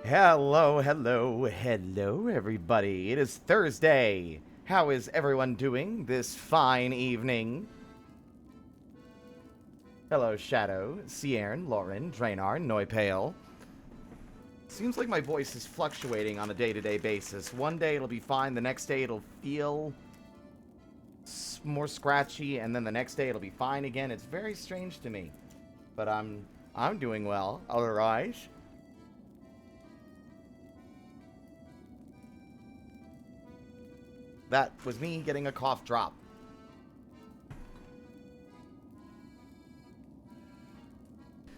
Hello, hello, hello, everybody. It is Thursday. How is everyone doing this fine evening? Hello, Shadow, Ciern, Lauren, Drainar, Noipale. Seems like my voice is fluctuating on a day-to-day basis. One day it'll be fine, the next day it'll feel more scratchy, and then the next day it'll be fine again. It's very strange to me. But I'm doing well, alright. That was me getting a cough drop.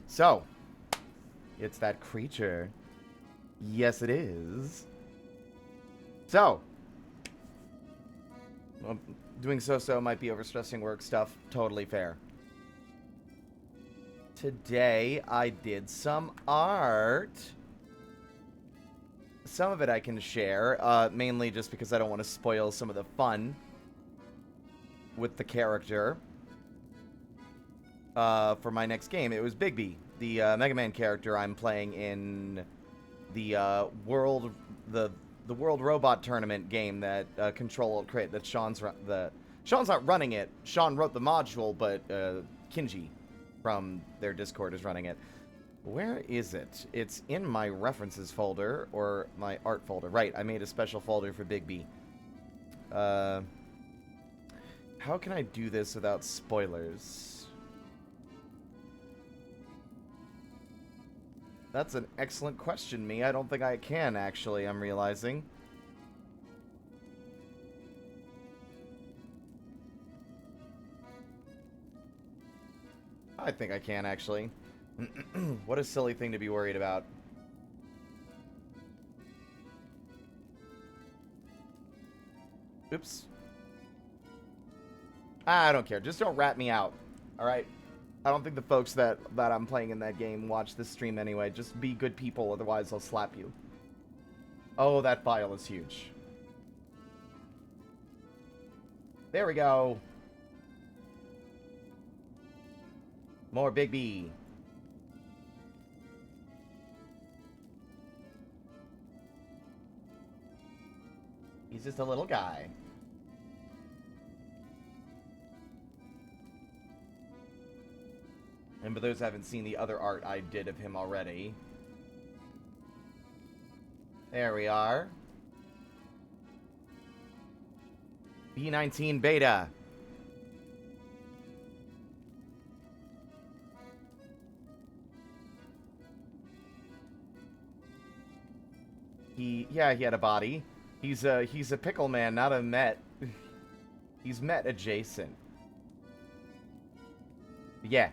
So, it's that creature. Yes, it is. So, well, doing so-so might be overstressing work stuff. Totally fair. Today, I did some art. Some of it I can share, mainly just because I don't want to spoil some of the fun with the character for my next game. It was Bigby, the Mega Man character I'm playing in the World Robot Tournament game that Control-Alt-Crit that Sean's not running it. Sean wrote the module, but Kinji from their Discord is running it. Where is it? It's in my references folder, or my art folder. Right, I made a special folder for Bigby. How can I do this without spoilers? That's an excellent question, me. I don't think I can, actually, I'm realizing. I think I can, actually. What a silly thing to be worried about. Oops. I don't care. Just don't rat me out. Alright? I don't think the folks that I'm playing in that game watch this stream anyway. Just be good people, otherwise I'll slap you. Oh, that file is huge. There we go. More Bigby. He's just a little guy. And for those who haven't seen the other art I did of him already. There we are. B19 Beta. He had a body. He's a pickle man, not a Met. He's Met adjacent. Yeah.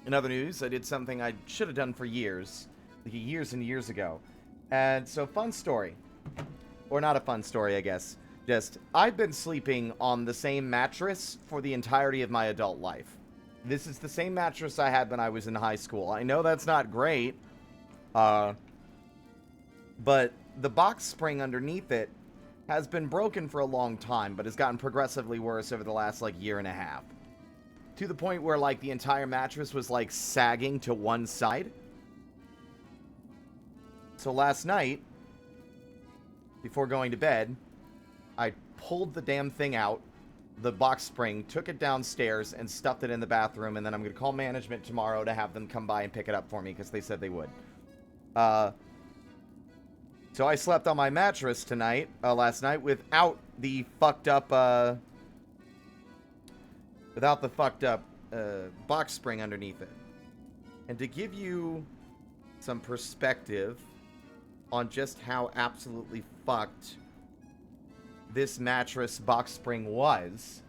In other news, I did something I should have done for years. Like years and years ago. And so, fun story. Or not a fun story, I guess. Just, I've been sleeping on the same mattress for the entirety of my adult life. This is the same mattress I had when I was in high school. I know that's not great. But the box spring underneath it has been broken for a long time, but has gotten progressively worse over the last, like, year and a half. To the point where, like, the entire mattress was, like, sagging to one side. So last night, before going to bed, I pulled the damn thing out, the box spring, took it downstairs, and stuffed it in the bathroom, and then I'm going to call management tomorrow to have them come by and pick it up for me, because they said they would. So I slept on my mattress last night, without the fucked up, box spring underneath it. And to give you some perspective on just how absolutely fucked this mattress box spring was,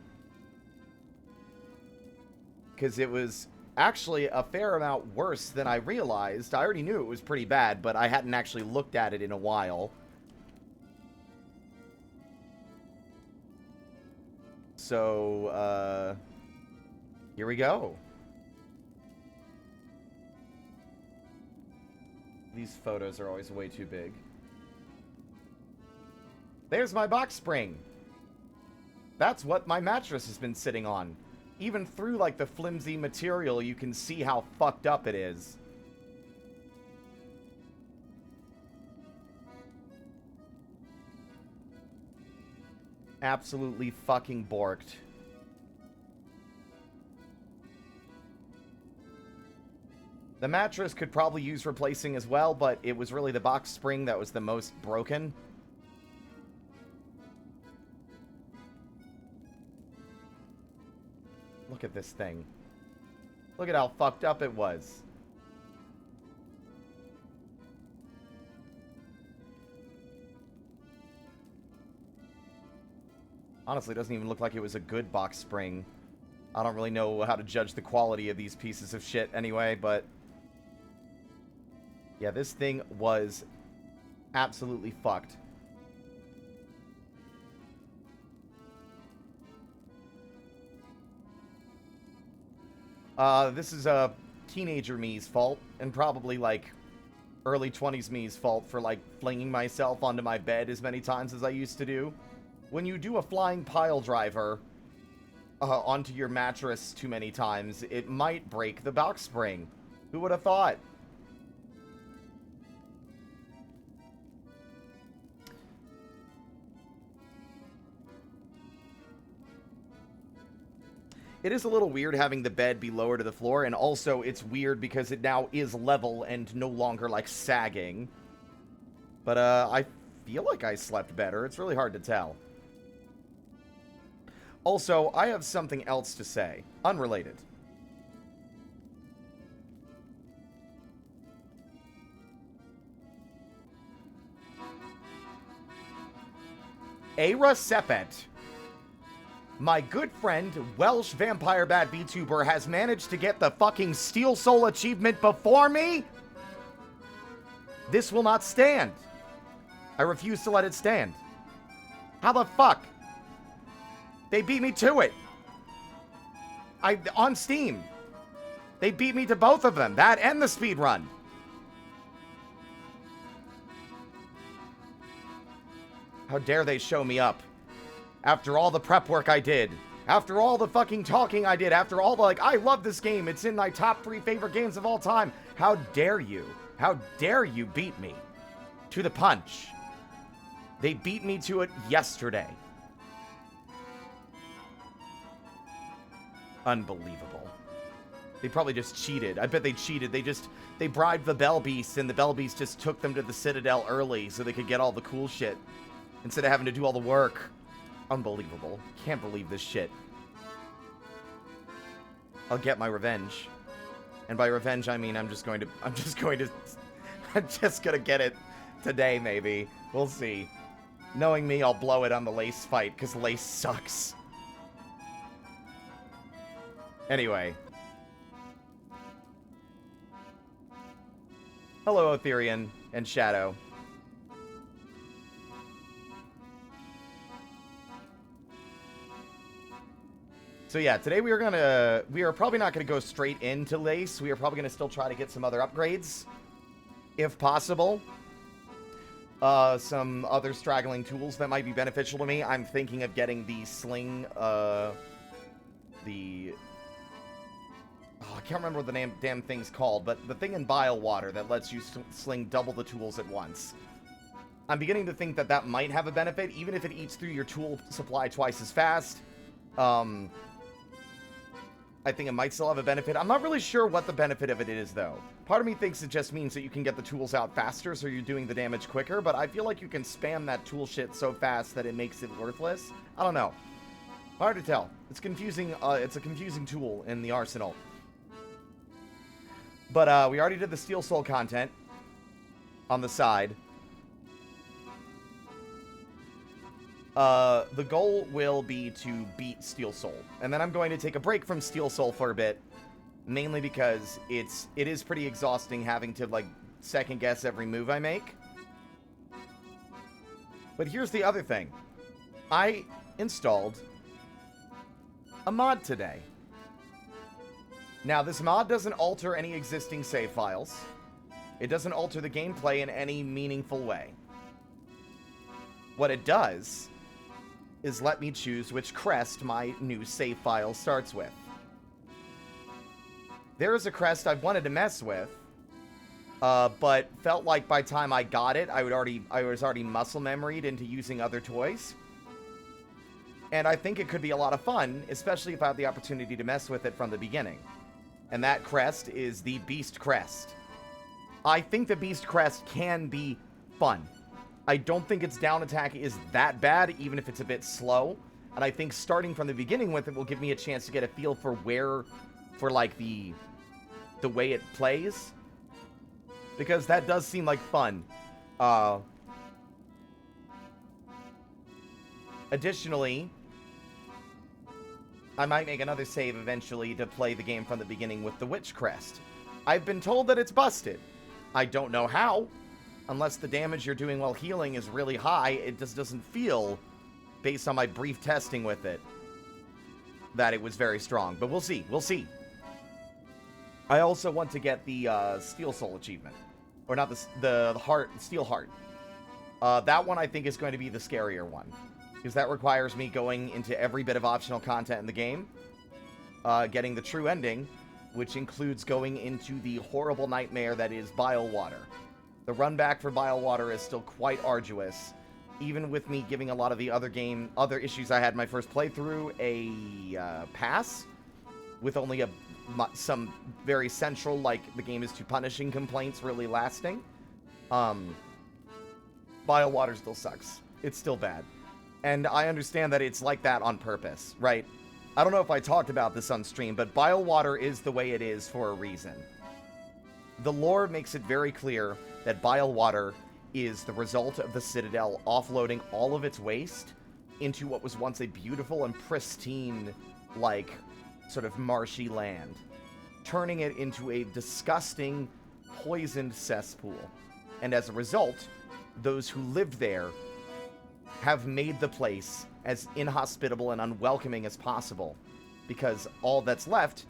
because it was actually a fair amount worse than I realized. I already knew it was pretty bad, but I hadn't actually looked at it in a while. So, here we go. These photos are always way too big. There's my box spring. That's what my mattress has been sitting on. Even through, like, the flimsy material, you can see how fucked up it is. Absolutely fucking borked. The mattress could probably use replacing as well, but it was really the box spring that was the most broken. Look at this thing. Look at how fucked up it was. Honestly, it doesn't even look like it was a good box spring. I don't really know how to judge the quality of these pieces of shit anyway, but... yeah, this thing was absolutely fucked. This is teenager me's fault, and probably, like, early 20s me's fault for, like, flinging myself onto my bed as many times as I used to do. When you do a flying pile driver onto your mattress too many times, it might break the box spring. Who would have thought? It is a little weird having the bed be lower to the floor, and also it's weird because it now is level and no longer, like, sagging. But, I feel like I slept better. It's really hard to tell. Also, I have something else to say. Unrelated. Aira Sepet. My good friend, Welsh Vampire Bat VTuber, has managed to get the fucking Steel Soul achievement before me? This will not stand. I refuse to let it stand. How the fuck? They beat me to it. On Steam. They beat me to both of them. That and the speed run. How dare they show me up? After all the prep work I did. After all the fucking talking I did. After all the, like, I love this game. It's in my top 3 favorite games of all time. How dare you? How dare you beat me? To the punch. They beat me to it yesterday. Unbelievable. They probably just cheated. I bet they cheated. They bribed the Bell Beast, and the Bell Beast just took them to the Citadel early so they could get all the cool shit instead of having to do all the work. Unbelievable. Can't believe this shit. I'll get my revenge. And by revenge, I mean I'm just gonna get it today, maybe. We'll see. Knowing me, I'll blow it on the Lace fight, because Lace sucks. Anyway. Hello, Otherian and Shadow. So yeah, today we are probably not gonna go straight into Lace. We are probably gonna still try to get some other upgrades, if possible. Some other straggling tools that might be beneficial to me. I'm thinking of getting the sling, I can't remember what the damn thing's called, but the thing in Bile Water that lets you sling double the tools at once. I'm beginning to think that that might have a benefit, even if it eats through your tool supply twice as fast. I think it might still have a benefit. I'm not really sure what the benefit of it is, though. Part of me thinks it just means that you can get the tools out faster, so you're doing the damage quicker, but I feel like you can spam that tool shit so fast that it makes it worthless. I don't know. Hard to tell. It's confusing. It's a confusing tool in the arsenal. But we already did the Steel Soul content on the side. The goal will be to beat Steel Soul. And then I'm going to take a break from Steel Soul for a bit. Mainly because it is pretty exhausting having to, like, second guess every move I make. But here's the other thing. I installed a mod today. Now, this mod doesn't alter any existing save files. It doesn't alter the gameplay in any meaningful way. What it does is let me choose which crest my new save file starts with. There is a crest I've wanted to mess with, but felt like by the time I got it, I was already muscle memoried into using other toys. And I think it could be a lot of fun, especially if I have the opportunity to mess with it from the beginning. And that crest is the Beast Crest. I think the Beast Crest can be fun. I don't think its down attack is that bad, even if it's a bit slow. And I think starting from the beginning with it will give me a chance to get a feel for like, the way it plays. Because that does seem like fun. Additionally, I might make another save eventually to play the game from the beginning with the Witch Crest. I've been told that it's busted. I don't know how. Unless the damage you're doing while healing is really high, it just doesn't feel, based on my brief testing with it, that it was very strong. But we'll see. We'll see. I also want to get the Steel Soul achievement. Or not the heart, Steel Heart. That one I think is going to be the scarier one. Because that requires me going into every bit of optional content in the game. Getting the true ending, which includes going into the horrible nightmare that is Bile Water. The run back for Bile Water is still quite arduous, even with me giving a lot of the other issues I had in my first playthrough a pass, with only some very central, like, the game is too punishing complaints really lasting. Bile Water still sucks. It's still bad. And I understand that it's like that on purpose, right? I don't know if I talked about this on stream, but Bile Water is the way it is for a reason. The lore makes it very clear that Bile Water is the result of the Citadel offloading all of its waste into what was once a beautiful and pristine, like, sort of marshy land, turning it into a disgusting, poisoned cesspool. And as a result, those who lived there have made the place as inhospitable and unwelcoming as possible, because all that's left,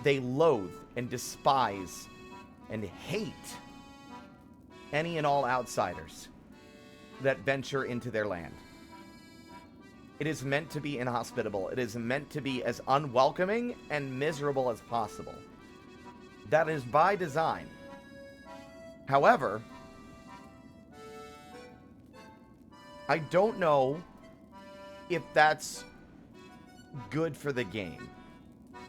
they loathe and despise and hate any and all outsiders that venture into their land. It is meant to be inhospitable. It is meant to be as unwelcoming and miserable as possible. That is by design. However, I don't know if that's good for the game.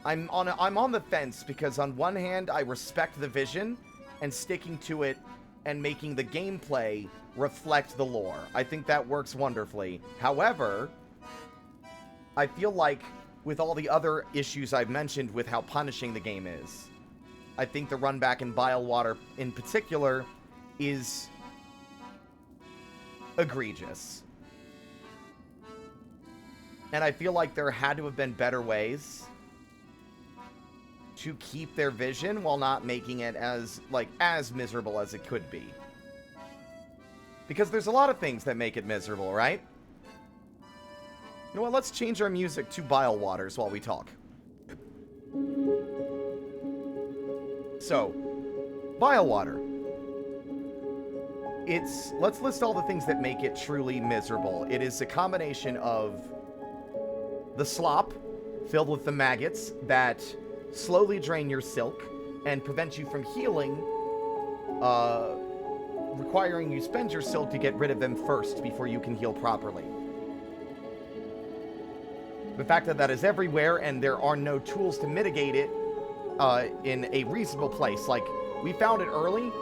I'm on the fence, because on one hand, I respect the vision and sticking to it and making the gameplay reflect the lore. I think that works wonderfully. However, I feel like with all the other issues I've mentioned with how punishing the game is, I think the run back in Bile Water in particular is egregious. And I feel like there had to have been better ways to keep their vision while not making it as miserable as it could be. Because there's a lot of things that make it miserable, right? You know what, let's change our music to Bile Waters while we talk. So, Bile Water. Let's list all the things that make it truly miserable. It is a combination of the slop, filled with the maggots that slowly drain your silk and prevent you from healing, requiring you spend your silk to get rid of them first before you can heal properly. The fact that that is everywhere and there are no tools to mitigate it in a reasonable place. Like, we found it early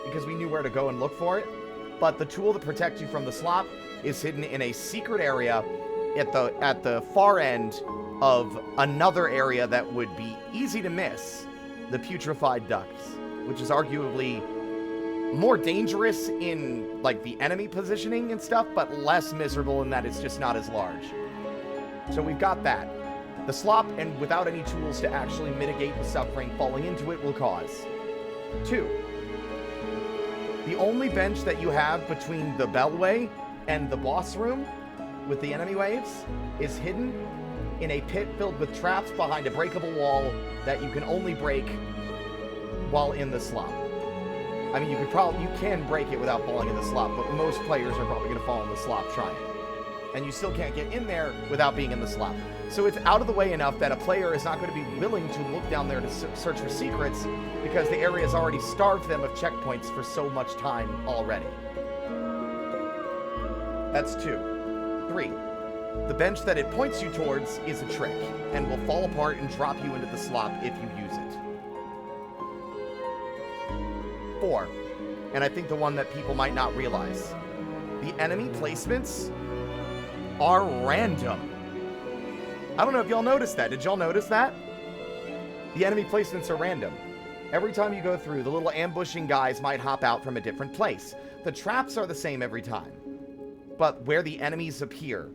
because we knew where to go and look for it, but the tool to protect you from the slop is hidden in a secret area at the far end of another area that would be easy to miss, the putrefied ducts, which is arguably more dangerous in, like, the enemy positioning and stuff, but less miserable in that it's just not as large. So we've got that. The slop, and without any tools to actually mitigate the suffering falling into it, will cause. 2. The only bench that you have between the Bellway and the boss room with the enemy waves is hidden in a pit filled with traps behind a breakable wall that you can only break while in the slop. I mean, you can break it without falling in the slop, but most players are probably going to fall in the slop trying. And you still can't get in there without being in the slop. So it's out of the way enough that a player is not going to be willing to look down there to search for secrets, because the area has already starved them of checkpoints for so much time already. That's 2. 3. The bench that it points you towards is a trick, and will fall apart and drop you into the slop if you use it. 4, and I think the one that people might not realize. The enemy placements are random. I don't know if y'all noticed that. Did y'all notice that? The enemy placements are random. Every time you go through, the little ambushing guys might hop out from a different place. The traps are the same every time. But where the enemies appear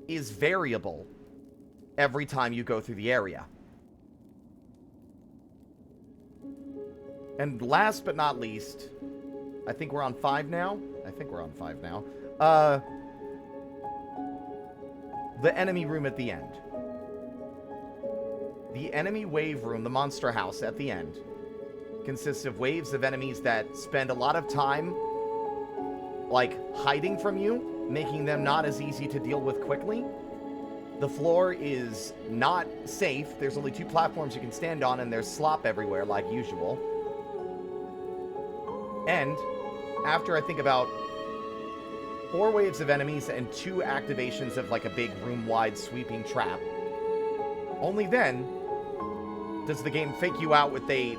is variable every time you go through the area. And last but not least, I think we're on 5 now. The enemy room at the end. The enemy wave room, the monster house at the end, consists of waves of enemies that spend a lot of time, like, hiding from you, making them not as easy to deal with quickly. The floor is not safe. There's only 2 platforms you can stand on, and there's slop everywhere, like usual. And after I think about 4 waves of enemies and 2 activations of like a big room-wide sweeping trap, only then does the game fake you out with the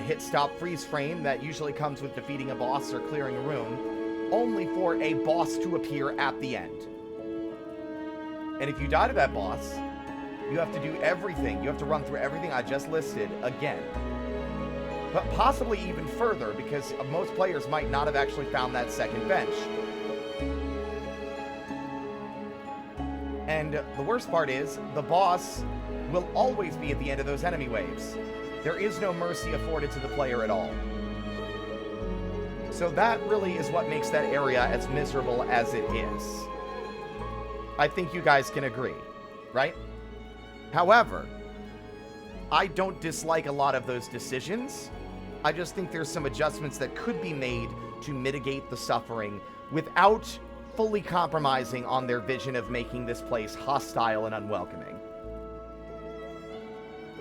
hit stop freeze frame that usually comes with defeating a boss or clearing a room, only for a boss to appear at the end. And if you die to that boss, you have to do everything. You have to run through everything I just listed again. But possibly even further, because most players might not have actually found that second bench. And the worst part is, the boss will always be at the end of those enemy waves. There is no mercy afforded to the player at all. So that really is what makes that area as miserable as it is. I think you guys can agree, right? However, I don't dislike a lot of those decisions. I just think there's some adjustments that could be made to mitigate the suffering without fully compromising on their vision of making this place hostile and unwelcoming.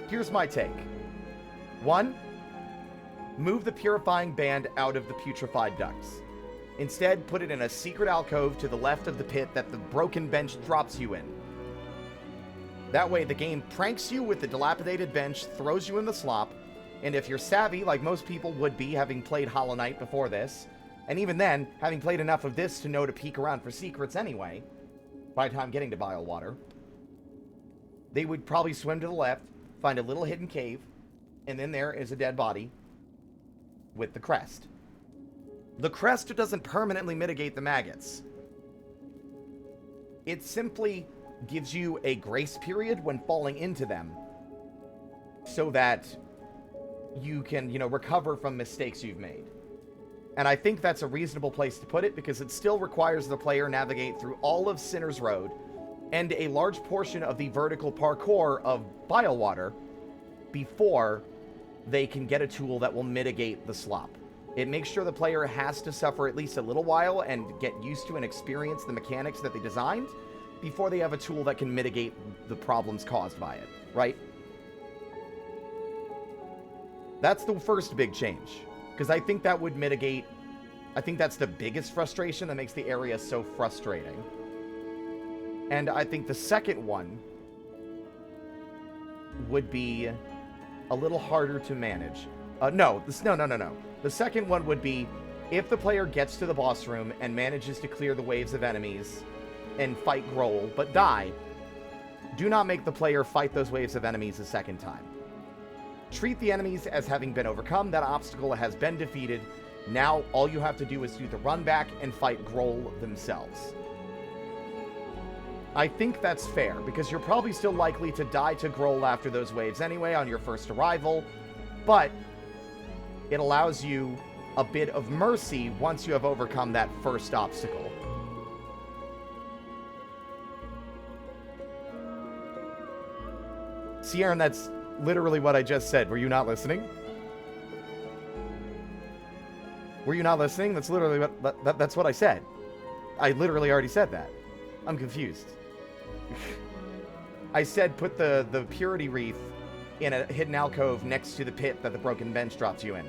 Here's my take. 1, move the purifying band out of the putrefied ducts. Instead, put it in a secret alcove to the left of the pit that the broken bench drops you in. That way, the game pranks you with the dilapidated bench, throws you in the slop, and if you're savvy, like most people would be, having played Hollow Knight before this, and even then, having played enough of this to know to peek around for secrets anyway, by the time getting to Bile Water, they would probably swim to the left, find a little hidden cave, and then there is a dead body with the crest. The crest doesn't permanently mitigate the maggots. It simply gives you a grace period when falling into them, so that you can, recover from mistakes you've made. And I think that's a reasonable place to put it, because it still requires the player navigate through all of Sinner's Road and a large portion of the vertical parkour of Bile Water before they can get a tool that will mitigate the slop. It makes sure the player has to suffer at least a little while and get used to and experience the mechanics that they designed before they have a tool that can mitigate the problems caused by it, right? That's the first big change, because I think that would mitigate, I think that's the biggest frustration that makes the area so frustrating. And I think the second one would be a little harder to manage. No. The second one would be if the player gets to the boss room and manages to clear the waves of enemies and fight Grohl, but die, do not make the player fight those waves of enemies a second time. Treat the enemies as having been overcome. That obstacle has been defeated. Now all you have to do is do the run back and fight Grohl themselves. I think that's fair, because you're probably still likely to die to Grohl after those waves anyway on your first arrival, but it allows you a bit of mercy once you have overcome that first obstacle. Sierra, that's literally what I just said. Were you not listening? Were you not listening? That's literally what that's what I said. I literally already said that. I'm confused. I said put the purity wreath in a hidden alcove next to the pit that the broken bench drops you in,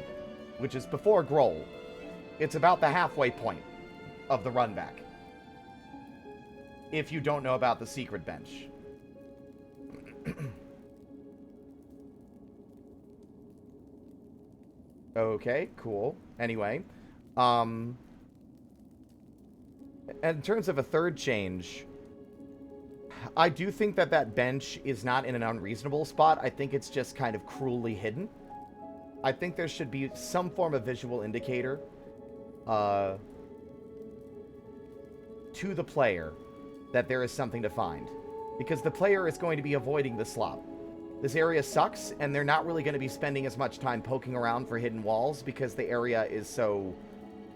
which is before Grohl. It's about the halfway point of the run back. if you don't know about the secret bench. Okay, cool. Anyway, in terms of a third change, I do think that that bench is not in an unreasonable spot. I think it's just kind of cruelly hidden. I think there should be some form of visual indicator to the player that there is something to find. Because the player is going to be avoiding the slop. This area sucks, and they're not really going to be spending as much time poking around for hidden walls because the area is so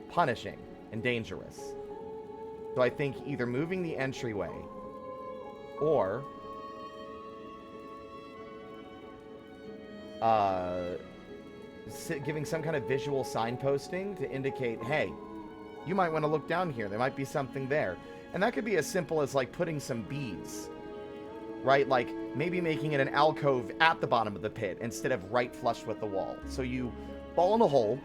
punishing and dangerous. So I think either moving the entryway or giving some kind of visual signposting to indicate, hey, you might want to look down here. There might be something there. And that could be as simple as, like, putting some beads, right? Like, maybe making it an alcove at the bottom of the pit instead of right flush with the wall. So you fall in a hole,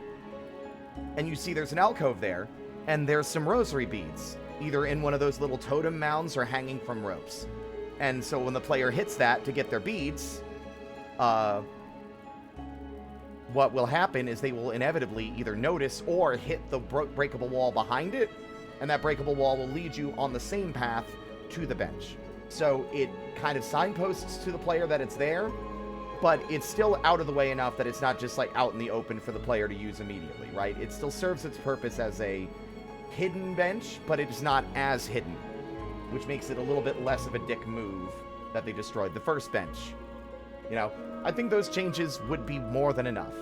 and you see there's an alcove there, and there's some rosary beads, either in one of those little totem mounds or hanging from ropes. And so when the player hits that to get their beads, what will happen is they will inevitably either notice or hit the breakable wall behind it, and that breakable wall will lead you on the same path to the bench. So it kind of signposts to the player that it's there, but it's still out of the way enough that it's not just like out in the open for the player to use immediately, right? It still serves its purpose as a hidden bench, but it is not as hidden, which makes it a little bit less of a dick move that they destroyed the first bench. You know, I think those changes would be more than enough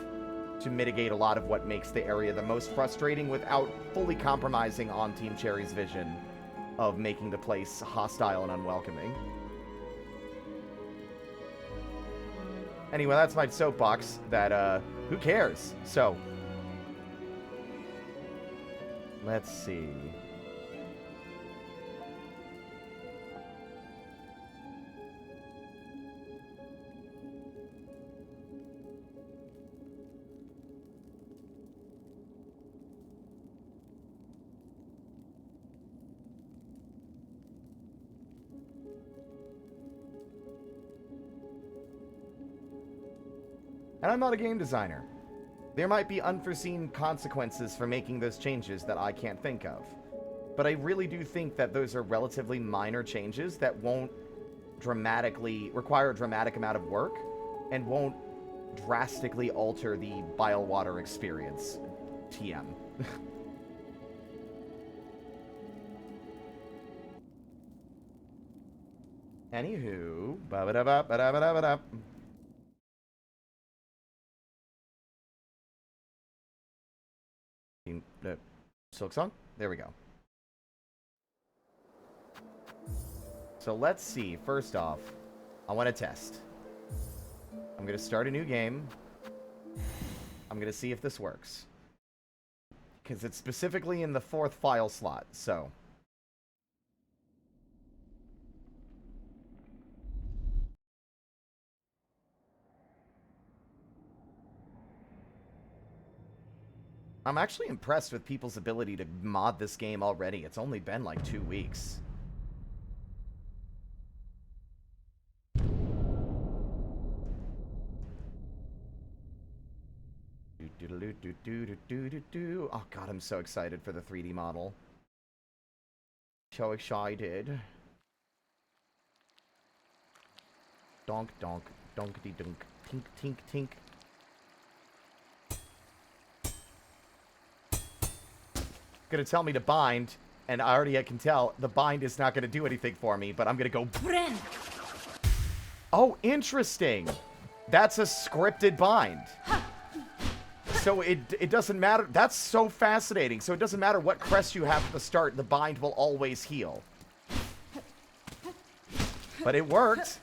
to mitigate a lot of what makes the area the most frustrating without fully compromising on Team Cherry's vision of making the place hostile and unwelcoming. Anyway, that's my soapbox that, who cares? So, let's see. And I'm not a game designer. There might be unforeseen consequences for making those changes that I can't think of. But I really do think that those are relatively minor changes that won't require a dramatic amount of work and won't drastically alter the bile water experience. TM. Anywho, ba-ba-da-ba-ba-da-ba-da-ba-da. Silksong? There we go. So let's see. First off, I want to test. I'm going to start a new game. I'm going to see if this works. Because it's specifically in the 4th file slot, so... I'm actually impressed with people's ability to mod this game already. It's only been like 2 weeks. Oh god, I'm so excited for the 3D model. So excited. Donk, donk, donkety dunk, tink, tink, tink. Gonna tell me to bind, and I can tell the bind is not gonna do anything for me, but I'm gonna go Bren. Oh, interesting. That's a scripted bind. So it doesn't matter. That's so fascinating. So it doesn't matter what crest you have at the start, the bind will always heal. But it worked.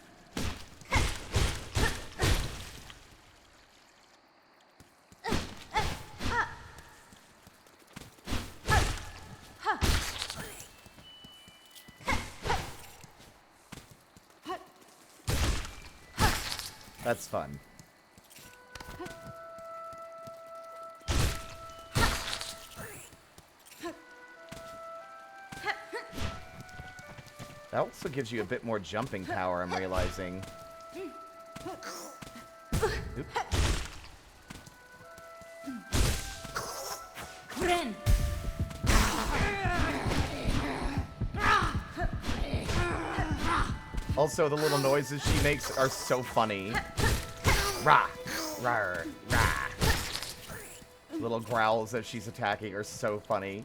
That's fun. That also gives you a bit more jumping power, I'm realizing. Oop. Also, the little noises she makes are so funny. Rah! Rawr! Rah! Little growls as she's attacking are so funny.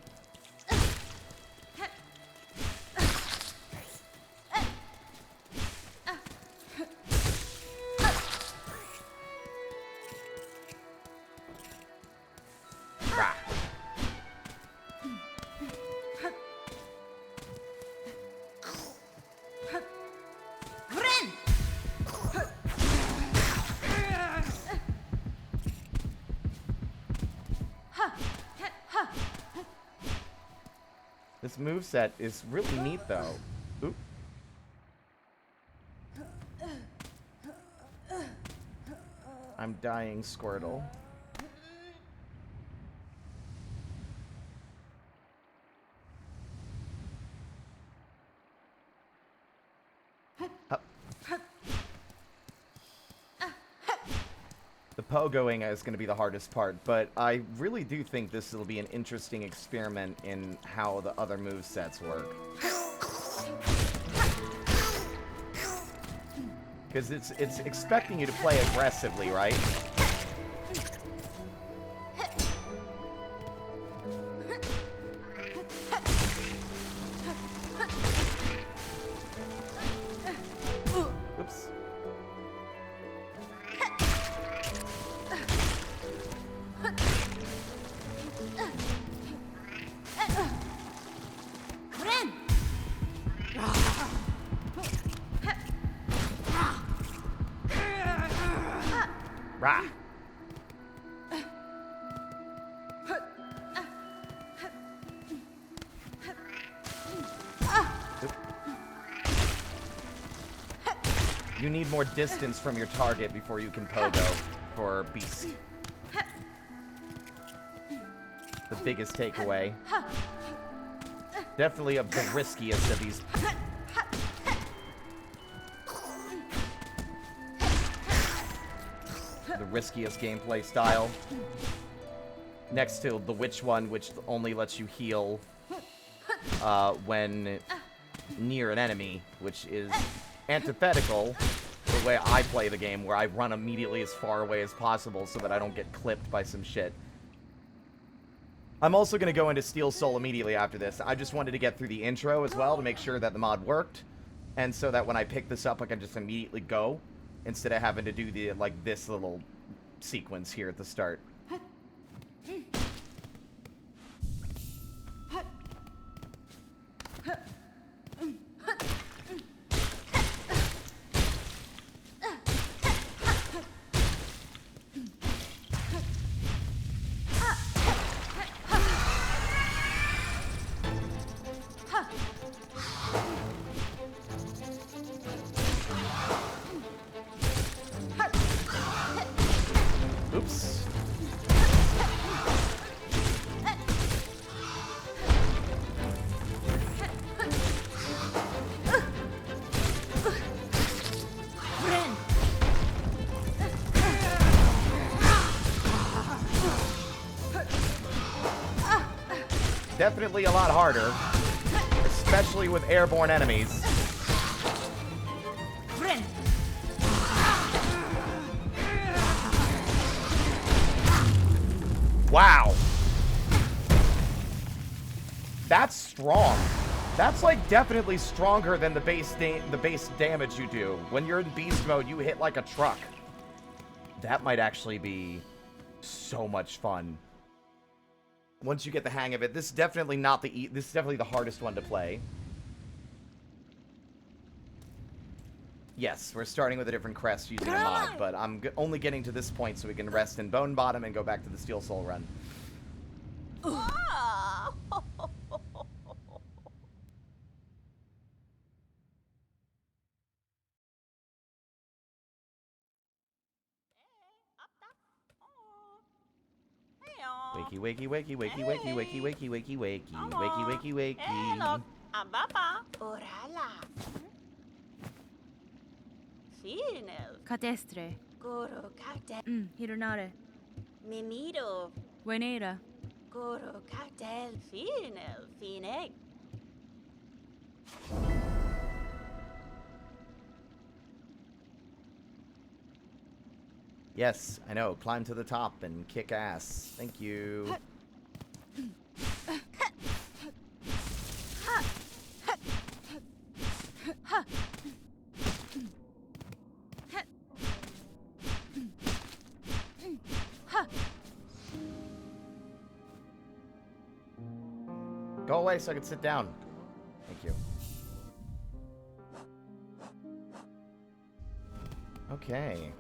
Rah! This moveset is really neat, though. Oop. I'm dying, Squirtle. Hup. The pogoing is going to be the hardest part, but I really do think this will be an interesting experiment in how the other movesets work. Because it's expecting you to play aggressively, right? Oops. Rah! You need more distance from your target before you can pogo for Beast. The biggest takeaway. Definitely the riskiest of these. The riskiest gameplay style. Next to the witch one, which only lets you heal when near an enemy, which is antithetical to the way I play the game, where I run immediately as far away as possible so that I don't get clipped by some shit. I'm also going to go into Steel Soul immediately after this. I just wanted to get through the intro as well to make sure that the mod worked, and so that when I pick this up, I can just immediately go, instead of having to do the, like, this little sequence here at the start. Oops. Definitely a lot harder, especially with airborne enemies. Wow. That's strong. That's like definitely stronger than the base damage you do. When you're in beast mode, you hit like a truck. That might actually be so much fun. Once you get the hang of it, this is definitely not this is definitely the hardest one to play. Yes, we're starting with a different crest using a mod, but I'm only getting to this point so we can rest in Bone Bottom and go back to the Steel Soul run. Wakey, wakey, wakey, wakey, wakey, wakey, wakey, wakey, wakey, wakey, wakey, wakey. Ababa. Orala. Finel. Catestre. Goro cate. Hironare. Mimido. Venera. Goro catel. Finel. Fineg. Yes, I know. Climb to the top and kick ass. Thank you. Go away so I can sit down. Thank you. Okay.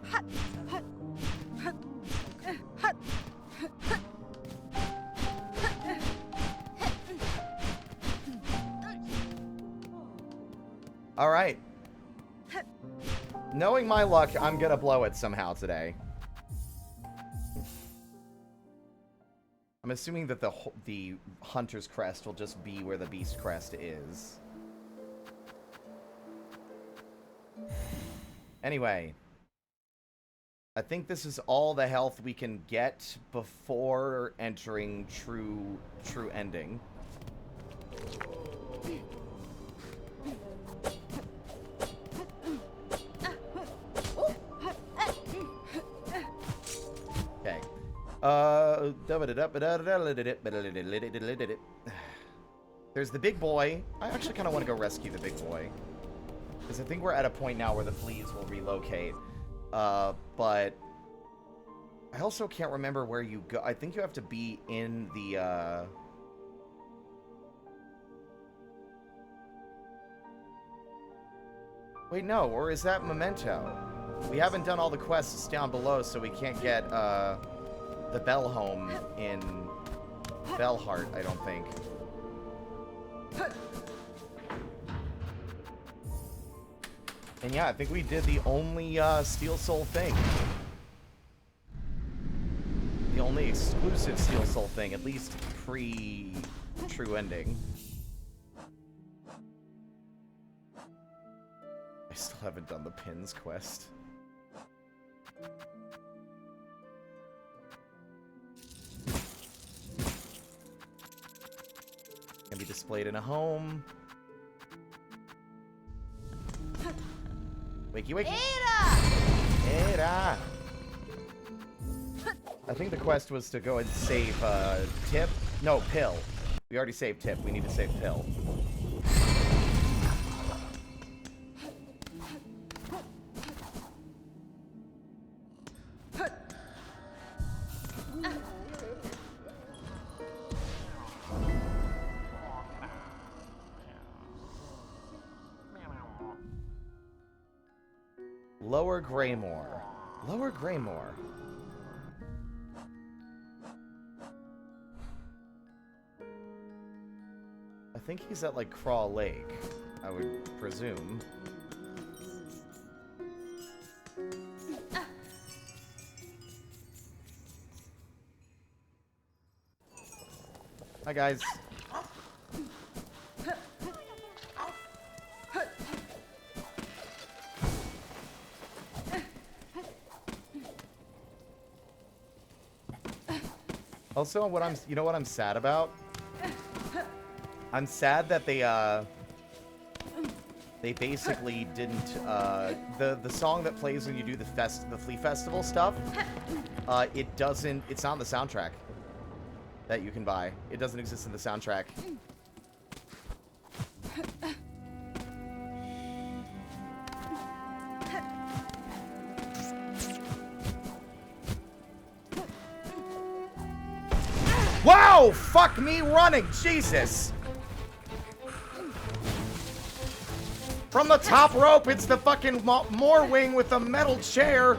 All right. Knowing my luck, I'm gonna blow it somehow today. I'm assuming that the Hunter's Crest will just be where the Beast Crest is. Anyway. I think this is all the health we can get before entering true ending. Okay. There's the big boy. I actually kind of want to go rescue the big boy. Because I think we're at a point now where the fleas will relocate. But I also can't remember where you go. I think you have to be in the, Wait, no, or is that Memento? We haven't done all the quests down below, so we can't get, the Bell home in Bellheart, I don't think. And yeah, I think we did the only Steel Soul thing. The only exclusive Steel Soul thing, at least pre-true ending. I still haven't done the pins quest. Can be displayed in a home. Wakey, wakey. Era! I think the quest was to go and save, Tip. No, Pill. We already saved Tip. We need to save Pill. Lower Greymore. Lower Greymore. I think he's at, like, Craw Lake, I would presume. Hi, guys. Also, you know what I'm sad about? I'm sad that they basically didn't, the song that plays when you do the Flea Festival stuff, it's not on the soundtrack that you can buy. It doesn't exist in the soundtrack. Wow! Fuck me running! Jesus! From the top rope, it's the fucking Moorwing with a metal chair.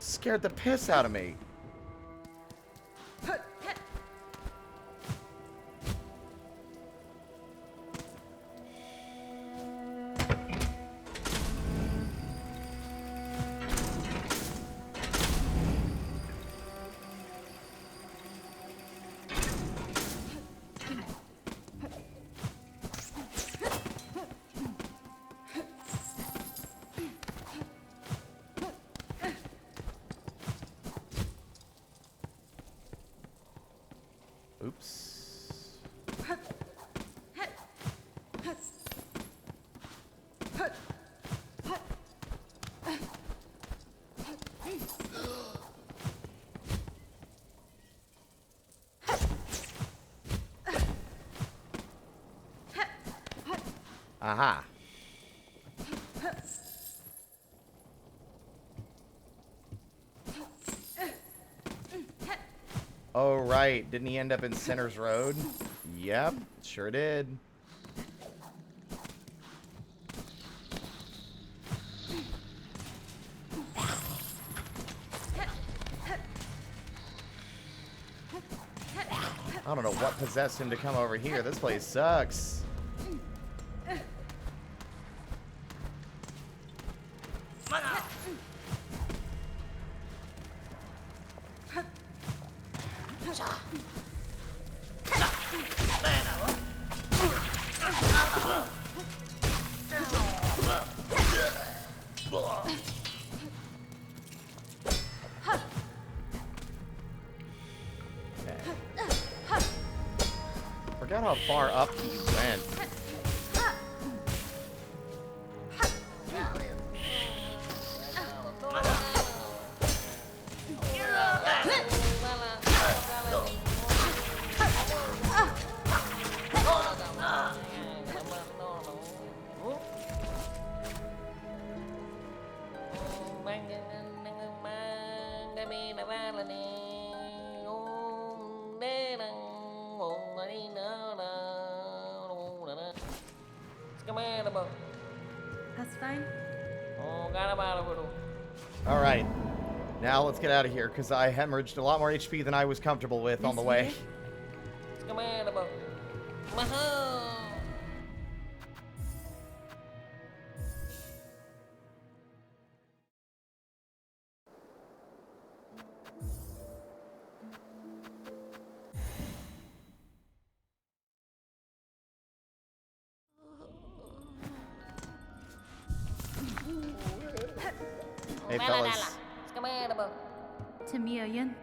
Scared the piss out of me. Aha. Oh, right. Didn't he end up in Center's Road? Yep, sure did. I don't know what possessed him to come over here. This place sucks. Forgot how far up he went. That's fine. Alright. Now let's get out of here, because I hemorrhaged a lot more HP than I was comfortable with on the way. Hey, fellas. Tamia Yin.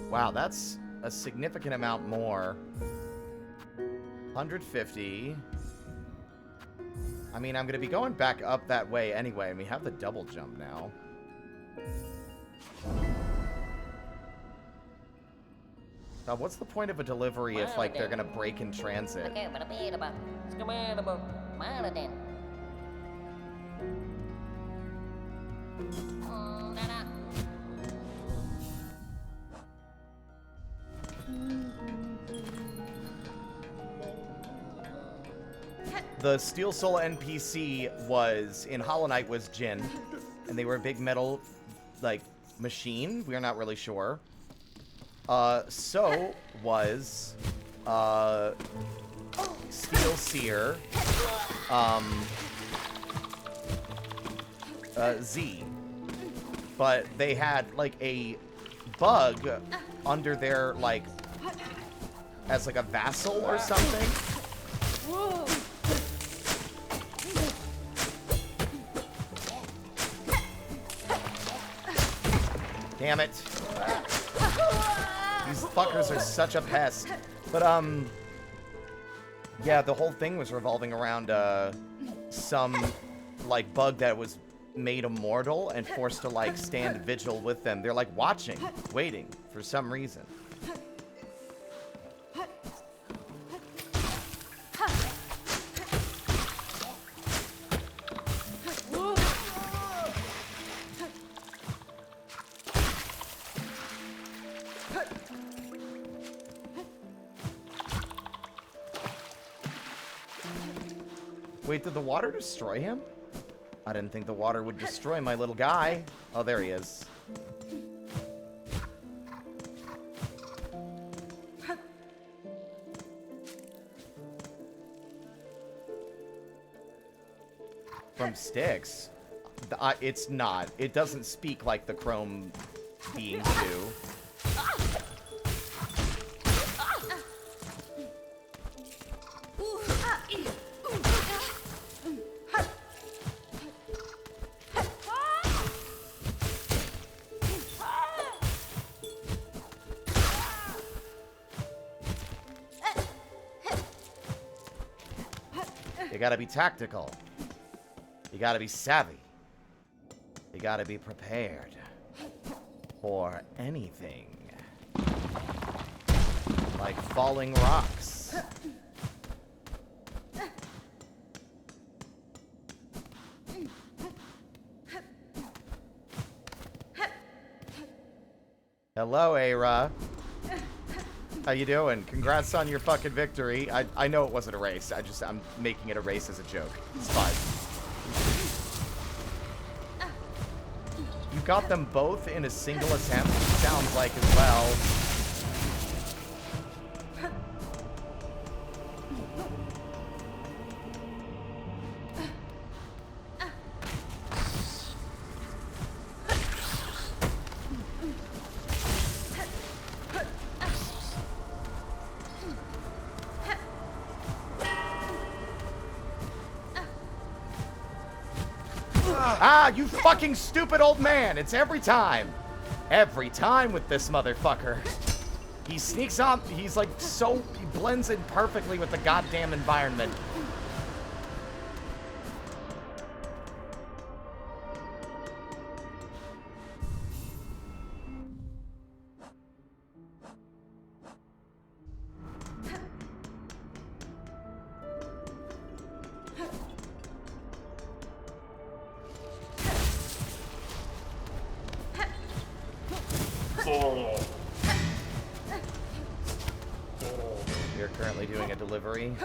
Wow, that's a significant amount more. 150. I mean, I'm going to be going back up that way anyway, and we have the double jump now. God, what's the point of a delivery if, like, they're going to break in transit? The Steel Soul NPC was, in Hollow Knight, was Jin. And they were a big metal, like, machine. We're not really sure. So was, Steel Seer, Z. But they had, like, a bug under their, like, as, like, a vassal or something. Whoa. Damn it. These fuckers are such a pest. But, yeah, the whole thing was revolving around, some, like, bug that was made immortal and forced to, like, stand vigil with them. They're, like, watching, waiting, for some reason. Wait, did the water destroy him? I didn't think the water would destroy my little guy. Oh, there he is. From Styx? It's not. It doesn't speak like the Chrome beings do. You gotta be tactical. You gotta be savvy. You gotta be prepared for anything. Like falling rocks. Hello, Aira. How you doing? Congrats on your fucking victory. I know it wasn't a race. I'm making it a race as a joke. It's fine. You got them both in a single attempt, sounds like, as well. Ah, you fucking stupid old man. It's every time. Every time with this motherfucker. He sneaks on. He's like so. He blends in perfectly with the goddamn environment. You're currently doing a delivery.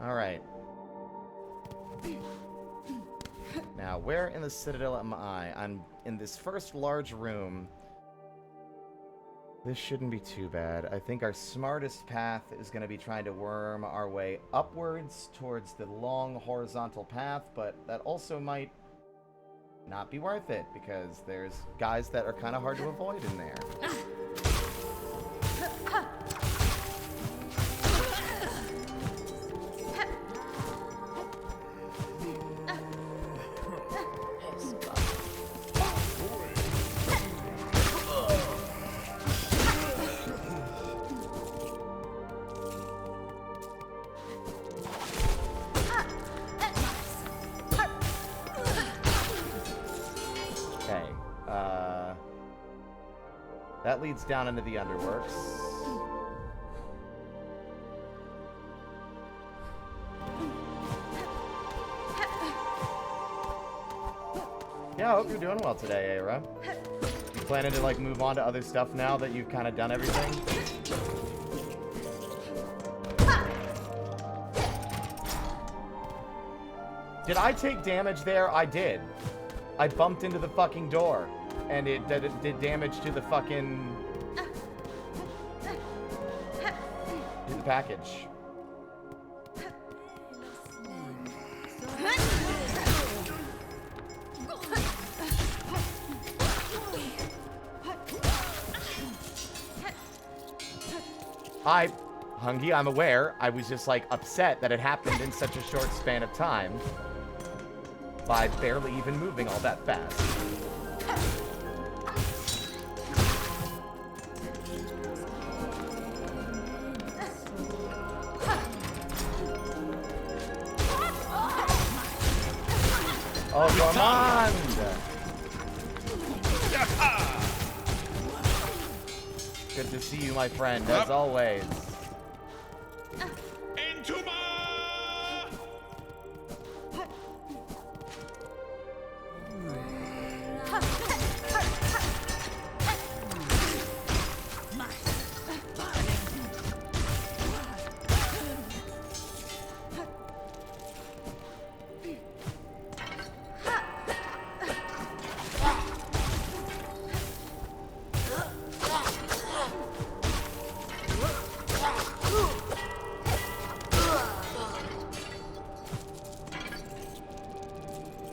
Alright. Now, where in the Citadel am I? I'm in this first large room. This shouldn't be too bad. I think our smartest path is going to be trying to worm our way upwards towards the long horizontal path, but that also might not be worth it, because there's guys that are kind of hard to avoid in there. That leads down into the underworks. Yeah, I hope you're doing well today, Aira. You planning to, like, move on to other stuff now that you've kind of done everything? Did I take damage there? I did. I bumped into the fucking door. And it did damage to the fucking... to the package. Hungy, I'm aware. I was just, like, upset that it happened in such a short span of time. By barely even moving all that fast. Oh, come on! Good to see you, my friend, as always.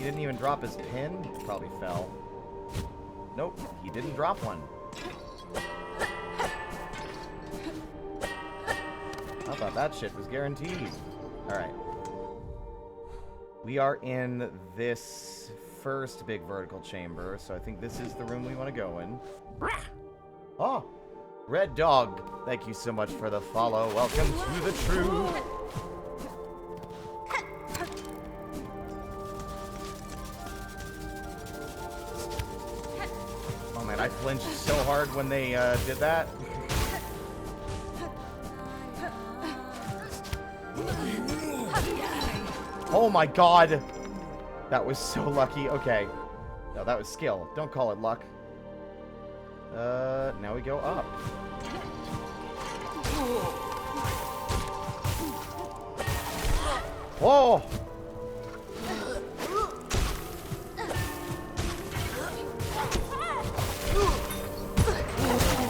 He didn't even drop his pin. He probably fell. Nope, he didn't drop one. I thought that shit was guaranteed. Alright. We are in this first big vertical chamber, so I think this is the room we want to go in. Oh! Red Dog, thank you so much for the follow. Welcome to the true. Oh man, I flinched so hard when they did that. Oh my god! That was so lucky. Okay. No, that was skill. Don't call it luck. Now we go up. Whoa!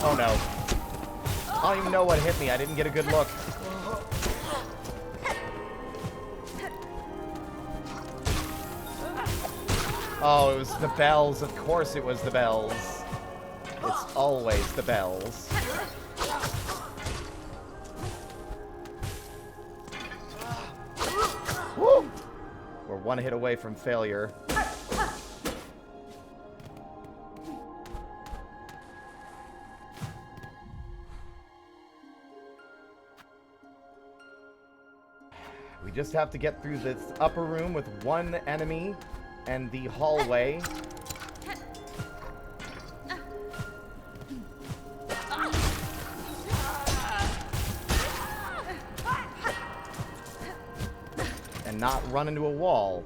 Oh no. I don't even know what hit me. I didn't get a good look. Oh, it was the bells. Of course it was the bells. It's always the bells. Woo! We're one hit away from failure. We just have to get through this upper room with one enemy and the hallway. And not run into a wall.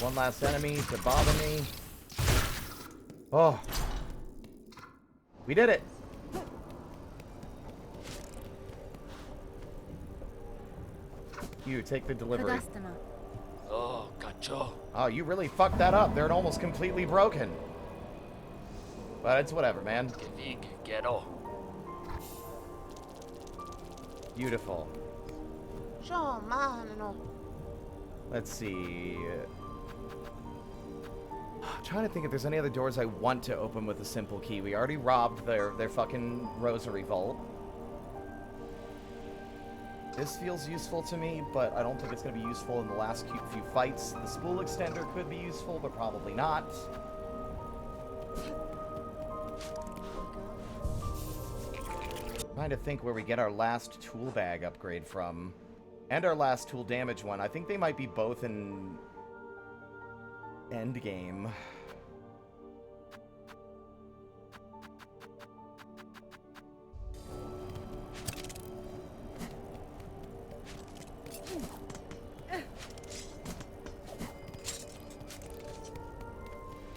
One last enemy to bother me. Oh. We did it. You take the delivery. Oh, cacho. Oh, you really fucked that up. They're almost completely broken. But it's whatever, man. Que vi, que quiero. Beautiful. Yo, mano. Let's see. I'm trying to think if there's any other doors I want to open with a simple key. We already robbed their fucking rosary vault. This feels useful to me, but I don't think it's going to be useful in the last few fights. The spool extender could be useful, but probably not. Trying to think where we get our last tool bag upgrade from. And our last tool damage one. I think they might be both in endgame.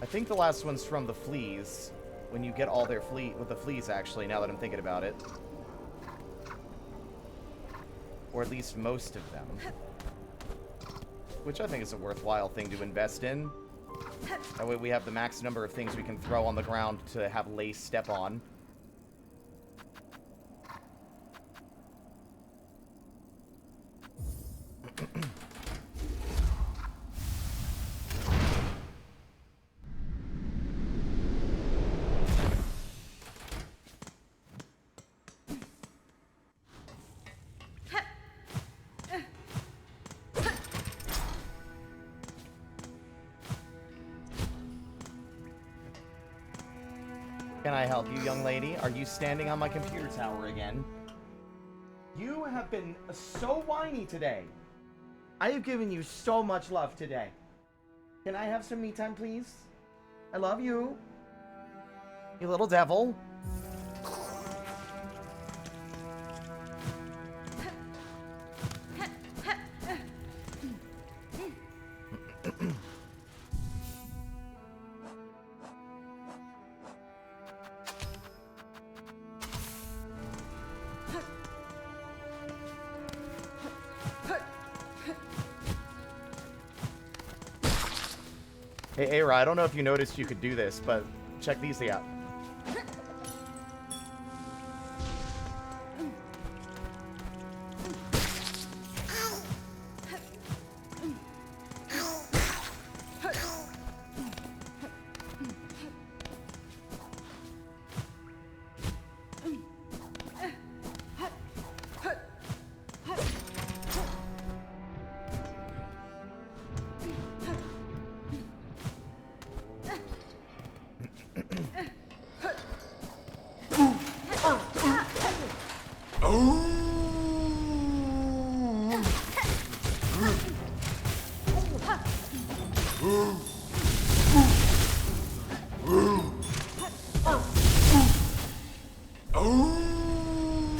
I think the last one's from the fleas. When you get all their the fleas, actually, now that I'm thinking about it. Or at least most of them. Which I think is a worthwhile thing to invest in. That way we have the max number of things we can throw on the ground to have Lace step on. Can I help you, young lady? Are you standing on my computer tower again? You have been so whiny today. I have given you so much love today. Can I have some me time, please? I love you. You little devil. Hey, Ara, I don't know if you noticed you could do this, but check these out.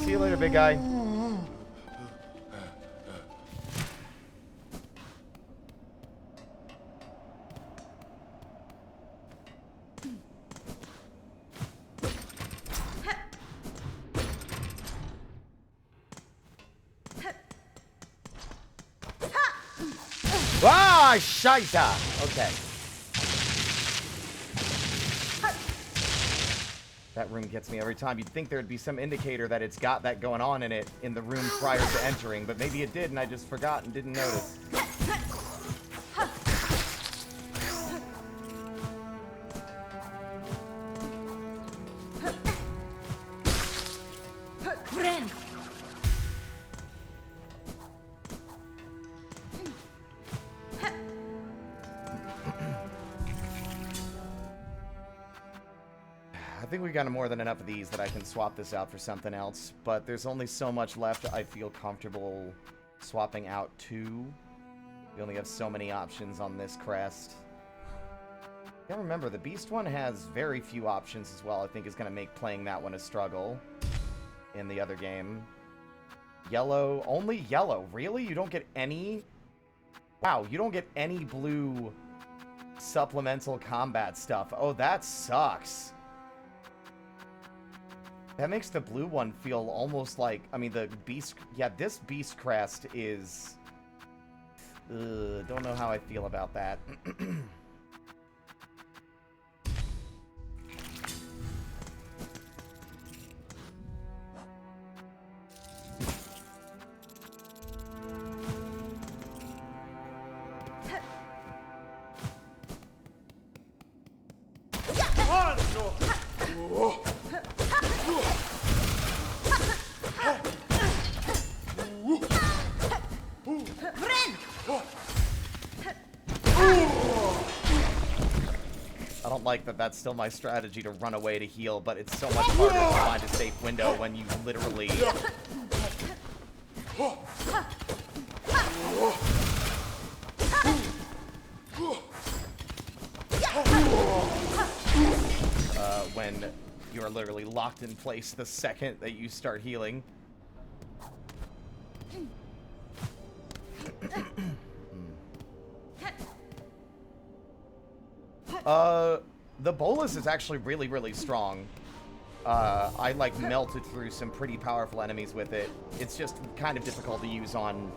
See you later, big guy. Ah, Scheisse! Okay. That room gets me every time. You'd think there'd be some indicator that it's got that going on in it in the room prior to entering, but maybe it did and I just forgot and didn't notice. I think we got more than enough of these that I can swap this out for something else, but there's only so much left I feel comfortable swapping out to. We only have so many options on this crest. Yeah, remember, the Beast one has very few options as well. I think is going to make playing that one a struggle in the other game. Yellow, only yellow. Really? You don't get any? Wow, you don't get any blue supplemental combat stuff. Oh, that sucks. That makes the blue one feel almost like, I mean, the beast, yeah, this beast crest is, don't know how I feel about that. I don't like that that's still my strategy to run away to heal, but it's so much harder to find a safe window when you literally... when you're literally locked in place the second that you start healing. The bolus is actually really, really strong. I, like, melted through some pretty powerful enemies with it. It's just kind of difficult to use on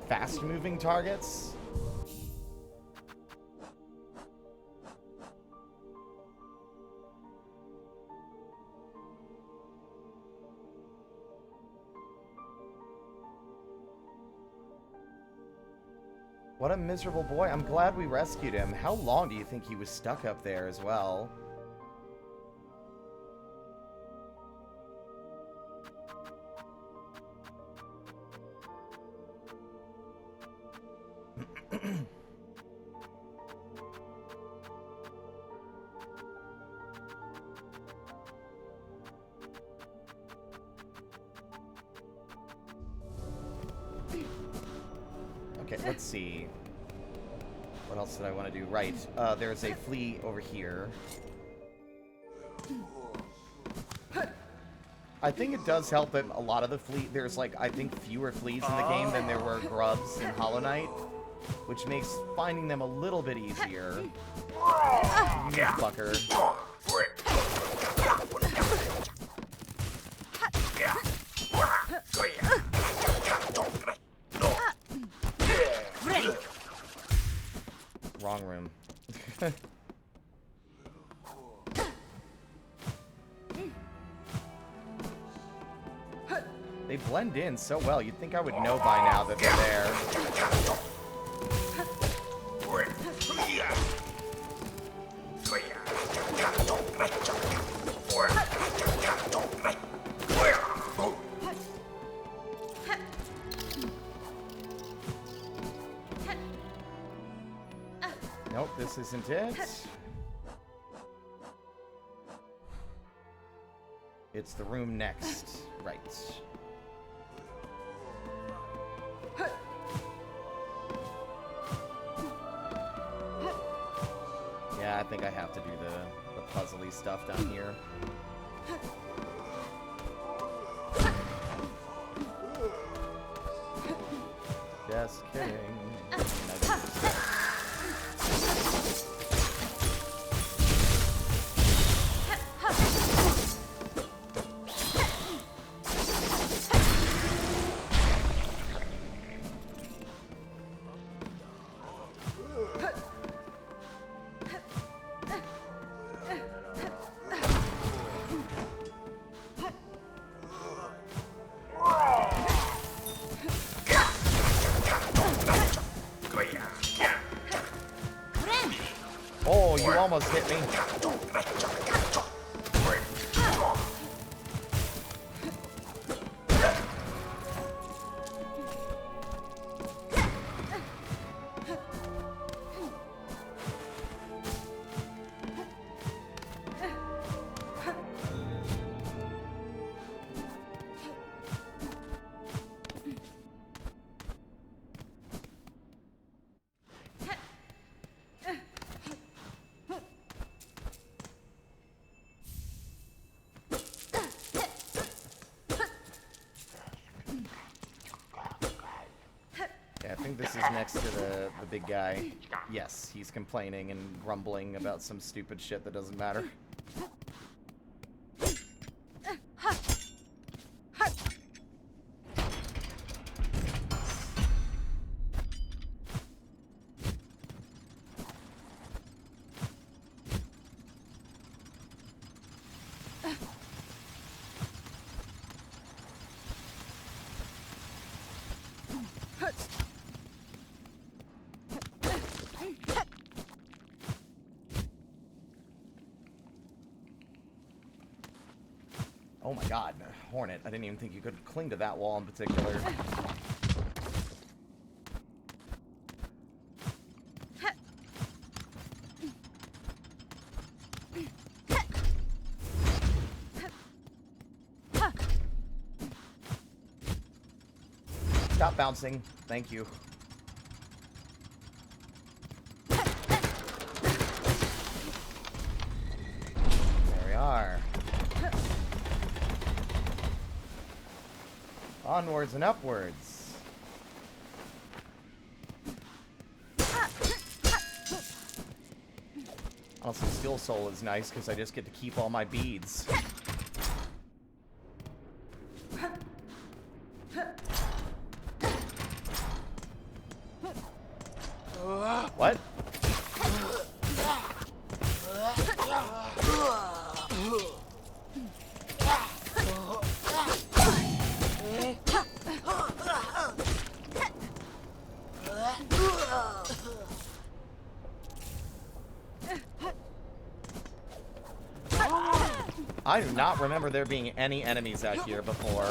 fast-moving targets. What a miserable boy. I'm glad we rescued him. How long do you think he was stuck up there as well? Okay, let's see. What else did I want to do? Right, there's a flea over here. I think it does help that a lot of the flea... There's, like, I think fewer fleas in the game than there were grubs in Hollow Knight, which makes finding them a little bit easier. You fucker. Wrong room. They blend in so well. You'd think I would know by now that they're there. Nope, this isn't it. It's the room next. Right. Yeah, I think I have to do the puzzly stuff down here. Just kidding. Oh, you almost hit me. I think this is next to the big guy. Yes, he's complaining and grumbling about some stupid shit that doesn't matter. Oh my god, Hornet. I didn't even think you could cling to that wall in particular. Stop bouncing. Thank you. There we are. Onwards and upwards. Also, Silksong is nice because I just get to keep all my beads. What? I do not remember there being any enemies out here before.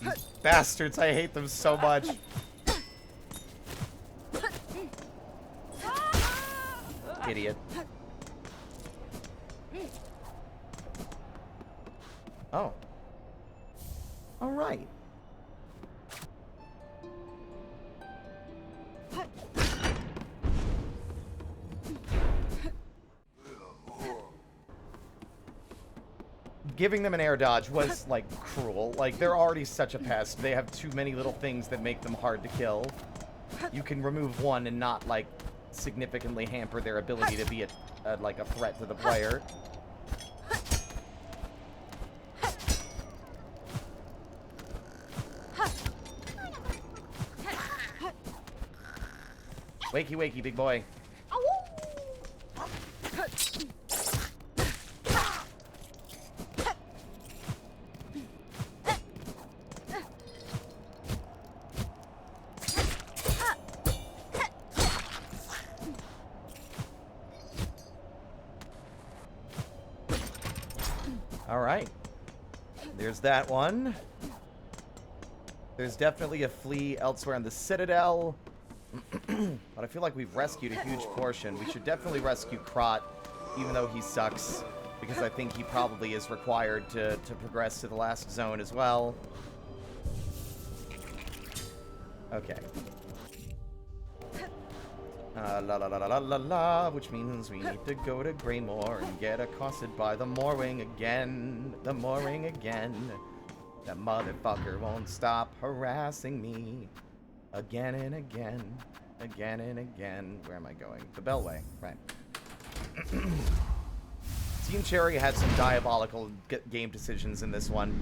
These bastards, I hate them so much. Idiot. Oh. All right. Giving them an air dodge was, like, cruel. Like, they're already such a pest. They have too many little things that make them hard to kill. you can remove one and not, like, significantly hamper their ability to be like a threat to the player. Wakey, wakey, big boy. Alright. There's that one. There's definitely a flea elsewhere in the Citadel. But I feel like we've rescued a huge portion. We should definitely rescue Krot, even though he sucks, because I think he probably is required to progress to the last zone as well. Okay. La la la la la la la, which means we need to go to Greymoor and get accosted by the Morwing again. The Morwing again. That motherfucker won't stop harassing me. Again and again. Again and again. Where am I going? The Bellway. Right. Team Cherry had some diabolical game decisions in this one.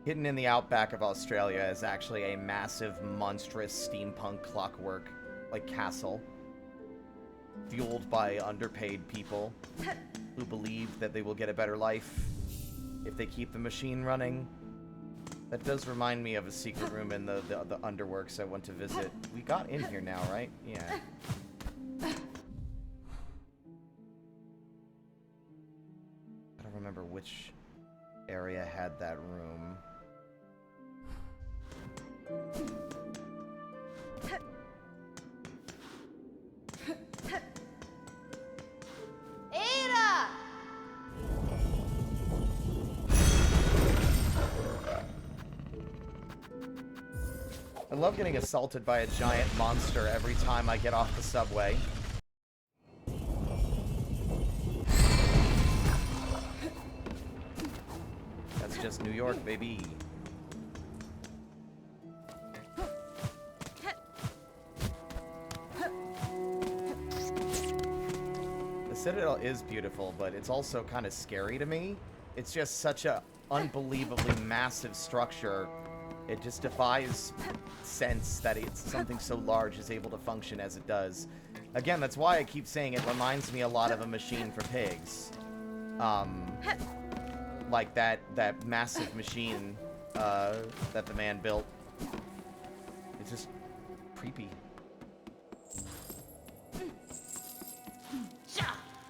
Hidden in the outback of Australia is actually a massive, monstrous steampunk clockwork, like, castle. Fueled by underpaid people who believe that they will get a better life if they keep the machine running. That does remind me of a secret room in the underworks I want to visit. We got in here now, right? Yeah. I don't remember which area had that room. Ada! I love getting assaulted by a giant monster every time I get off the subway. That's just New York, baby. The Citadel is beautiful, but it's also kind of scary to me. It's just such a unbelievably massive structure. It just defies sense that it's something so large is able to function as it does. Again, that's why I keep saying it reminds me a lot of a machine for pigs. Like that massive machine that the man built. It's just creepy.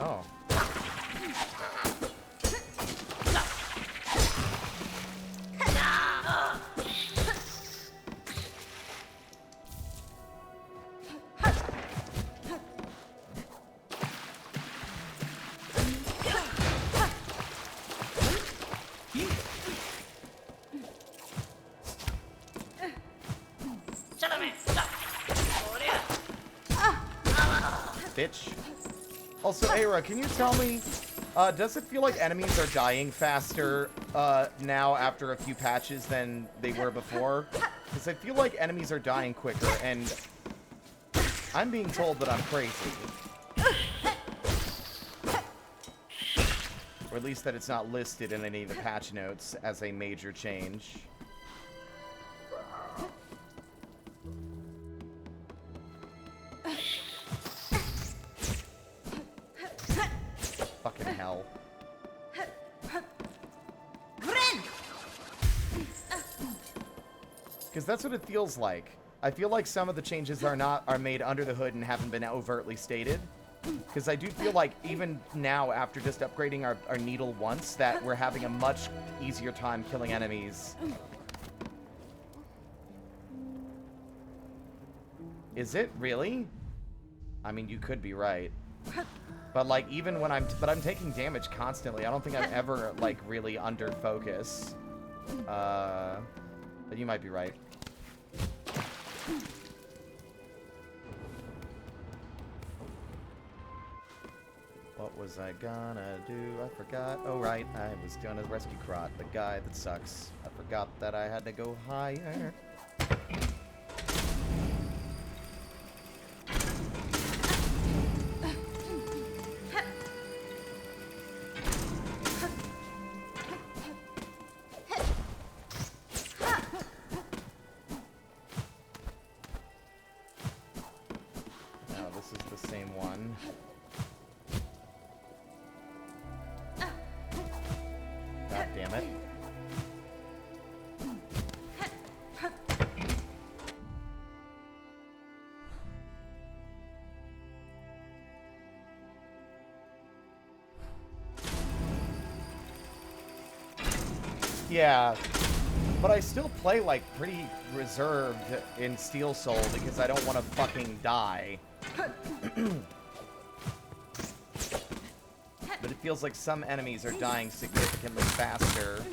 Oh. Bitch. Also, Aira, can you tell me, does it feel like enemies are dying faster now after a few patches than they were before? Because I feel like enemies are dying quicker, and I'm being told that I'm crazy. Or at least that it's not listed in any of the patch notes as a major change. Fucking hell. Because that's what it feels like. I feel like some of the changes are made under the hood and haven't been overtly stated. Because I do feel like even now, after just upgrading our needle once, that we're having a much easier time killing enemies. Is it really? I mean, you could be right. But like, even when I'm taking damage constantly. I don't think I'm ever like really under focus. But you might be right. What was I gonna do? I forgot. Oh, right. I was gonna rescue Krot, the guy that sucks. I forgot that I had to go higher. Now, this is the same one. God damn it. Yeah, but I still play like pretty reserved in Steel Soul because I don't want to fucking die. But it feels like some enemies are dying significantly faster.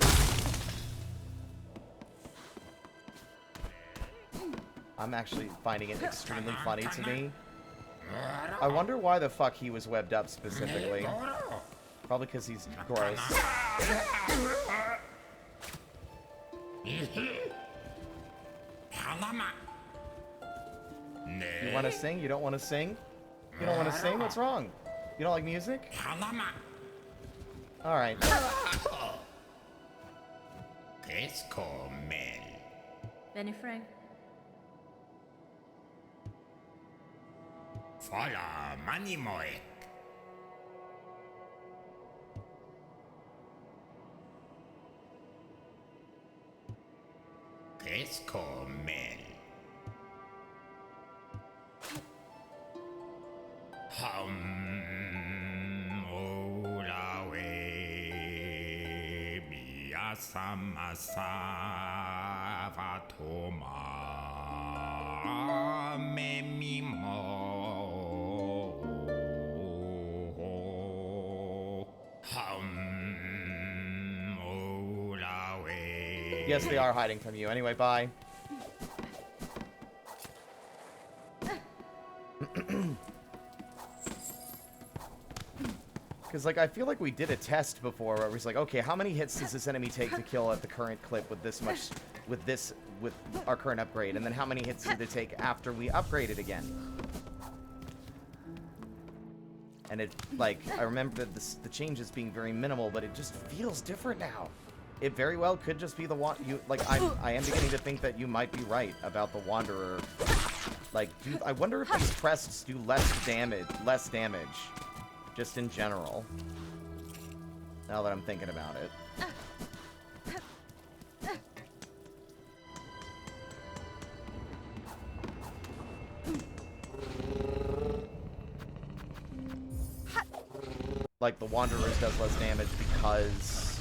I'm actually finding it extremely funny to me. I wonder why the fuck he was webbed up specifically. Probably because he's gross. You want to sing? You don't want to sing? You don't want to sing? What's wrong? You don't like music? Alright. Benny Frank. Voller Moneymoik. Esco Mel. Olawe biasamasa vatoma memimo. Yes, they are hiding from you. Anyway, bye. Because, like, I feel like we did a test before where it was like, okay, how many hits does this enemy take to kill at the current clip with this much, with our current upgrade? And then how many hits did it take after we upgrade it again? And it, like, I remember the changes being very minimal, but it just feels different now. It very well could just be the one you like. I am beginning to think that you might be right about the Wanderer. Like, I wonder if these crests do less damage, just in general. Now that I'm thinking about it. Like, the Wanderers does less damage because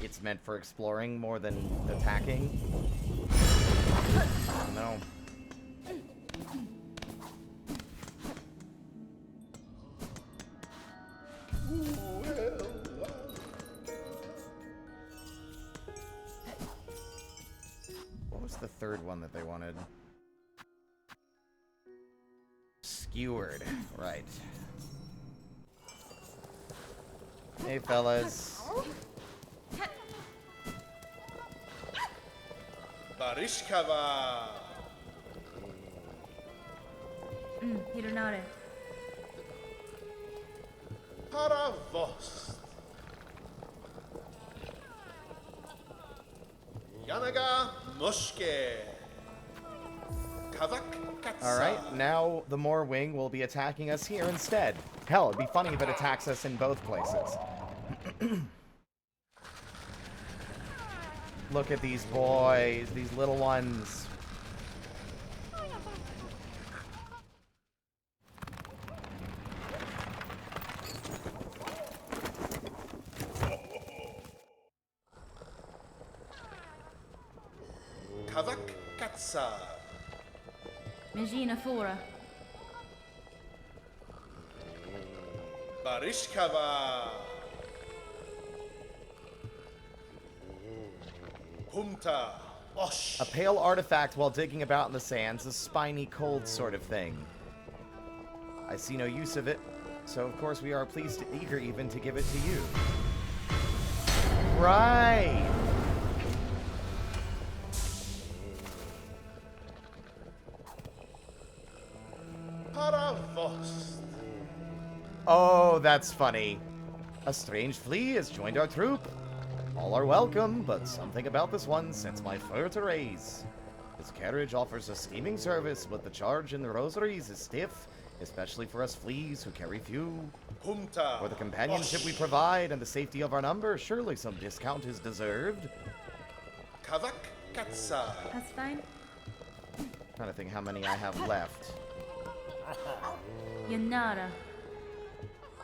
it's meant for exploring more than attacking. I don't know. What was the third one that they wanted? Skewered, right. Hey, fellas. Barishkava. Hironare. Paravos. Yanaga Moshke. Kavak Katsa. Alright, now the Moor Wing will be attacking us here instead. Hell, it'd be funny if it attacks us in both places. Look at these boys, these little ones. Kavak Katsa. Magina Fora. Barishkava. Humta. Osh. A pale artifact while digging about in the sands, a spiny, cold sort of thing. I see no use of it, so of course we are pleased, eager even to give it to you. Right! Paravost. Oh, that's funny. A strange flea has joined our troop. All are welcome, but something about this one sets my fur to raise. His carriage offers a steaming service, but the charge in the rosaries is stiff, especially for us fleas who carry few. Humta. For the companionship we provide and the safety of our number, surely some discount is deserved. Kavak Katsa. That's fine. Trying to think how many I have left. Yanara.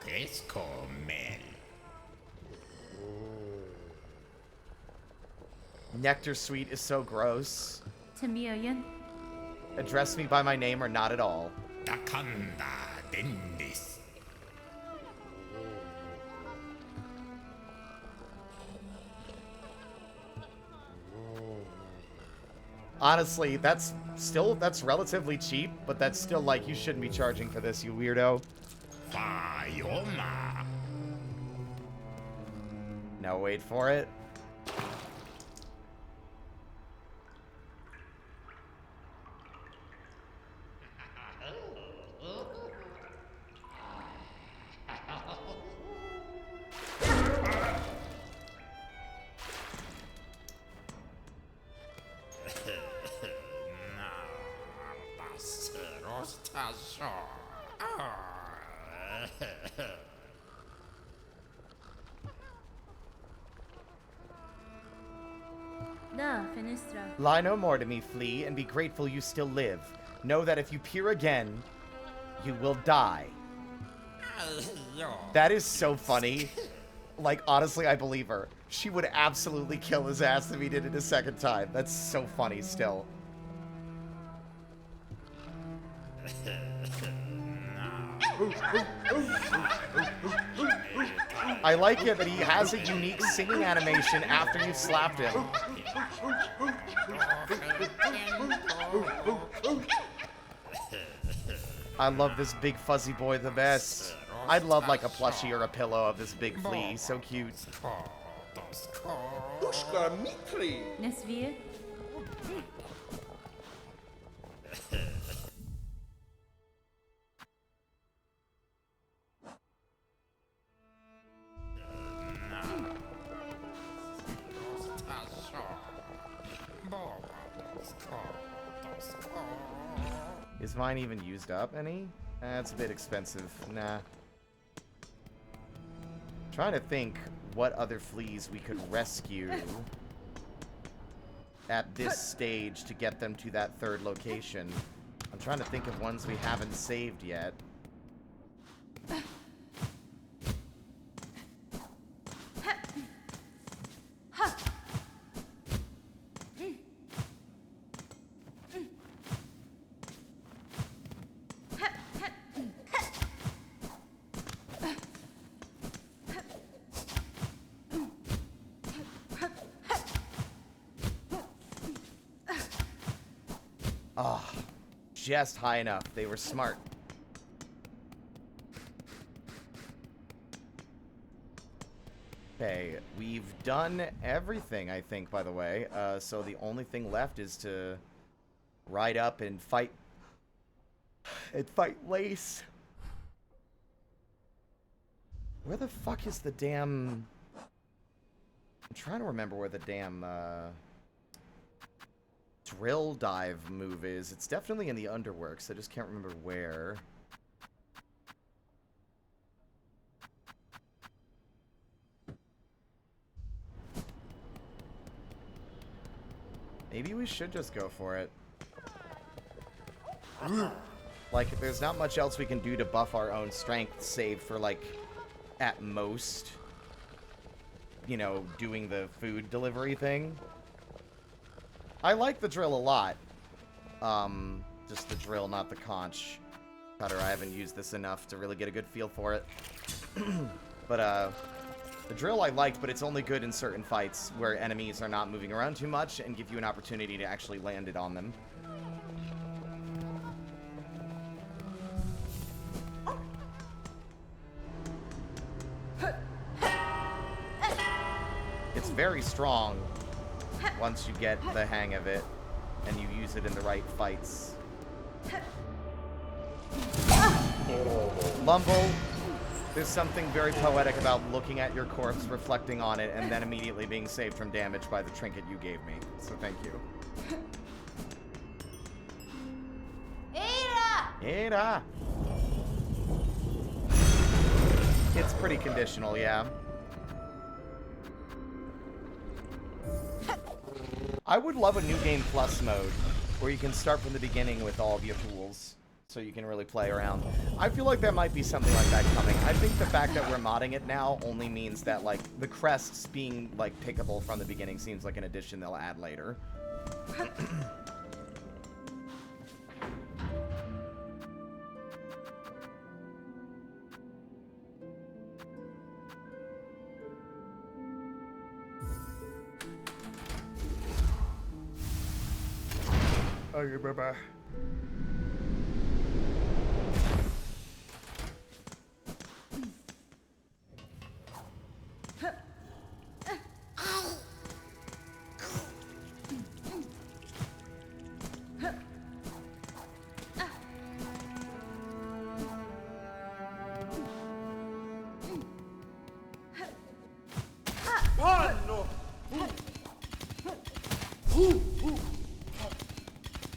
Escomel. Nectar Sweet is so gross. Tamilian. Address me by my name or not at all. Takanda Dendis. Honestly, that's relatively cheap, but that's still like, you shouldn't be charging for this, you weirdo. Fayoma. No, wait for it. Da, Finistra. Lie no more to me, flea, and be grateful you still live. Know that if you peer again, you will die. That is so funny. Like, honestly, I believe her. She would absolutely kill his ass if he did it a second time. That's so funny still. I like it that he has a unique singing animation after you slapped him. I love this big fuzzy boy the best. I'd love like a plushie or a pillow of this big flea. He's so cute. Pushka Mitri. Nesvir. Is mine even used up any? That's a bit expensive. Nah. Trying to think what other fleas we could rescue at this stage to get them to that third location. I'm trying to think of ones we haven't saved yet. Ah, just high enough. They were smart. Okay, we've done everything, I think, by the way. So the only thing left is to ride up and fight Lace. Where the fuck is the damn... I'm trying to remember where the damn, drill dive move is. It's definitely in the Underworks. I just can't remember where. Maybe we should just go for it. Like, there's not much else we can do to buff our own strength, save for, like, at most, you know, doing the food delivery thing. I like the drill a lot. Just the drill, not the conch cutter. I haven't used this enough to really get a good feel for it. But, the drill I liked, but it's only good in certain fights where enemies are not moving around too much and give you an opportunity to actually land it on them. It's very strong once you get the hang of it and you use it in the right fights. Lumble, there's something very poetic about looking at your corpse, reflecting on it, and then immediately being saved from damage by the trinket you gave me. So thank you. Ada! Ada! It's pretty conditional, yeah. I would love a New Game Plus mode, where you can start from the beginning with all of your tools, so you can really play around. I feel like there might be something like that coming. I think the fact that we're modding it now only means that, like, the crests being, like, pickable from the beginning seems like an addition they'll add later. Okay, bye-bye.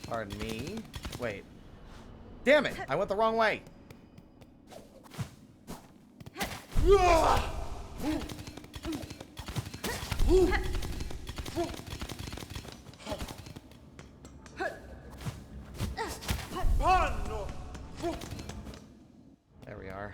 Pardon me. Wait. Damn it! I went the wrong way. There we are.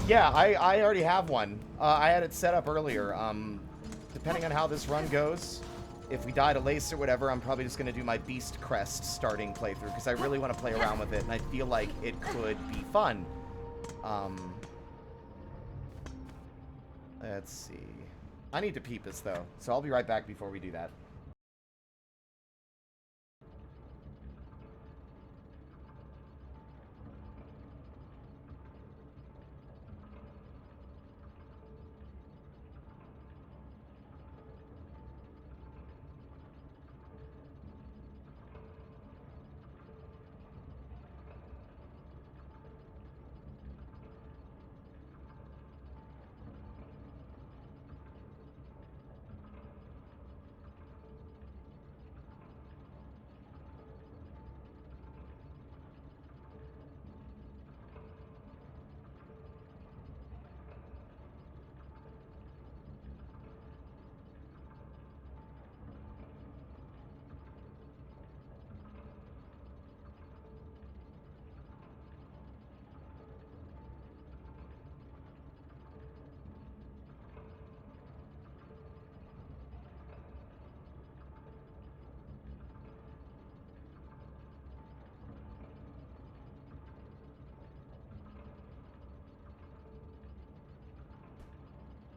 Yeah, I already have one. I had it set up earlier. Depending on how this run goes, if we die to Lace or whatever, I'm probably just going to do my Beast Crest starting playthrough, because I really want to play around with it, and I feel like it could be fun. Let's see. I need to peep this, though, so I'll be right back before we do that.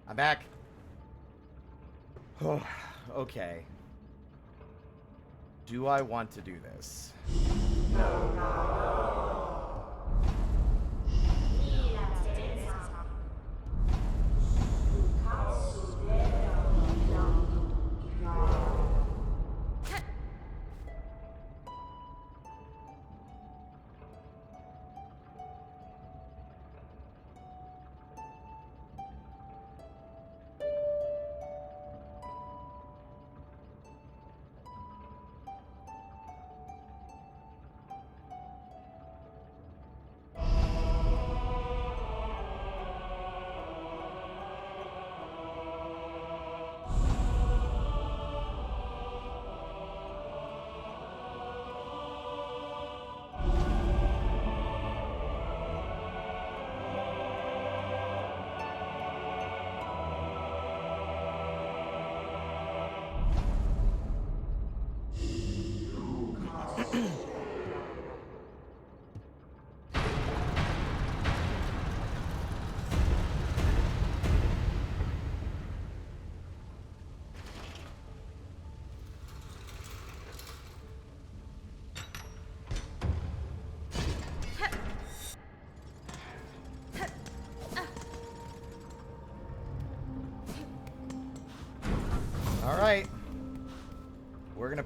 I'm back. Okay. Do I want to do this?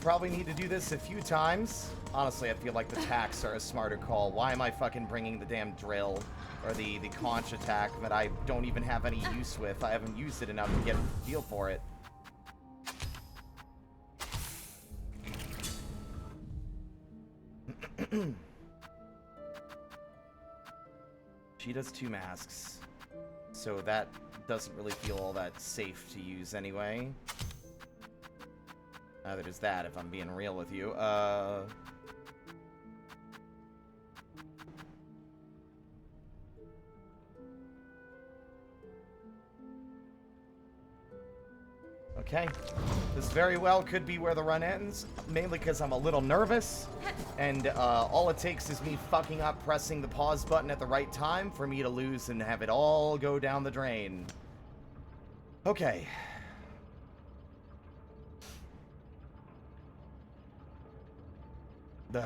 probably need to do this a few times. Honestly, I feel like the tacks are a smarter call. Why am I fucking bringing the damn drill or the conch attack that I don't even have any use with? I haven't used it enough to get a feel for it. She does 2 masks, so that doesn't really feel all that safe to use anyway. Neither does that, if I'm being real with you. Okay. This very well could be where the run ends, mainly because I'm a little nervous, and all it takes is me fucking up pressing the pause button at the right time for me to lose and have it all go down the drain. Okay. Ugh.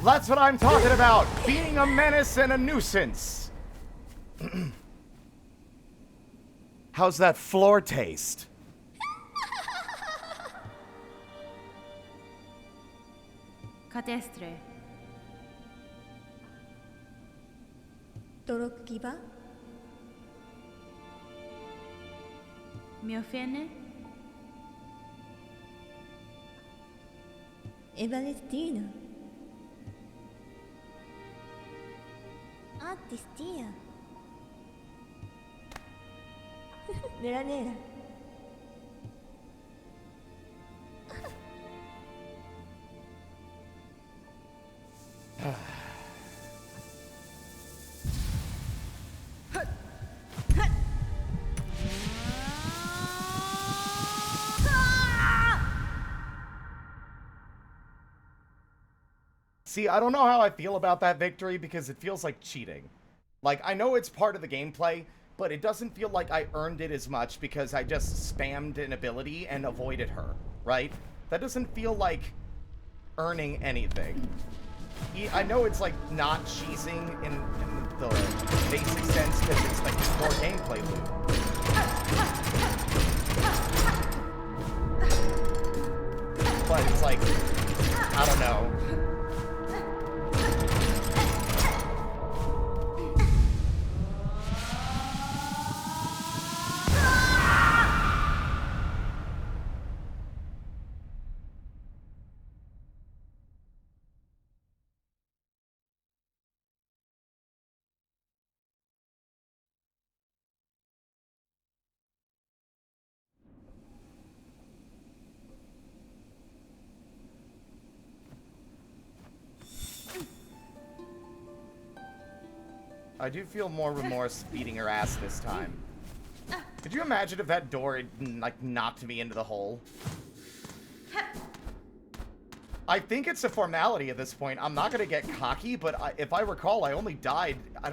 That's what I'm talking about. Being a menace and a nuisance. How's that floor taste? Catestre. Torokkiba? Miofene. Evanestina. Artistia. Nera nera. See, I don't know how I feel about that victory because it feels like cheating. Like, I know it's part of the gameplay, but it doesn't feel like I earned it as much because I just spammed an ability and avoided her, right? That doesn't feel like earning anything. I know it's, like, not cheesing in the basic sense because it's, like, more gameplay loop. But it's like, I don't know. I do feel more remorse beating her ass this time. Could you imagine if that door had, like, knocked me into the hole? I think it's a formality at this point. I'm not gonna get cocky, but if I recall, I only died... I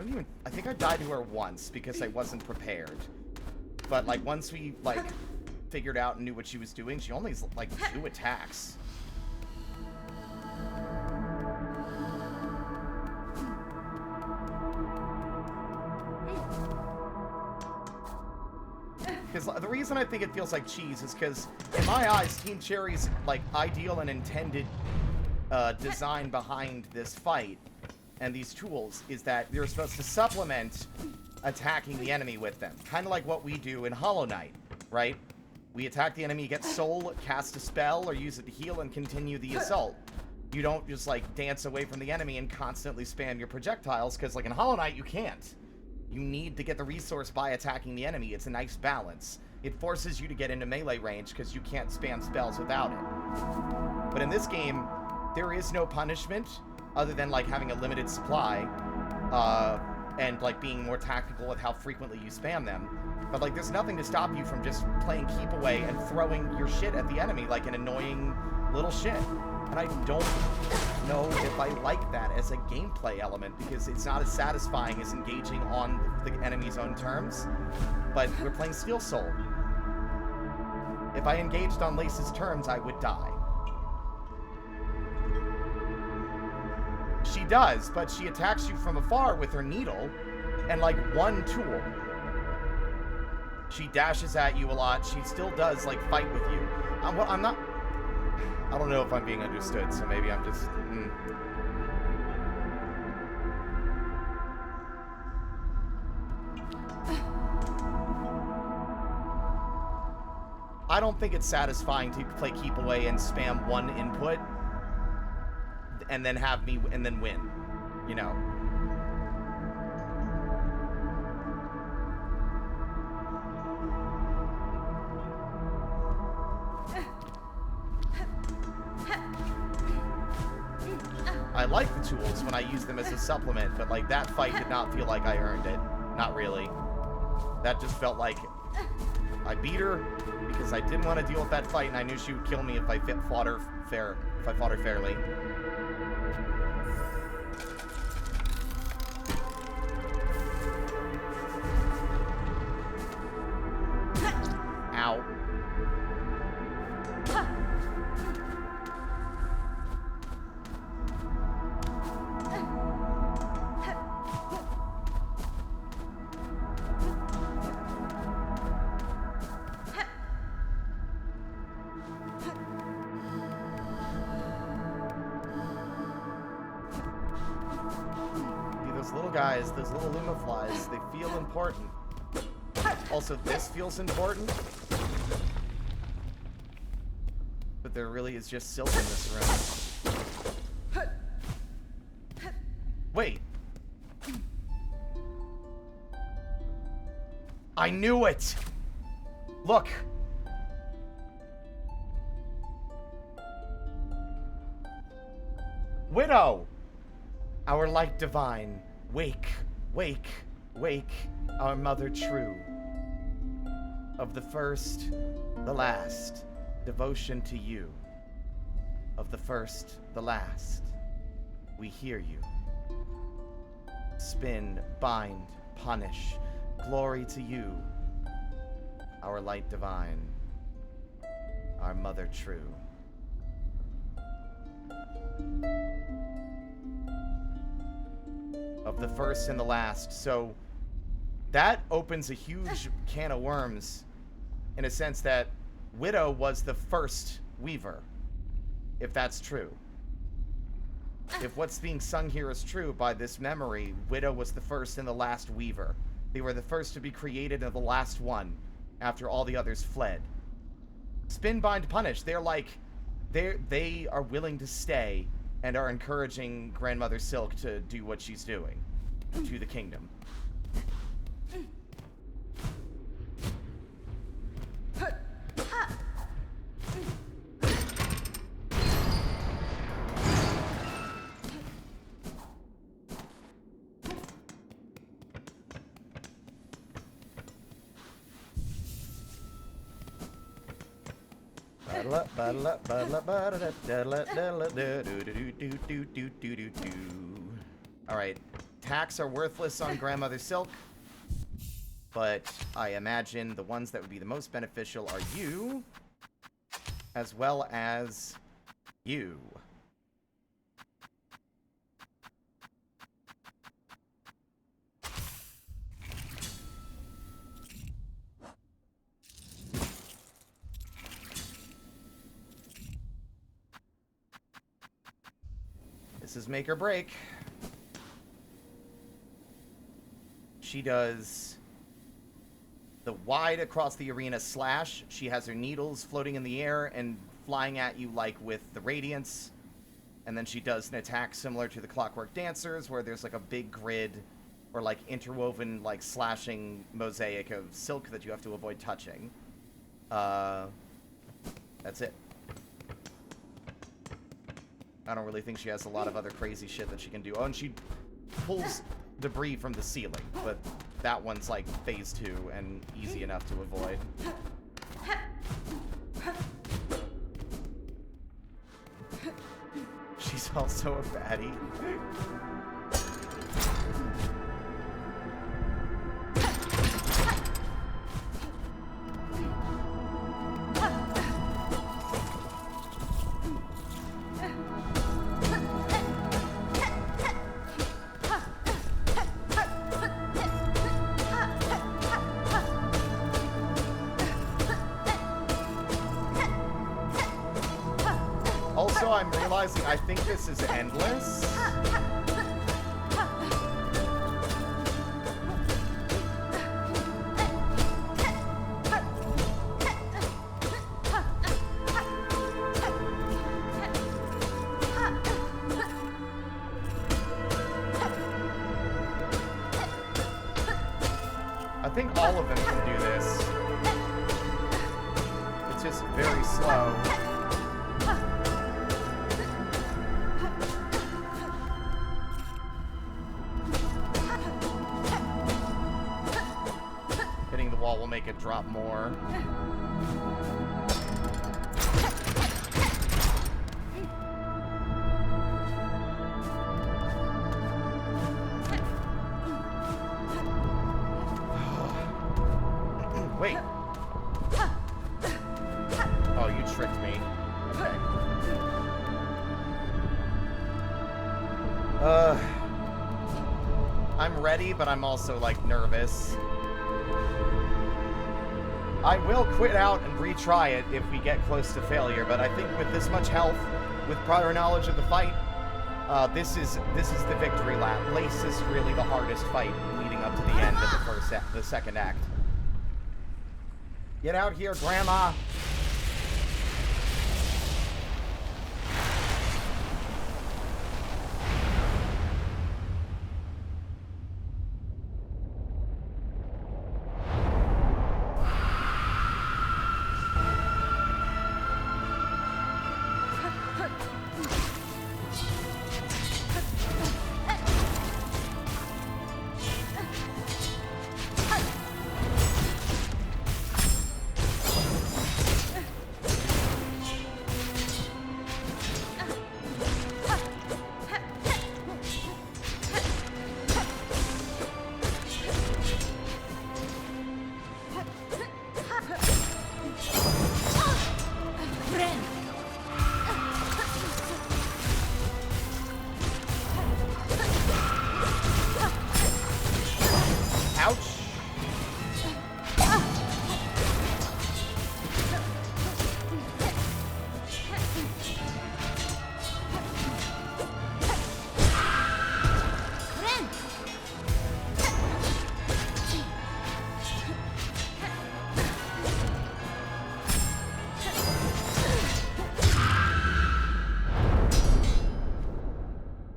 think I died to her once because I wasn't prepared. But, like, once we, like, figured out and knew what she was doing, she only has, like, 2 attacks. Because the reason I think it feels like cheese is because, in my eyes, Team Cherry's, like, ideal and intended design behind this fight and these tools is that you're supposed to supplement attacking the enemy with them. Kind of like what we do in Hollow Knight, right? We attack the enemy, get soul, cast a spell, or use it to heal and continue the assault. You don't just, like, dance away from the enemy and constantly spam your projectiles, because, like, in Hollow Knight, you can't. You need to get the resource by attacking the enemy. It's a nice balance. It forces you to get into melee range because you can't spam spells without it. But in this game, there is no punishment other than, like, having a limited supply and, like, being more tactical with how frequently you spam them. But, like, there's nothing to stop you from just playing keep away and throwing your shit at the enemy like an annoying little shit. And I don't know if I like that as a gameplay element, because it's not as satisfying as engaging on the enemy's own terms. But we're playing Steel Soul. If I engaged on Lace's terms, I would die. She does, but she attacks you from afar with her needle and, like, one tool. She dashes at you a lot. She still does, like, fight with you. I'm not... I don't know if I'm being understood, so maybe I'm just... I don't think it's satisfying to play keep away and spam one input and then have me and then win, you know. I like the tools when I use them as a supplement, but, like, that fight did not feel like I earned it. Not really. That just felt like I beat her because I didn't want to deal with that fight, and I knew she would kill me if I fought her fairly. Ow. Guys, those little Luma flies, they feel important. Also, this feels important. But there really is just silk in this room. Wait. I knew it! Look! Widow! Our light divine. Wake, wake, wake, our mother true. Of the first, the last, devotion to you. Of the first, the last, we hear you. Spin, bind, punish, glory to you. Our light divine, our mother true. Of the first and the last. So that opens a huge can of worms in a sense that Widow was the first Weaver, if that's true. If what's being sung here is true by this memory, Widow was the first and the last Weaver. They were the first to be created and the last one after all the others fled. Spin, bind, punish. They're like, they are willing to stay and are encouraging Grandmother Silk to do what she's doing to the kingdom. Alright, attacks are worthless on Grandmother Silk, but I imagine the ones that would be the most beneficial are you, as well as you. This is make or break. She does the wide across the arena slash. She has her needles floating in the air and flying at you like with the radiance. And then she does an attack similar to the Clockwork Dancers, where there's like a big grid or like interwoven like slashing mosaic of silk that you have to avoid touching. That's it. I don't really think she has a lot of other crazy shit that she can do. Oh, and she pulls debris from the ceiling, but that one's like phase 2 and easy enough to avoid. She's also a baddie. Also, I'm realizing I think this is endless. I think all of them can do this. It's just very slow. Hitting the wall will make it drop more. Wait. Oh, you tricked me. Okay. I'm ready, but I'm also, like, nervous. I will quit out and retry it if we get close to failure, but I think with this much health, with prior knowledge of the fight, this is the victory lap. Lace is really the hardest fight leading up to the end of the second act. Get out here, Grandma!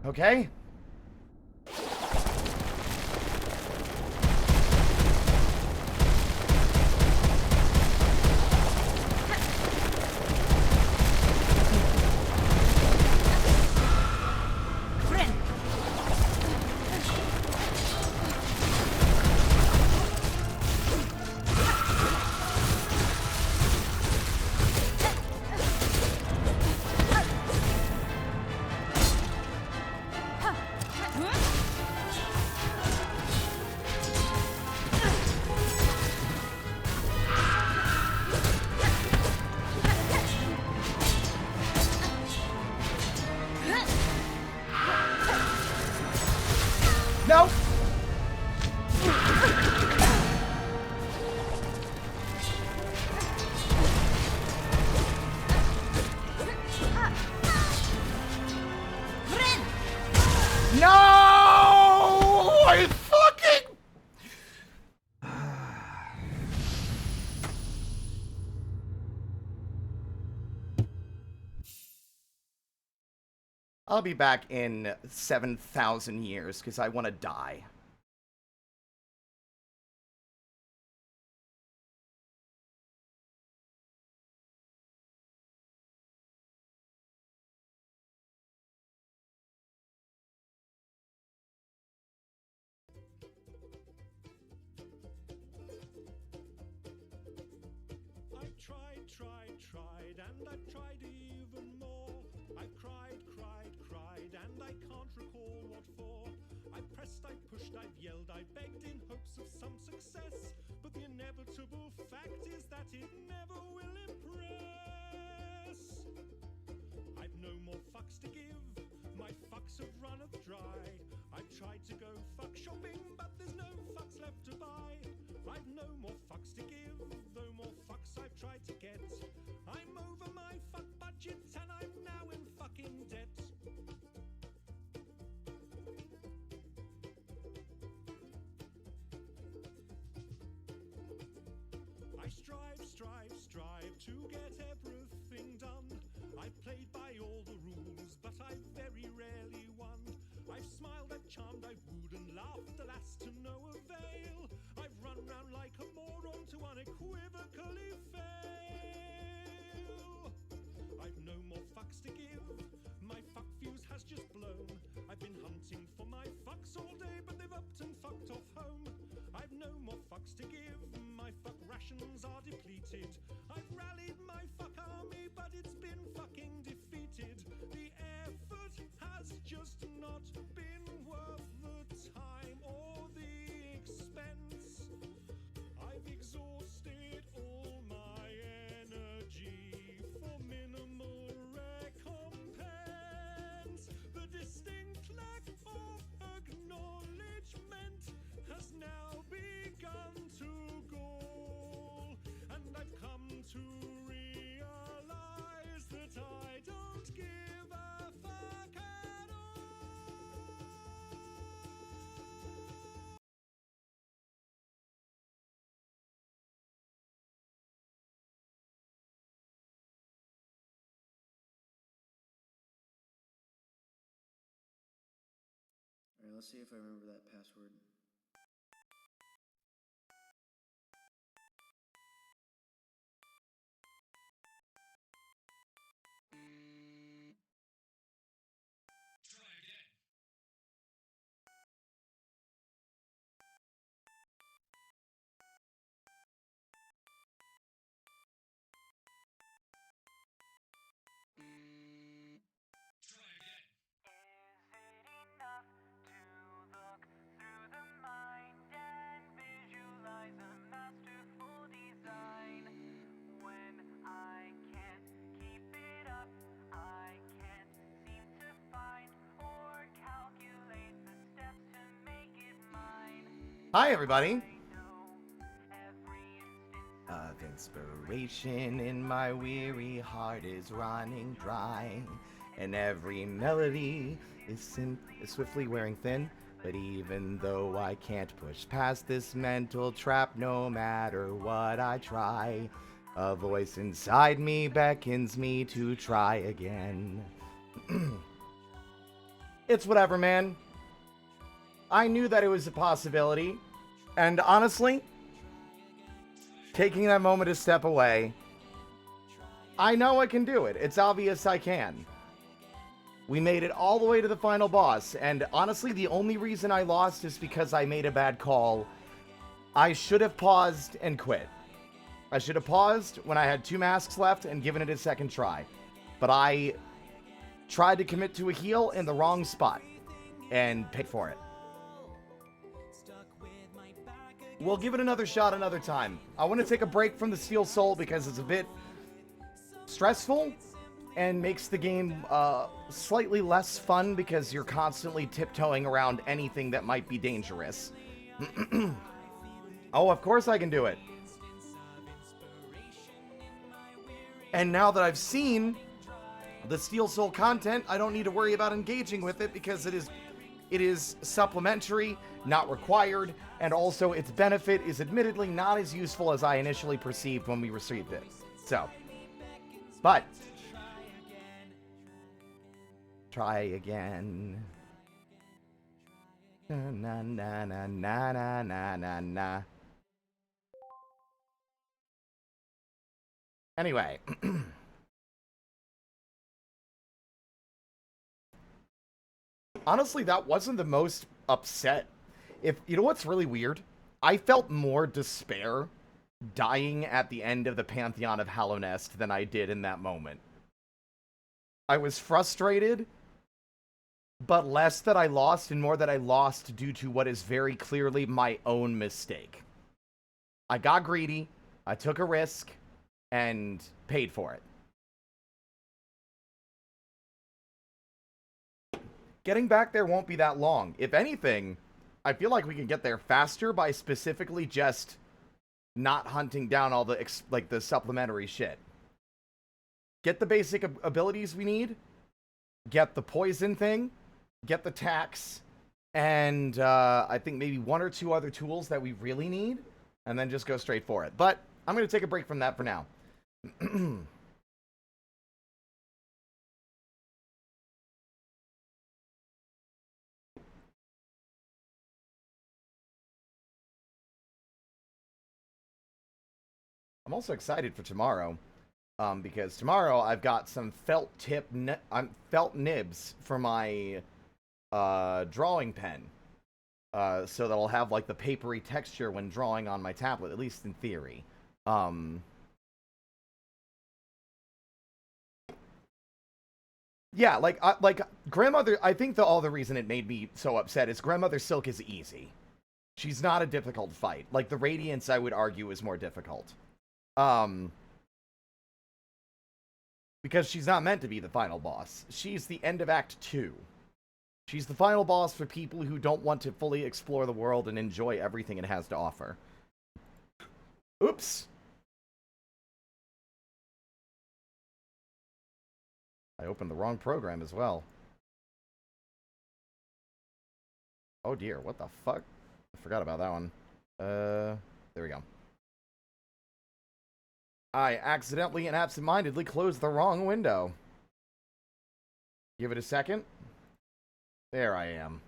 Okay? I'll be back in 7,000 years, because I want to die. Tried, and I've tried even more. I cried, and I can't recall what for. I pressed, I pushed, I've yelled, I begged in hopes of some success. But the inevitable fact is that it never will impress. I've no more fucks to give, my fucks have runneth dry. I've tried to go fuck shopping, but there's no fucks left to buy. I've no more fucks to give, though more fucks I've tried to get. I'm over my fuck budget and I'm now in fucking debt. I strive to get everything done. I've played by all the rules, but I've very rarely won. I've smiled, I've charmed, I've wooed and laughed, alas to no avail. I've run round like a moron to unequivocally fail. I've no more fucks to give, my fuck fuse has just blown. I've been hunting for my fucks all day, but they've upped and fucked off home. I've no more fucks to give, my fuck rations are depleted. I've rallied my fuck army, but it's been fucking defeated. The effort has just not been worth the time or the expense. I've exhausted all my energy for minimal recompense. The distinct lack of acknowledgement has now begun to gall, and I've come to realize that I don't give a fuck at all. Alright, let's see if I remember that password. Hi, everybody. Of inspiration in my weary heart is running dry, and every melody is swiftly wearing thin. But even though I can't push past this mental trap, no matter what I try, a voice inside me beckons me to try again. It's whatever, man. I knew that it was a possibility, and honestly, taking that moment to step away, I know I can do it. It's obvious I can. We made it all the way to the final boss, and honestly, the only reason I lost is because I made a bad call. I should have paused and quit. I should have paused when I had 2 masks left and given it a second try. But I tried to commit to a heal in the wrong spot and paid for it. We'll give it another shot another time. I want to take a break from the Steel Soul because it's a bit stressful and makes the game slightly less fun because you're constantly tiptoeing around anything that might be dangerous. Oh, of course I can do it. And now that I've seen the Steel Soul content, I don't need to worry about engaging with it because it is supplementary, not required, and also its benefit is admittedly not as useful as I initially perceived when we received it. So, but Try again. Na na na na na na na na na. Anyway. Honestly, that wasn't the most upset. If you know what's really weird? I felt more despair dying at the end of the Pantheon of Hallownest than I did in that moment. I was frustrated, but less that I lost and more that I lost due to what is very clearly my own mistake. I got greedy, I took a risk, and paid for it. Getting back there won't be that long. If anything, I feel like we can get there faster by specifically just not hunting down all the the supplementary shit. Get the basic abilities we need, get the poison thing, get the tax, and I think maybe 1 or 2 other tools that we really need, and then just go straight for it. But I'm going to take a break from that for now. I'm also excited for tomorrow, because tomorrow I've got some felt nibs for my drawing pen, so that I'll have like the papery texture when drawing on my tablet, at least in theory. Yeah, like Grandmother. I think all the reason it made me so upset is Grandmother Silk is easy. She's not a difficult fight. Like the Radiance, I would argue, is more difficult. Because she's not meant to be the final boss. She's the end of Act 2. She's the final boss for people who don't want to fully explore the world and enjoy everything it has to offer. Oops. I opened the wrong program as well. Oh dear, what the fuck? I forgot about that one. There we go. I accidentally and absentmindedly closed the wrong window. Give it a second. There I am.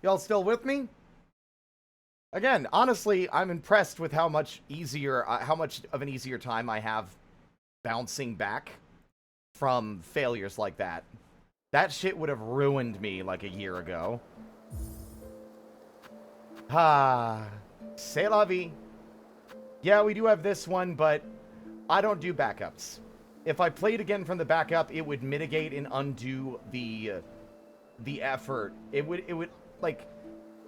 Y'all still with me? Again, honestly, I'm impressed with how much of an easier time I have bouncing back from failures like that. That shit would have ruined me like a year ago. Ah, c'est la vie. Yeah, we do have this one, but I don't do backups. If I played again from the backup, it would mitigate and undo the effort. It would like,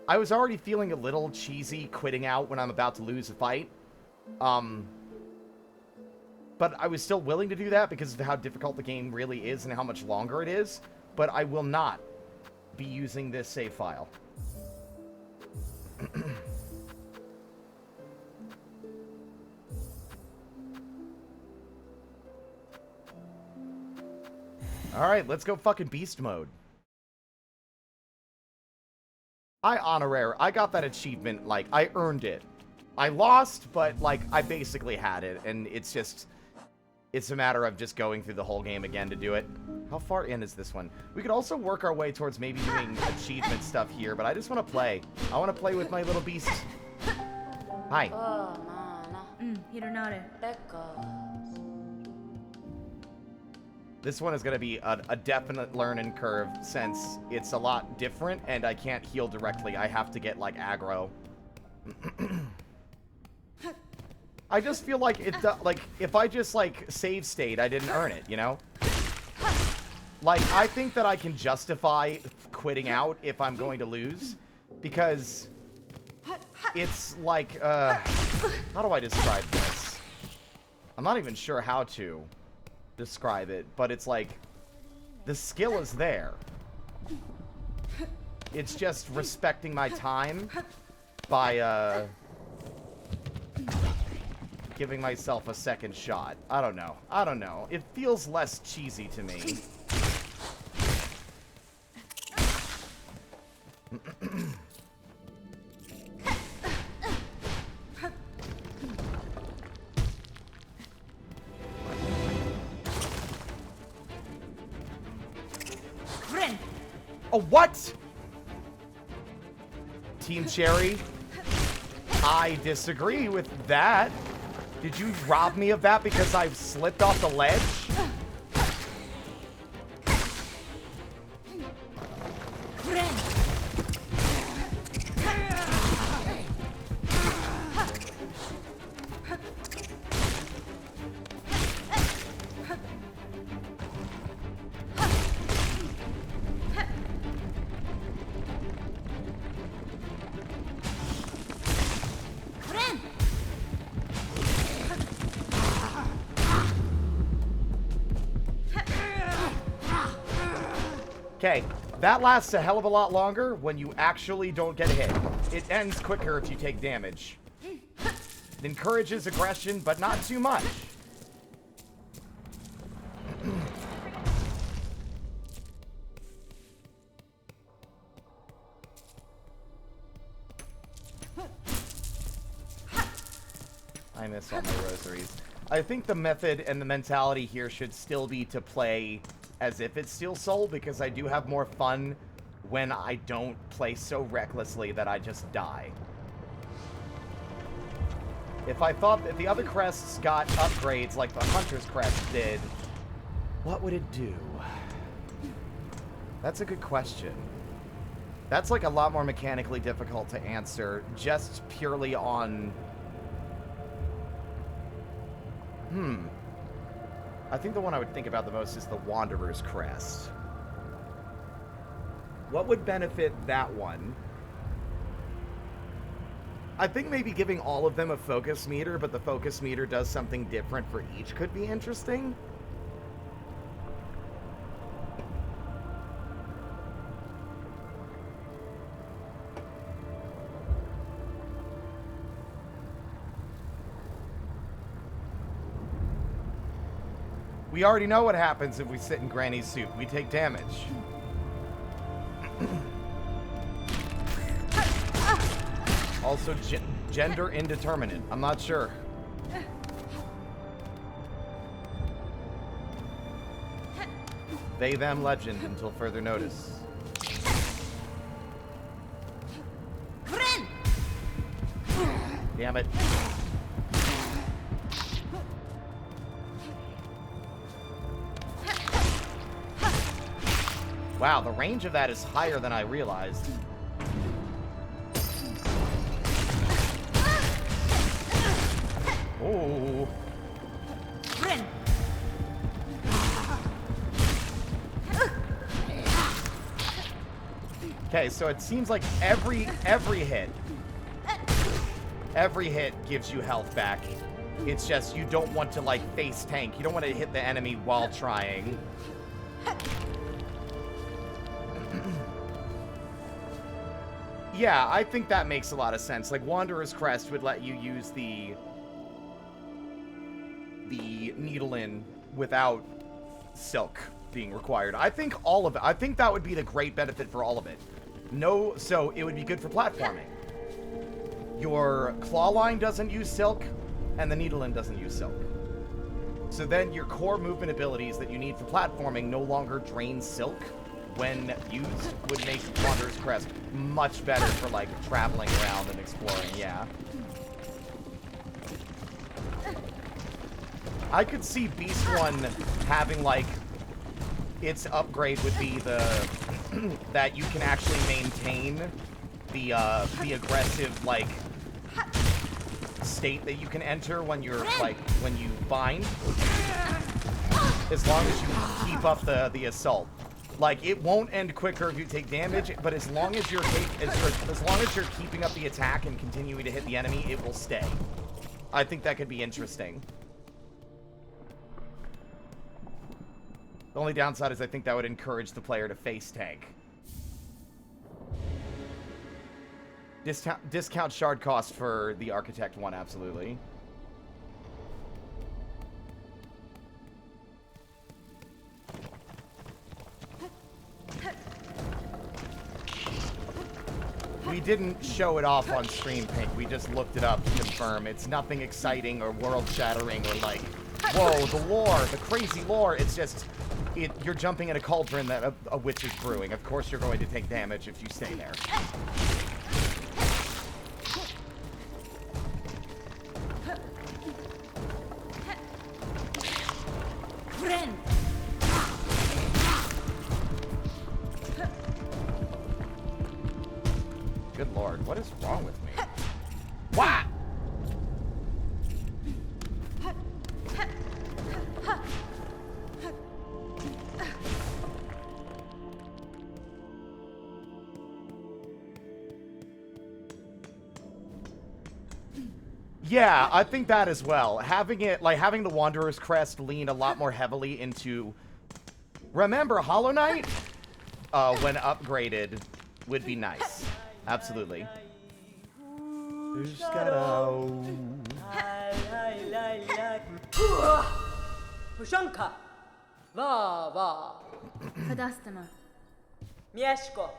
I was already feeling a little cheesy quitting out when I'm about to lose a fight. But I was still willing to do that because of how difficult the game really is and how much longer it is. But I will not be using this save file. Alright, let's go fucking beast mode. I got that achievement, like, I earned it. I lost, but, like, I basically had it, and it's just... It's a matter of just going through the whole game again to do it. How far in is this one? We could also work our way towards maybe doing achievement stuff here, but I just want to play. I want to play with my little beast. Hi. This one is going to be a definite learning curve since it's a lot different and I can't heal directly. I have to get, like, aggro. I just feel like if I just, like, save state, I didn't earn it, you know? Like, I think that I can justify quitting out if I'm going to lose, because it's like, how do I describe this? I'm not even sure how to describe it, but it's like, the skill is there. It's just respecting my time by, giving myself a second shot. I don't know. It feels less cheesy to me. Oh, what? Team Cherry, I disagree with that. Did you rob me of that because I've slipped off the ledge? Okay, that lasts a hell of a lot longer when you actually don't get hit. It ends quicker if you take damage. It encourages aggression, but not too much. I miss all my rosaries. I think the method and the mentality here should still be to play as if it's Steel Soul, because I do have more fun when I don't play so recklessly that I just die. If I thought that the other crests got upgrades like the Hunter's Crest did, what would it do? That's a good question. That's like a lot more mechanically difficult to answer, just purely on... I think the one I would think about the most is the Wanderer's Crest. What would benefit that one? I think maybe giving all of them a focus meter, but the focus meter does something different for each could be interesting. We already know what happens if we sit in Granny's soup. We take damage. Also, gender indeterminate. I'm not sure. They, them legend until further notice. Damn it. Wow, the range of that is higher than I realized. Oh. Okay, so it seems like every hit gives you health back. It's just you don't want to like face tank. You don't want to hit the enemy while trying. Yeah, I think that makes a lot of sense. Like, Wanderer's Crest would let you use the needle in without silk being required. I think all of it. I think that would be the great benefit for all of it. No, so it would be good for platforming. Your claw line doesn't use silk, and the needle in doesn't use silk. So then your core movement abilities that you need for platforming no longer drain silk. When used, would make Wanderer's Crest much better for, like, traveling around and exploring, yeah. I could see Beast 1 having, like, its upgrade would be the... that you can actually maintain the aggressive, like, state that you can enter when you're, like, when you bind. As long as you keep up the assault. Like, it won't end quicker if you take damage, but as long as you're keeping up the attack and continuing to hit the enemy, it will stay. I think that could be interesting. The only downside is I think that would encourage the player to face tank. Discount shard cost for the Architect one, absolutely. We didn't show it off on stream, Pink. We just looked it up to confirm. It's nothing exciting or world-shattering or like, whoa, the lore, the crazy lore. It's just you're jumping in a cauldron that a witch is brewing. Of course you're going to take damage if you stay there. Friend. Good lord, what is wrong with me? What? Yeah, I think that as well. Having it, like, having the Wanderer's Crest lean a lot more heavily into... Remember, Hollow Knight? When upgraded, would be nice. Absolutely. Pushanka. Va. Kadastama. Mieszko.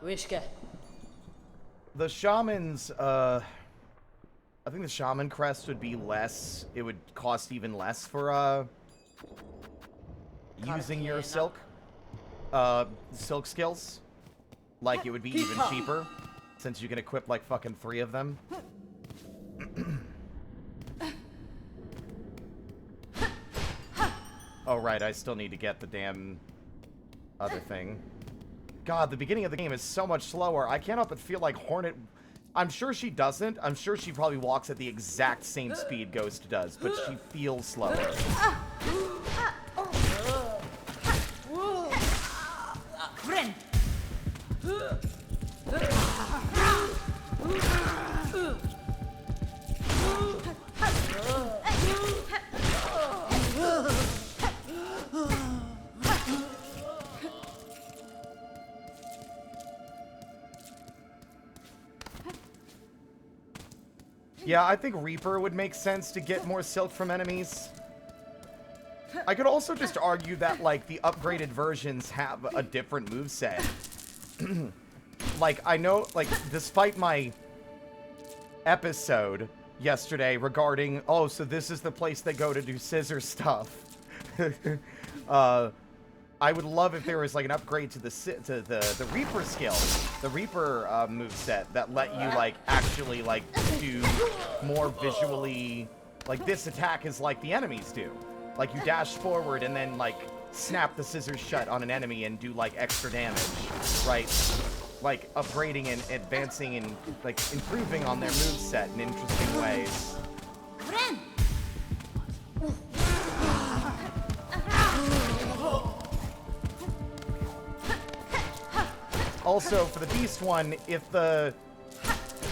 Wishke. The Shaman's, I think the Shaman Crest would be less... It would cost even less for, using your silk skills. Like, it would be even cheaper, since you can equip, like, fucking 3 of them. Oh, right, I still need to get the damn other thing. God, the beginning of the game is so much slower. I can't help but feel like Hornet... I'm sure she doesn't. I'm sure she probably walks at the exact same speed Ghost does, but she feels slower. Friend. Yeah, I think Reaper would make sense to get more silk from enemies. I could also just argue that, like, the upgraded versions have a different moveset. Like, I know, like, despite my episode yesterday regarding, oh, so this is the place they go to do scissor stuff. I would love if there was, like, an upgrade to the Reaper skill, the Reaper moveset that let you, like, actually, like, do more visually, like, this attack is like the enemies do. Like, you dash forward and then, like, snap the scissors shut on an enemy and do, like, extra damage, right? Like, upgrading and advancing and, like, improving on their moveset in interesting ways. Also, for the Beast one, if the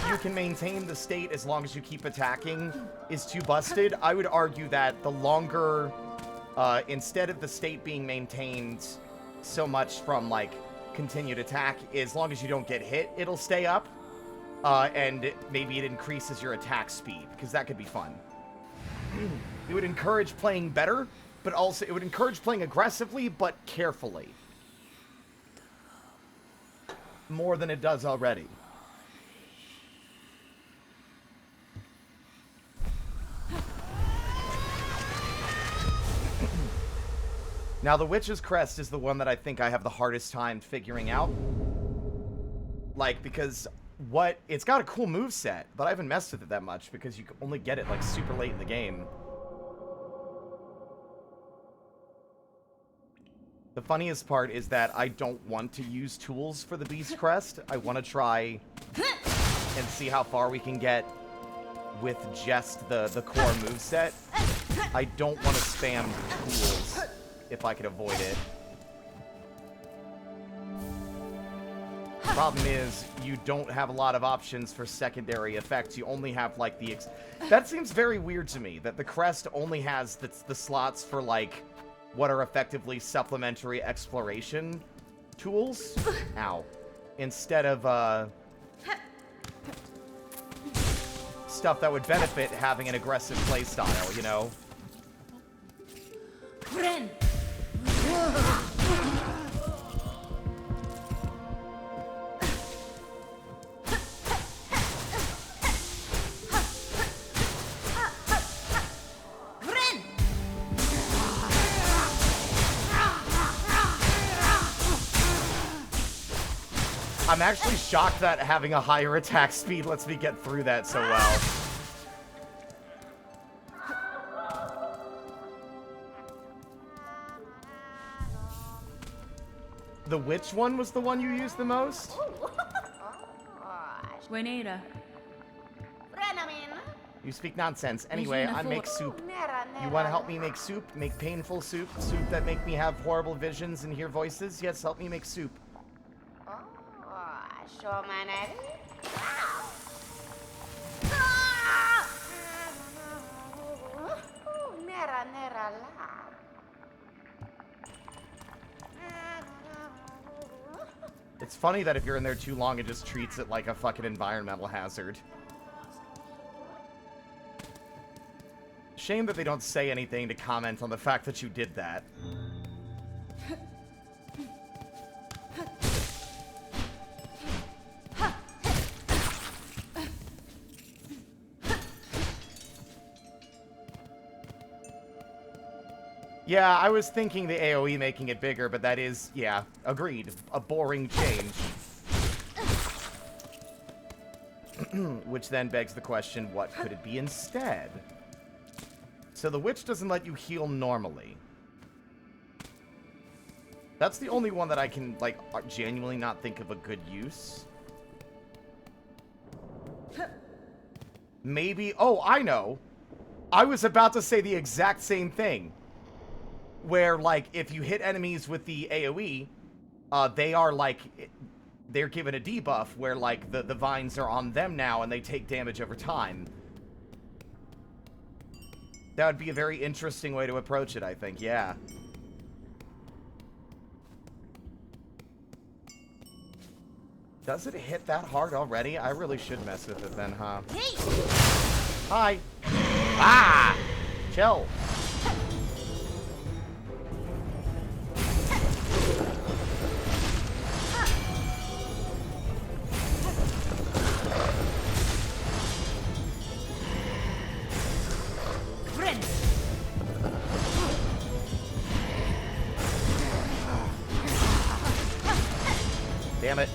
you can maintain the state as long as you keep attacking is too busted, I would argue that the longer, instead of the state being maintained so much from, like, continued attack, as long as you don't get hit, it'll stay up. And maybe it increases your attack speed, because that could be fun. It would encourage playing better, but also it would encourage playing aggressively, but carefully. More than it does already. Now, the Witch's Crest is the one that I think I have the hardest time figuring out. Like, because it's got a cool moveset, but I haven't messed with it that much because you can only get it, like, super late in the game. The funniest part is that I don't want to use tools for the Beast Crest. I want to try and see how far we can get with just the core moveset. I don't want to spam tools if I could avoid it. Problem is, you don't have a lot of options for secondary effects. You only have, like, that seems very weird to me, that the crest only has the slots for, like, what are effectively supplementary exploration tools. Ow. Instead of, stuff that would benefit having an aggressive playstyle, you know? Friend. I'm actually shocked that having a higher attack speed lets me get through that so well. The which one was the one you used the most? Buenera. You speak nonsense. Anyway, I make soup. You want to help me make soup? Make painful soup? Soup that make me have horrible visions and hear voices? Yes, help me make soup. It's funny that if you're in there too long, it just treats it like a fucking environmental hazard. Shame that they don't say anything to comment on the fact that you did that. Yeah, I was thinking the AoE making it bigger, but that is, yeah, agreed. A boring change. Which then begs the question, what could it be instead? So the witch doesn't let you heal normally. That's the only one that I can, like, genuinely not think of a good use. Maybe, oh, I know. I was about to say the exact same thing. Where, like, if you hit enemies with the AoE, they are, like, they're given a debuff where, like, the vines are on them now and they take damage over time. That would be a very interesting way to approach it, I think, yeah. Does it hit that hard already? I really should mess with it then, huh? Hey! Hi! Ah! Chill. Damn it.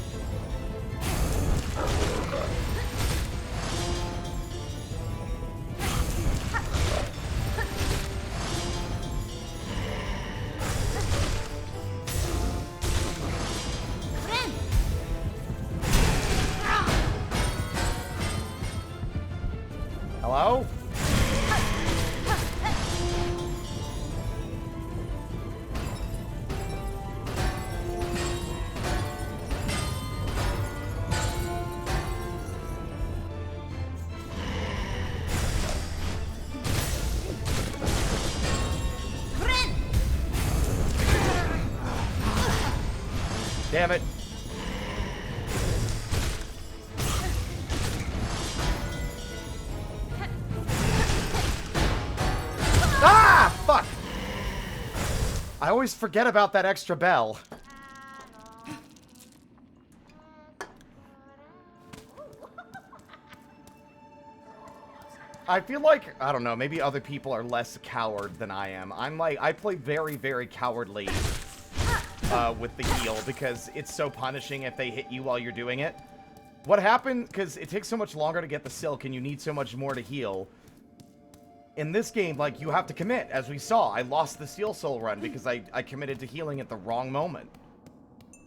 Hello? Damn it. Ah! Fuck! I always forget about that extra bell. I feel like, I don't know, maybe other people are less coward than I am. I'm like, I play very, very cowardly with the heal because it's so punishing if they hit you while you're doing it. What happened, because it takes so much longer to get the silk and you need so much more to heal. In this game, like, you have to commit, as we saw. I lost the Steel Soul run because I committed to healing at the wrong moment.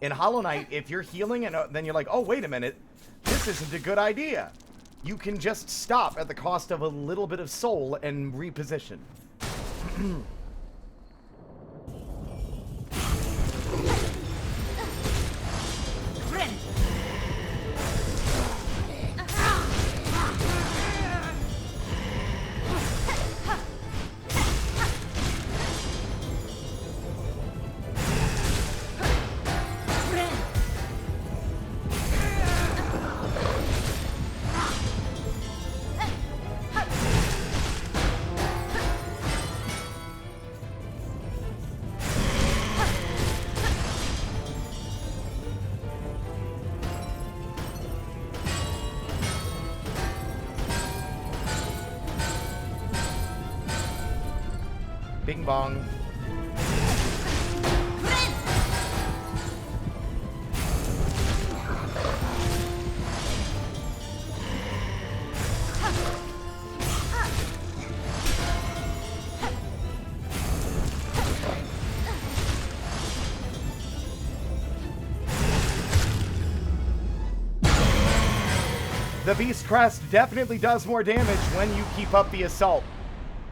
In Hollow Knight, if you're healing and then you're like, oh, wait a minute, this isn't a good idea. You can just stop at the cost of a little bit of soul and reposition. Bing bong. The Beast Crest definitely does more damage when you keep up the assault.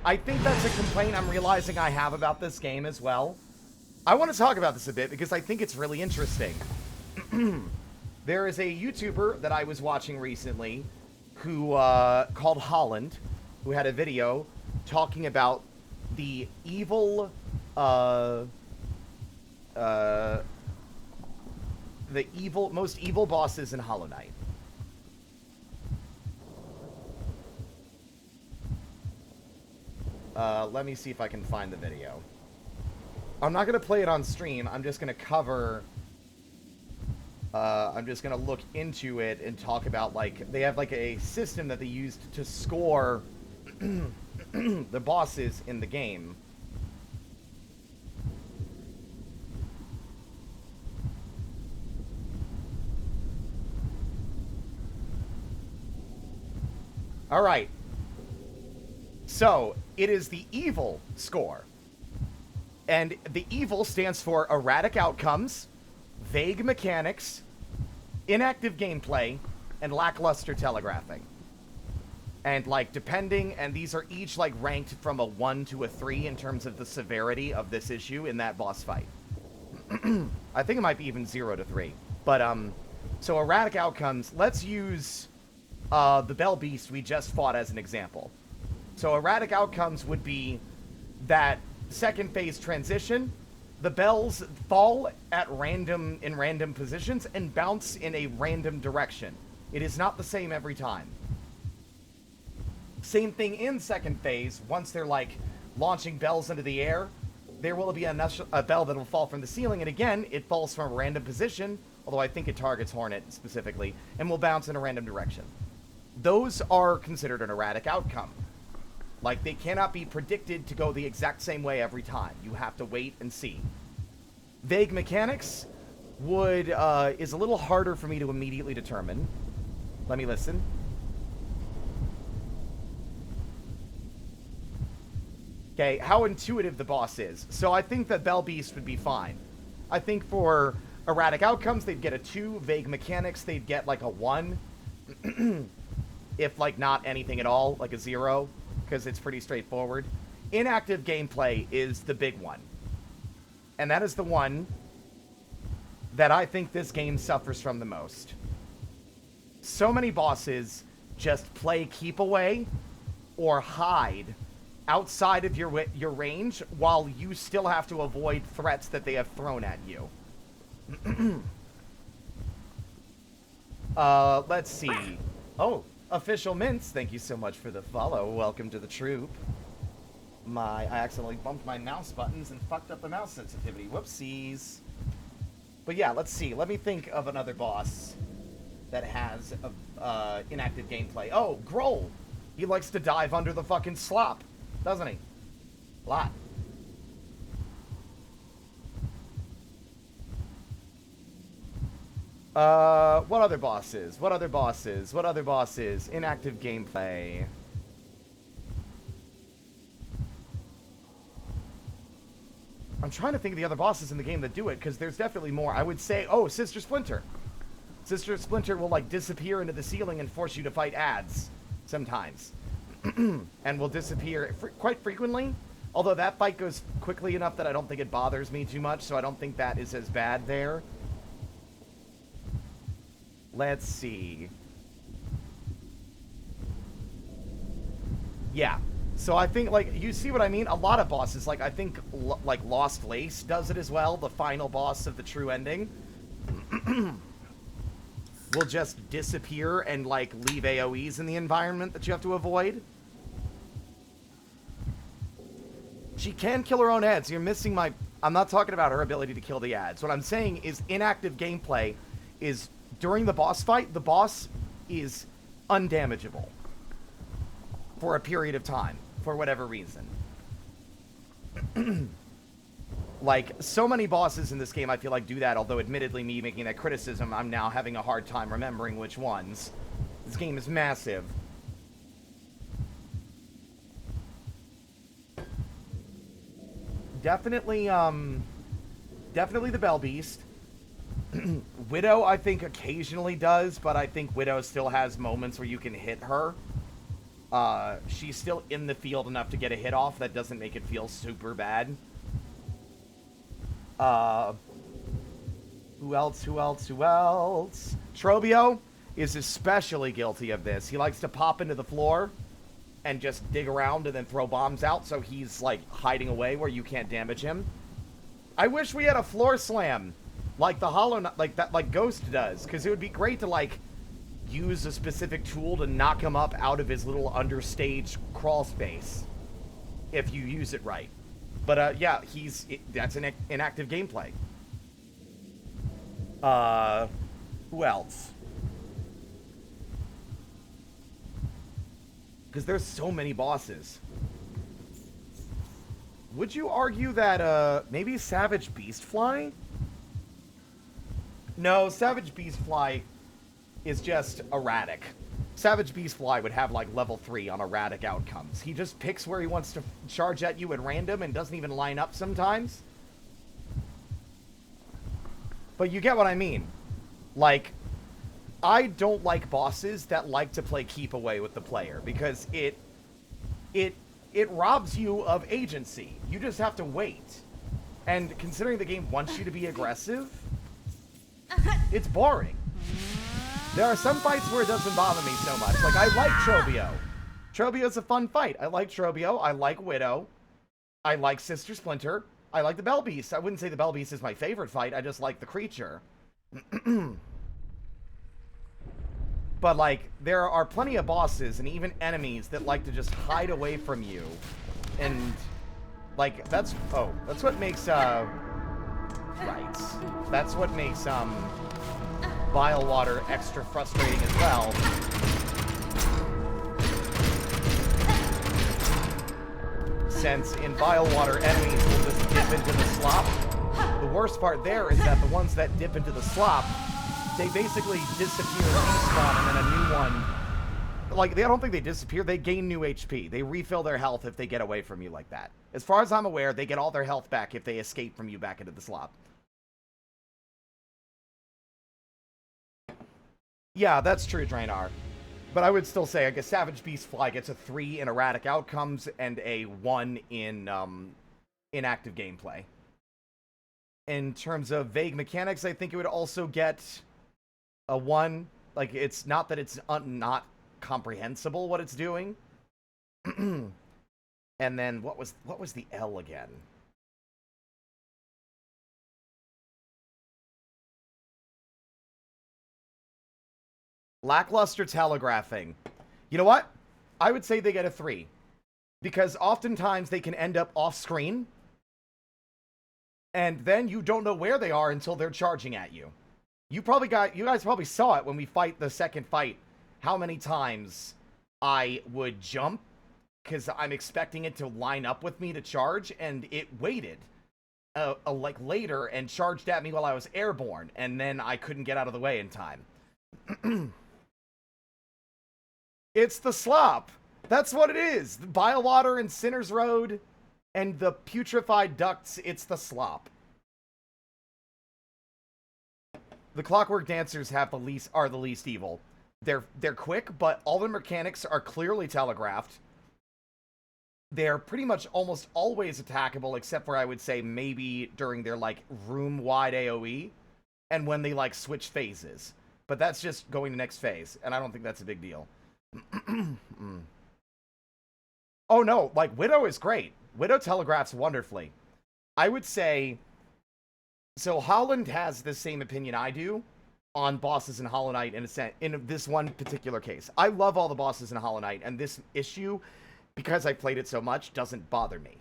I think that's a complaint I'm realizing I have about this game as well. I want to talk about this a bit because I think it's really interesting. There is a YouTuber that I was watching recently who called Holland, who had a video talking about the evil most evil bosses in Hollow Knight. Let me see if I can find the video. I'm not going to play it on stream. I'm just going to cover... I'm just going to look into it and talk about, like... They have, like, a system that they used to score the bosses in the game. Alright. So, it is the evil score. And the evil stands for erratic outcomes, vague mechanics, inactive gameplay, and lackluster telegraphing. And, like, depending, and these are each, like, ranked from a 1 to a 3 in terms of the severity of this issue in that boss fight. I think it might be even 0 to 3. But, so erratic outcomes, let's use, the Bell Beast we just fought as an example. So erratic outcomes would be that second phase transition, the bells fall at in random positions and bounce in a random direction. It is not the same every time. Same thing in second phase. Once they're like launching bells into the air, there will be a bell that will fall from the ceiling, and again, it falls from a random position, although I think it targets Hornet specifically, and will bounce in a random direction. Those are considered an erratic outcome. Like, they cannot be predicted to go the exact same way every time. You have to wait and see. Vague mechanics is a little harder for me to immediately determine. Let me listen. Okay, how intuitive the boss is. So I think that Bell Beast would be fine. I think for erratic outcomes, they'd get a 2. Vague mechanics, they'd get like a 1. If, like, not anything at all, like a 0. Because it's pretty straightforward. Inactive gameplay is the big one. And that is the one that I think this game suffers from the most. So many bosses just play keep away or hide outside of your range while you still have to avoid threats that they have thrown at you. Let's see. Oh. Official Mints, thank you so much for the follow. Welcome to the troop. I accidentally bumped my mouse buttons and fucked up the mouse sensitivity. Whoopsies. But yeah, let's see. Let me think of another boss that has inactive gameplay. Oh, Grohl. He likes to dive under the fucking slop, doesn't he? A lot. What other bosses? What other bosses? What other bosses? Inactive gameplay. I'm trying to think of the other bosses in the game that do it, because there's definitely more. I would say, oh, Sister Splinter. Sister Splinter will, like, disappear into the ceiling and force you to fight ads. Sometimes. And will disappear quite frequently. Although that fight goes quickly enough that I don't think it bothers me too much, so I don't think that is as bad there. Let's see. Yeah. So I think, like, you see what I mean? A lot of bosses, like, I think, like, Lost Lace does it as well. The final boss of the true ending. Will just disappear and, like, leave AoEs in the environment that you have to avoid. She can kill her own ads. You're missing my... I'm not talking about her ability to kill the ads. What I'm saying is inactive gameplay is... During the boss fight, the boss is undamageable for a period of time, for whatever reason. Like, so many bosses in this game I feel like do that, although admittedly me making that criticism, I'm now having a hard time remembering which ones. This game is massive. Definitely the Bell Beast. Widow, I think, occasionally does, but I think Widow still has moments where you can hit her. She's still in the field enough to get a hit off. That doesn't make it feel super bad. Who else? Trobio is especially guilty of this. He likes to pop into the floor and just dig around and then throw bombs out, so he's, like, hiding away where you can't damage him. I wish we had a floor slam like the Hollow Knight, like Ghost does, because it would be great to, like, use a specific tool to knock him up out of his little understage crawl space if you use it right. But yeah, that's an inactive gameplay. Who else? Because there's so many bosses. Would you argue that maybe Savage Beastfly? No, Savage Beastfly is just erratic. Savage Beastfly would have, like, level 3 on erratic outcomes. He just picks where he wants to charge at you at random and doesn't even line up sometimes. But you get what I mean. Like, I don't like bosses that like to play keep away with the player, because it robs you of agency. You just have to wait. And considering the game wants you to be aggressive, it's boring. There are some fights where it doesn't bother me so much. Like, I like Trobio. Trobio's a fun fight. I like Trobio. I like Widow. I like Sister Splinter. I like the Bell Beast. I wouldn't say the Bell Beast is my favorite fight. I just like the creature. But, like, there are plenty of bosses and even enemies that like to just hide away from you. And, like, that's what makes, right. That's what makes, Vile Water extra frustrating as well. Since in Vile Water, enemies will just dip into the slop. The worst part there is that the ones that dip into the slop, they basically disappear and respawn, and then a new one... Like, I don't think they disappear, they gain new HP. They refill their health if they get away from you like that. As far as I'm aware, they get all their health back if they escape from you back into the slop. Yeah, that's true, Drainar. But I would still say, I guess Savage Beastfly gets a 3 in erratic outcomes and a 1 in inactive gameplay. In terms of vague mechanics, I think it would also get a 1. Like, it's not that it's not comprehensible what it's doing. And then what was the L again? Lackluster telegraphing. You know what? I would say they get a 3. Because oftentimes they can end up off-screen. And then you don't know where they are until they're charging at you. You guys probably saw it when we fight the second fight. How many times I would jump because I'm expecting it to line up with me to charge, and it waited like later and charged at me while I was airborne, and then I couldn't get out of the way in time. It's the slop. That's what it is. The Bile Water and Sinner's Road and the putrefied ducts, it's the slop. The Clockwork Dancers are the least evil. They're quick, but all their mechanics are clearly telegraphed. They're pretty much almost always attackable, except for, I would say, maybe during their, like, room-wide AoE, and when they, like, switch phases. But that's just going to next phase, and I don't think that's a big deal. Oh, no, like, Widow is great. Widow telegraphs wonderfully. I would say... So, Holland has the same opinion I do on bosses in Hollow Knight in this one particular case. I love all the bosses in Hollow Knight, and this issue, because I played it so much, doesn't bother me.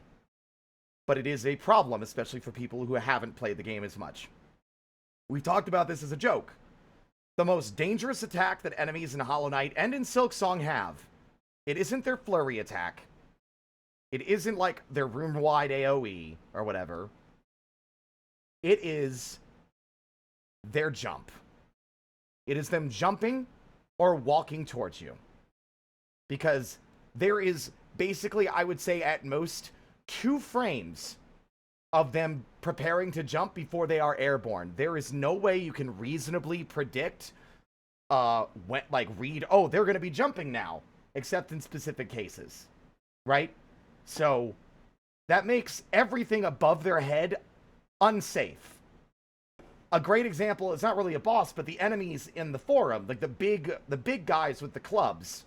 But it is a problem, especially for people who haven't played the game as much. We've talked about this as a joke. The most dangerous attack that enemies in Hollow Knight and in Silksong have, it isn't their flurry attack. It isn't like their room-wide AoE or whatever. It is their jump. It is them jumping or walking towards you. Because there is basically, I would say, at most 2 frames of them preparing to jump before they are airborne. There is no way you can reasonably predict, when, like, read, oh, they're going to be jumping now, except in specific cases, right? So that makes everything above their head unsafe. A great example, it's not really a boss, but the enemies in the forum, like the big guys with the clubs.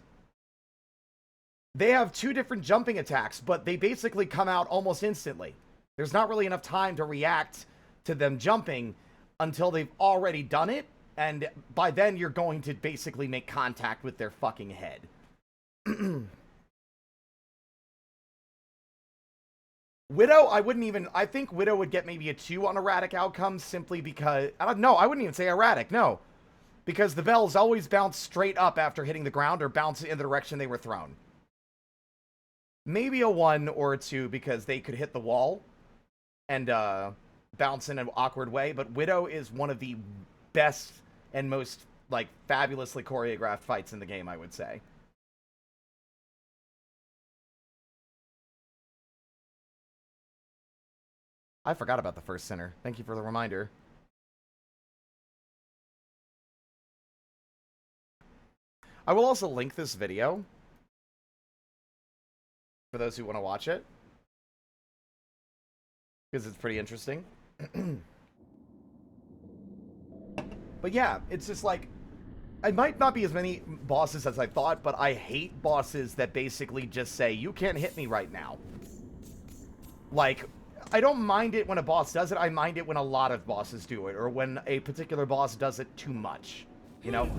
They have 2 different jumping attacks, but they basically come out almost instantly. There's not really enough time to react to them jumping until they've already done it, and by then you're going to basically make contact with their fucking head. Widow, I think Widow would get maybe a 2 on erratic outcomes simply because, no, I wouldn't even say erratic, no. Because the bells always bounce straight up after hitting the ground or bounce in the direction they were thrown. Maybe a 1 or a 2 because they could hit the wall and bounce in an awkward way, but Widow is one of the best and most, like, fabulously choreographed fights in the game, I would say. I forgot about the first sinner. Thank you for the reminder. I will also link this video for those who want to watch it, because it's pretty interesting. But yeah, it's just like, it might not be as many bosses as I thought, but I hate bosses that basically just say, you can't hit me right now. Like, I don't mind it when a boss does it, I mind it when a lot of bosses do it, or when a particular boss does it too much, you know?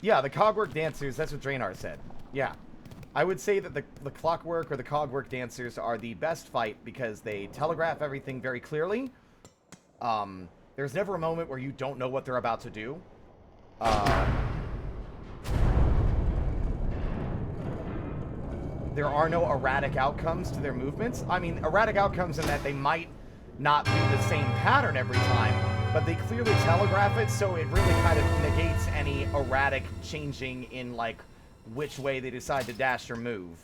Yeah, the Cogwork Dancers, that's what Draenor said. Yeah. I would say that the Clockwork or the Cogwork Dancers are the best fight because they telegraph everything very clearly. There's never a moment where you don't know what they're about to do. There are no erratic outcomes to their movements. I mean, erratic outcomes in that they might not do the same pattern every time, but they clearly telegraph it, so it really kind of negates any erratic changing in, like, which way they decide to dash or move.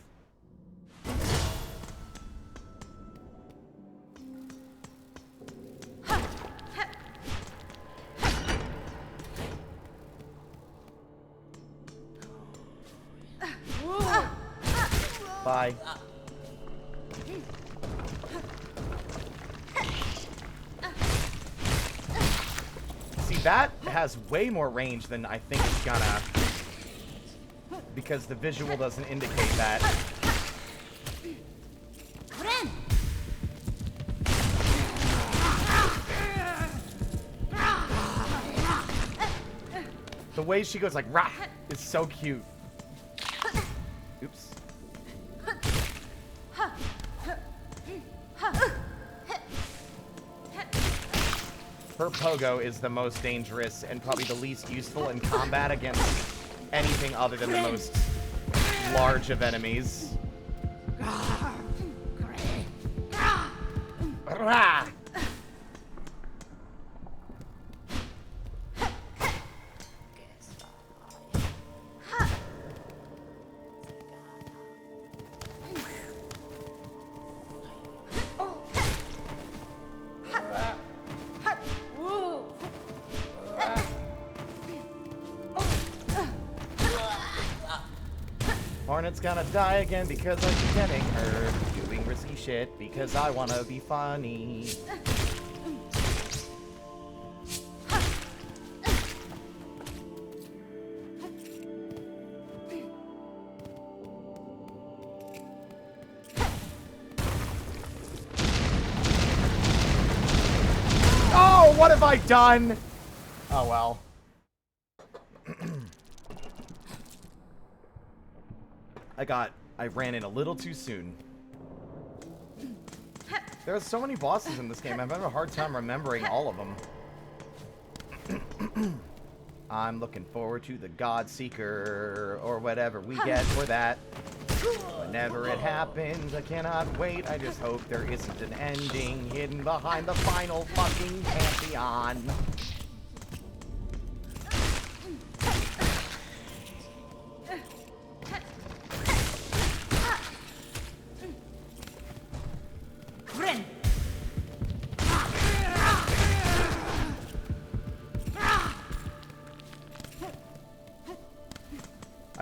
Bye. See, that has way more range than I think it's gonna, because the visual doesn't indicate that. The way she goes like rah is so cute. Oops. Her pogo is the most dangerous and probably the least useful in combat against anything other than the most large of enemies. Rah! Hornet's gonna die again because I'm getting her doing risky shit because I wanna be funny. Oh, what have I done? Oh well. I ran in a little too soon. There are so many bosses in this game, I'm having a hard time remembering all of them. I'm looking forward to the God Seeker, or whatever we get for that. Whenever it happens, I cannot wait, I just hope there isn't an ending hidden behind the final fucking pantheon.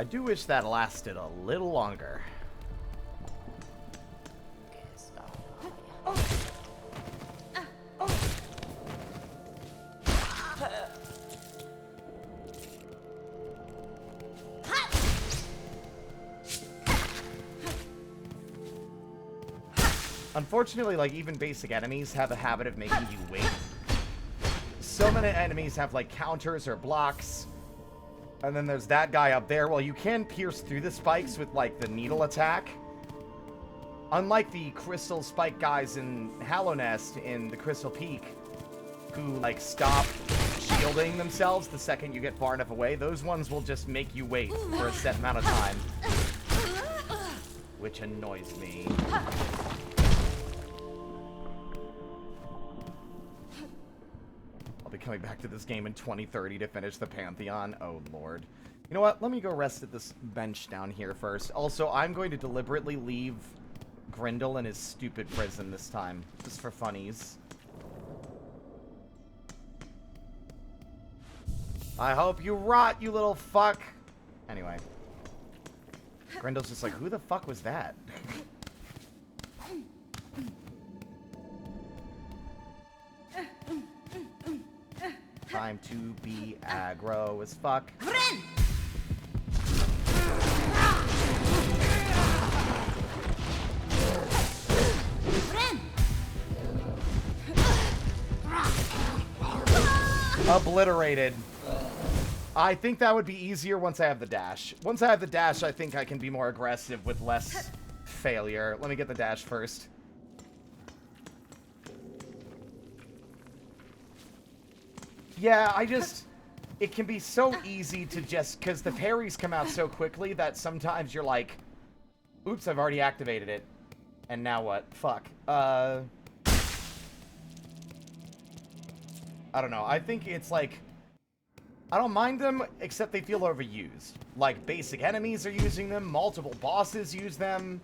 do wish that lasted a little longer. Unfortunately, like, even basic enemies have a habit of making you wait. So many enemies have, like, counters or blocks. And then there's that guy up there. Well, you can pierce through the spikes with, like, the needle attack. Unlike the crystal spike guys in Hallow Nest in the Crystal Peak, who, like, stop shielding themselves the second you get far enough away, those ones will just make you wait for a set amount of time. Which annoys me. I'll be coming back to this game in 2030 to finish the Pantheon. Oh, Lord. You know what? Let me go rest at this bench down here first. Also, I'm going to deliberately leave Grindel in his stupid prison this time. Just for funnies. I hope you rot, you little fuck. Anyway. Grindel's just like, who the fuck was that? Time to be aggro as fuck. Obliterated. I think that would be easier once I have the dash. Once I have the dash, I think I can be more aggressive with less failure. Let me get the dash first. Yeah, it can be so easy to just, because the parries come out so quickly that sometimes you're like, oops, I've already activated it. And now what? Fuck. I don't know. I think it's like, I don't mind them, except they feel overused. Like, basic enemies are using them, multiple bosses use them.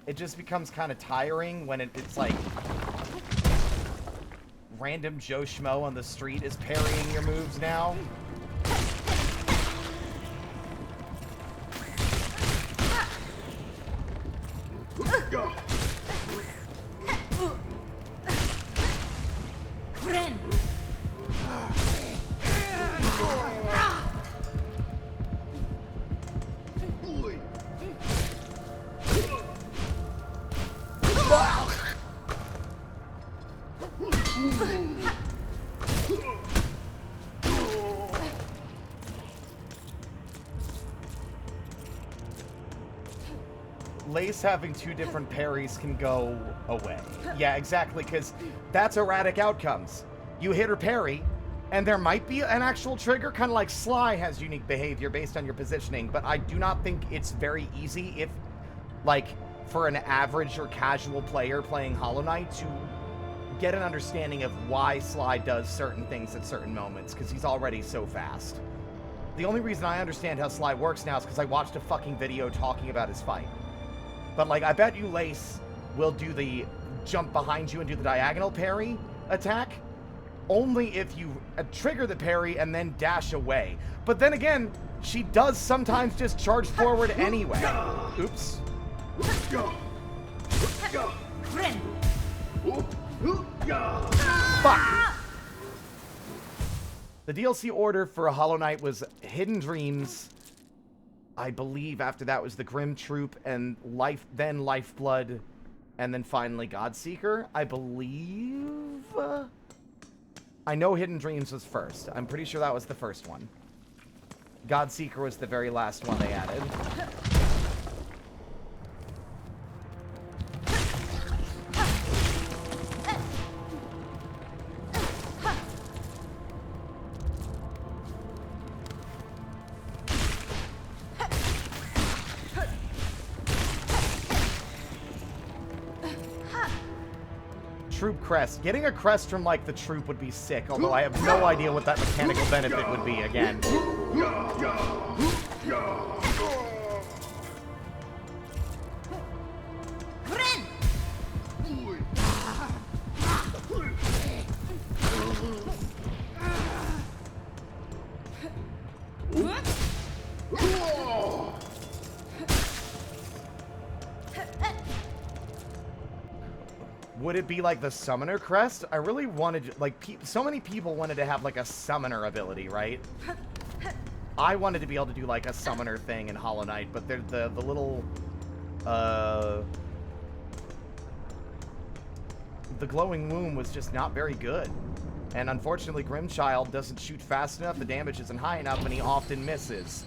It just becomes kind of tiring when it's like, random Joe Schmo on the street is parrying your moves now. Lace having two different parries can go away. Yeah, exactly, because that's erratic outcomes. You hit her parry, and there might be an actual trigger, kind of like Sly has unique behavior based on your positioning, but I do not think it's very easy if, like, for an average or casual player playing Hollow Knight to get an understanding of why Sly does certain things at certain moments, because he's already so fast. The only reason I understand how Sly works now is because I watched a fucking video talking about his fight. But, like, I bet you Lace will do the jump behind you and do the diagonal parry attack only if you trigger the parry and then dash away. But then again, she does sometimes just charge forward anyway. Oops. Fuck. The DLC order for Hollow Knight was Hidden Dreams. I believe after that was the Grim Troop and then Lifeblood, and then finally Godseeker, I believe. I know Hidden Dreams was first. I'm pretty sure that was the first one. Godseeker was the very last one they added. Troop crest. Getting a crest from, like, the troop would be sick, although I have no idea what that mechanical benefit would be again. Would it be like the summoner crest? I really wanted, like, so many people wanted to have like a summoner ability, right? I wanted to be able to do like a summoner thing in Hollow Knight, but they're the little, the glowing womb was just not very good. And unfortunately, Grimchild doesn't shoot fast enough, the damage isn't high enough, and he often misses.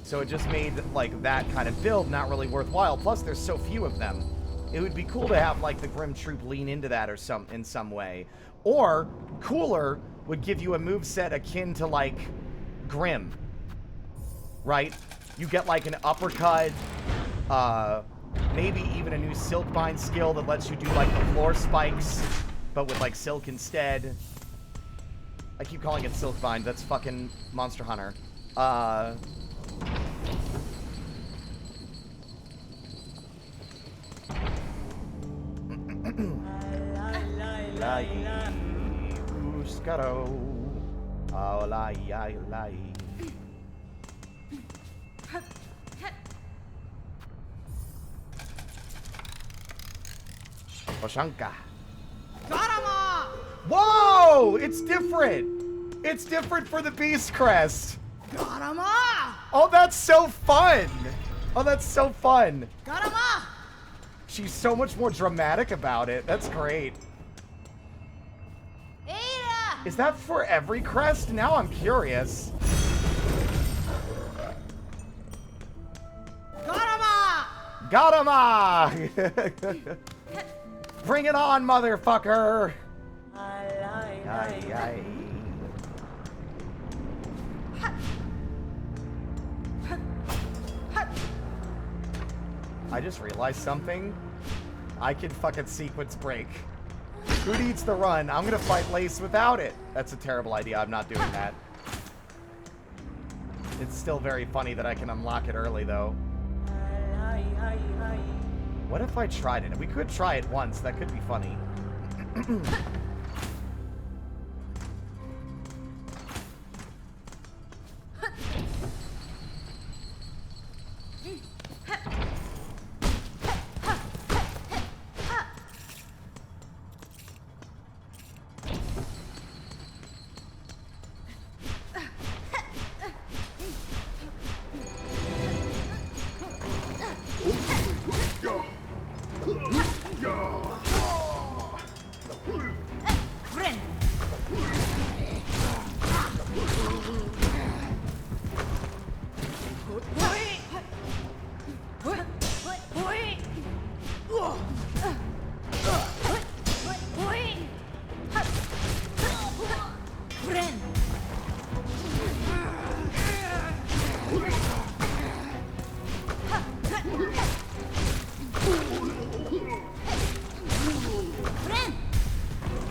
So it just made, like, that kind of build not really worthwhile. Plus, there's so few of them. It would be cool to have, like, the Grim Troop lean into that or in some way. Or, cooler, would give you a moveset akin to, like, Grim. Right? You get, like, an uppercut, maybe even a new Silkbind skill that lets you do, like, the floor spikes, but with, like, silk instead. I keep calling it Silkbind. That's fucking Monster Hunter. Oshanka. Whoa! It's different! It's different for the Beast Crest! Oh, that's so fun! Oh, that's so fun! She's so much more dramatic about it. That's great. Is that for every crest? Now I'm curious. Garama! Bring it on, motherfucker! Aye. I just realized something. I can fucking sequence break. Who needs the run? I'm gonna fight Lace without it. That's a terrible idea. I'm not doing that. It's still very funny that I can unlock it early, though. What if I tried it? We could try it once. That could be funny.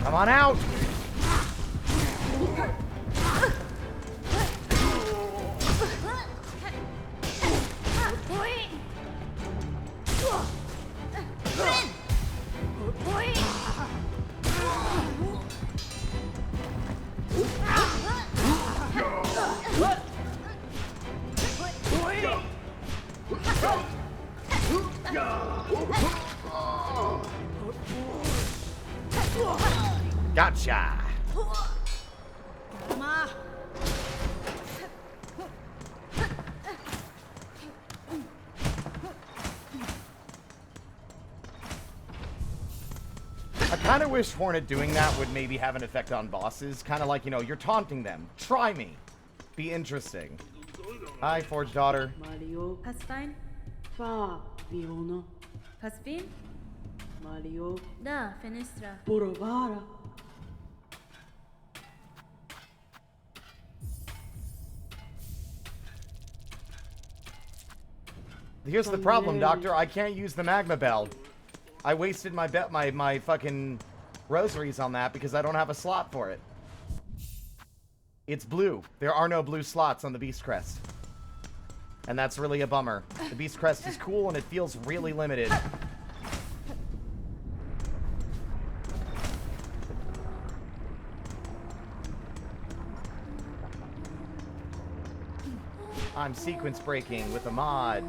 Come on out! Gotcha! I kind of wish Hornet doing that would maybe have an effect on bosses. Kind of like, you know, you're taunting them. Try me. Be interesting. Hi, Forge Daughter. Mario. Paspine? Fabiano. Paspin? Mario. Da, Fenestra. Porovara. Here's the problem, Doctor. I can't use the Magma Bell. I wasted my my fucking rosaries on that because I don't have a slot for it. It's blue. There are no blue slots on the Beast Crest. And that's really a bummer. The Beast Crest is cool and it feels really limited. I'm sequence breaking with a mod.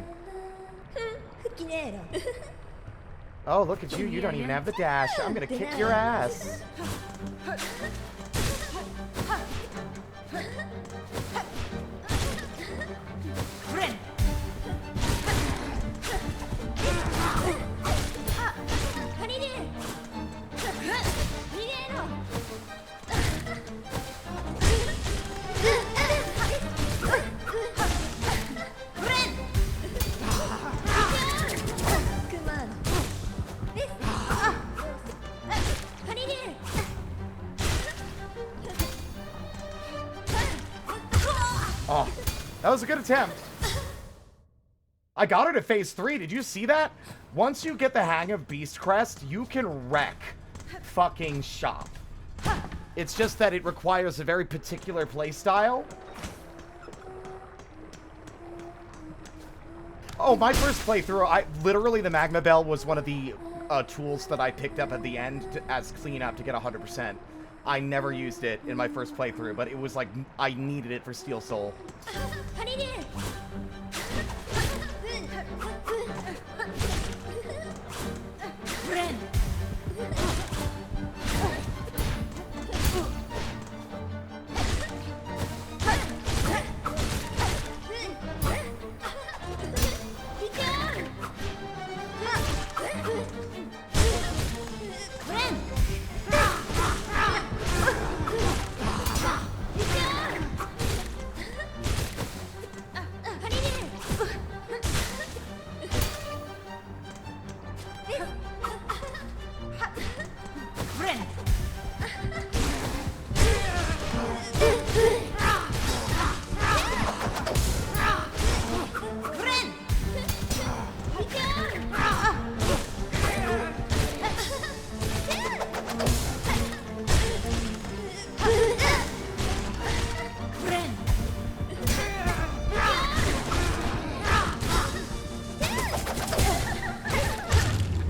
Oh, look at you. You don't even have the dash. I'm gonna kick your ass. Oh, that was a good attempt. I got her to phase 3. Did you see that? Once you get the hang of Beast Crest, you can wreck fucking shop. It's just that it requires a very particular playstyle. Oh, my first playthrough, literally the Magma Bell was one of the tools that I picked up at the end as cleanup to get 100%. I never used it in my first playthrough, but it was like, I needed it for Steel Soul.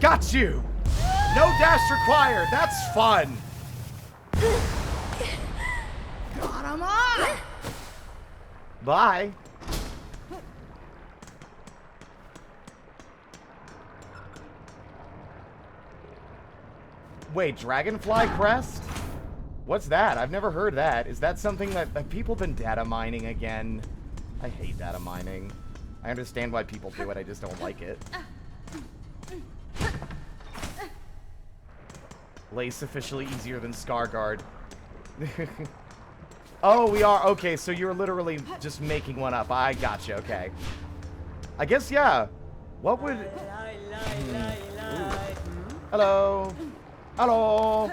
Got you! No dash required. That's fun. Got him on! Bye. Wait, Dragonfly Crest? What's that? I've never heard that. Is that something that have people been data mining again? I hate data mining. I understand why people do it, I just don't like it. Lace officially easier than Scarguard. Oh, we are. Okay, so you're literally just making one up. I gotcha, okay. I guess, yeah. What would... Hello. Hello.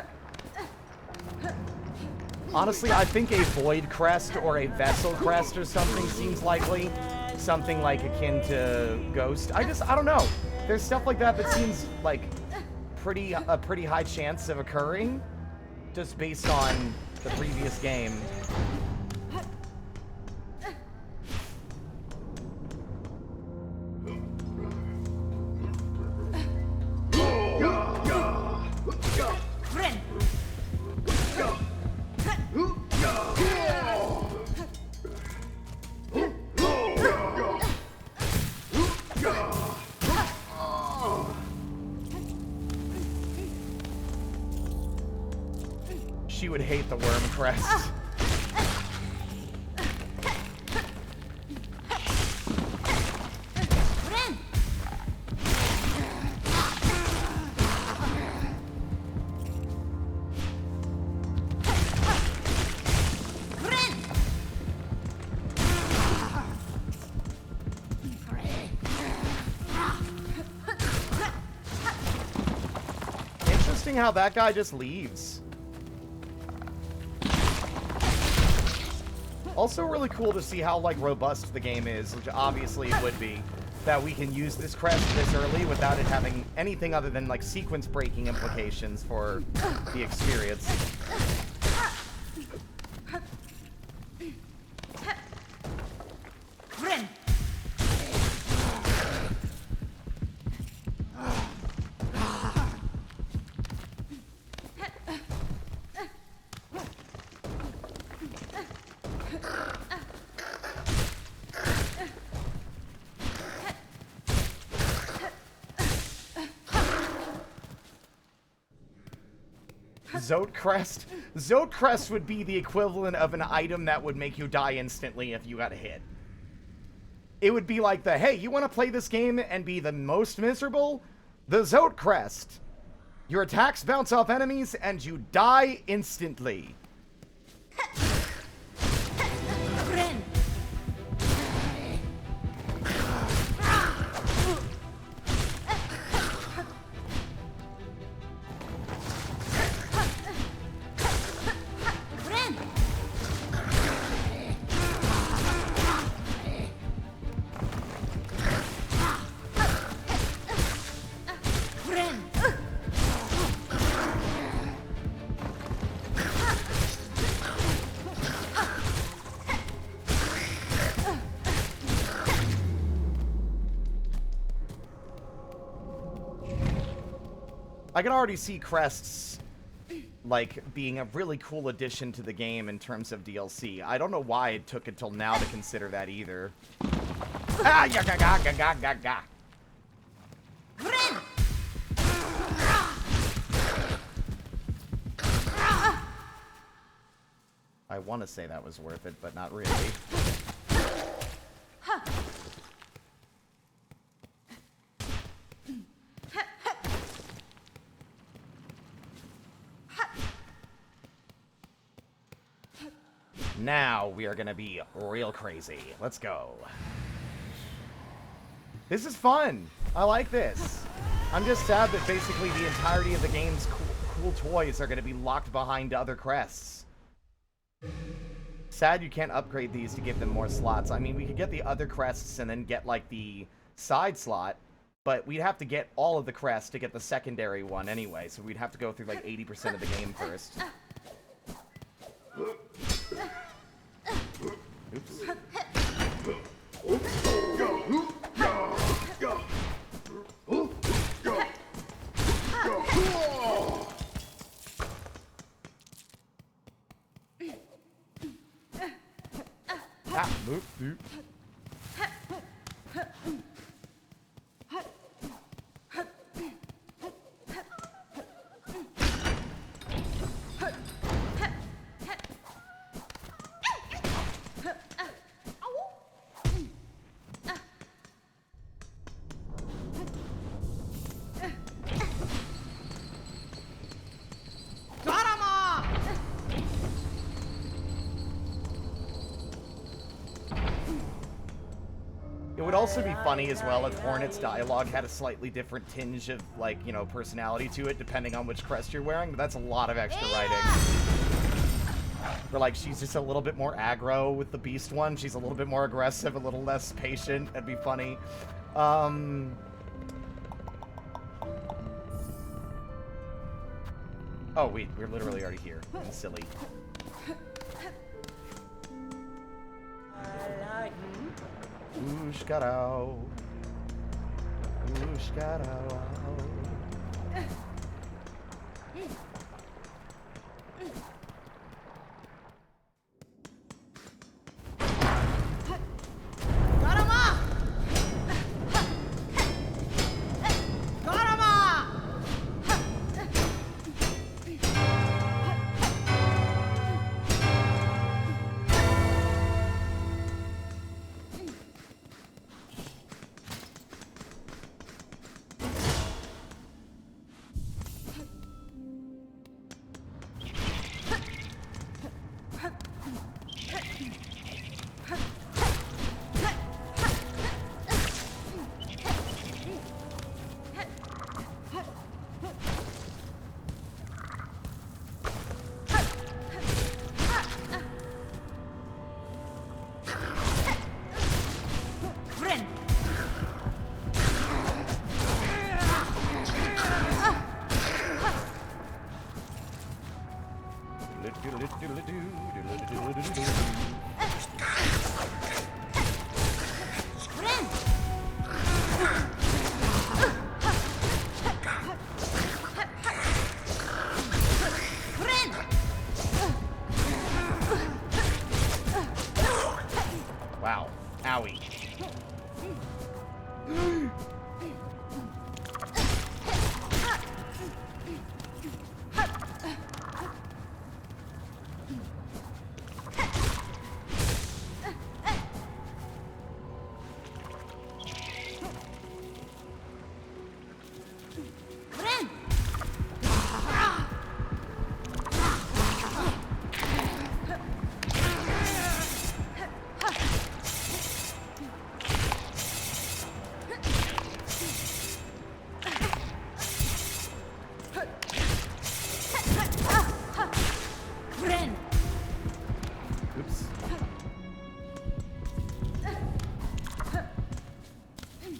Honestly, I think a Void Crest or a Vessel Crest or something seems likely. Something like akin to Ghost. I don't know. There's stuff like that that seems like a pretty high chance of occurring just based on the previous game. She would hate the Worm Crest. Interesting how that guy just leaves. Also really cool to see how, like, robust the game is, which obviously it would be, that we can use this crest this early without it having anything other than, like, sequence-breaking implications for the experience. Zote Crest? Zote Crest would be the equivalent of an item that would make you die instantly if you got hit. It would be like the, hey, you want to play this game and be the most miserable? The Zote Crest. Your attacks bounce off enemies and you die instantly. I can already see crests, like, being a really cool addition to the game in terms of DLC. I don't know why it took until now to consider that either. Ah, ya ga ga ga ga ga ga. I want to say that was worth it, but not really. Now we are gonna be real crazy. Let's go. This is fun. I like this. I'm just sad that basically the entirety of the game's cool toys are gonna be locked behind other crests. Sad you can't upgrade these to give them more slots. I mean, we could get the other crests and then get, like, the side slot, but we'd have to get all of the crests to get the secondary one anyway, so we'd have to go through, like, 80% of the game first. Oops. Ah, boop, boop. It would also be funny as well if Hornet's dialogue had a slightly different tinge of, like, you know, personality to it, depending on which crest you're wearing, but that's a lot of extra writing. Or, like, she's just a little bit more aggro with the Beast one. She's a little bit more aggressive, a little less patient. That'd be funny. Oh, wait, we're literally already here. That's silly. Ooshkarao. Ooshkarao.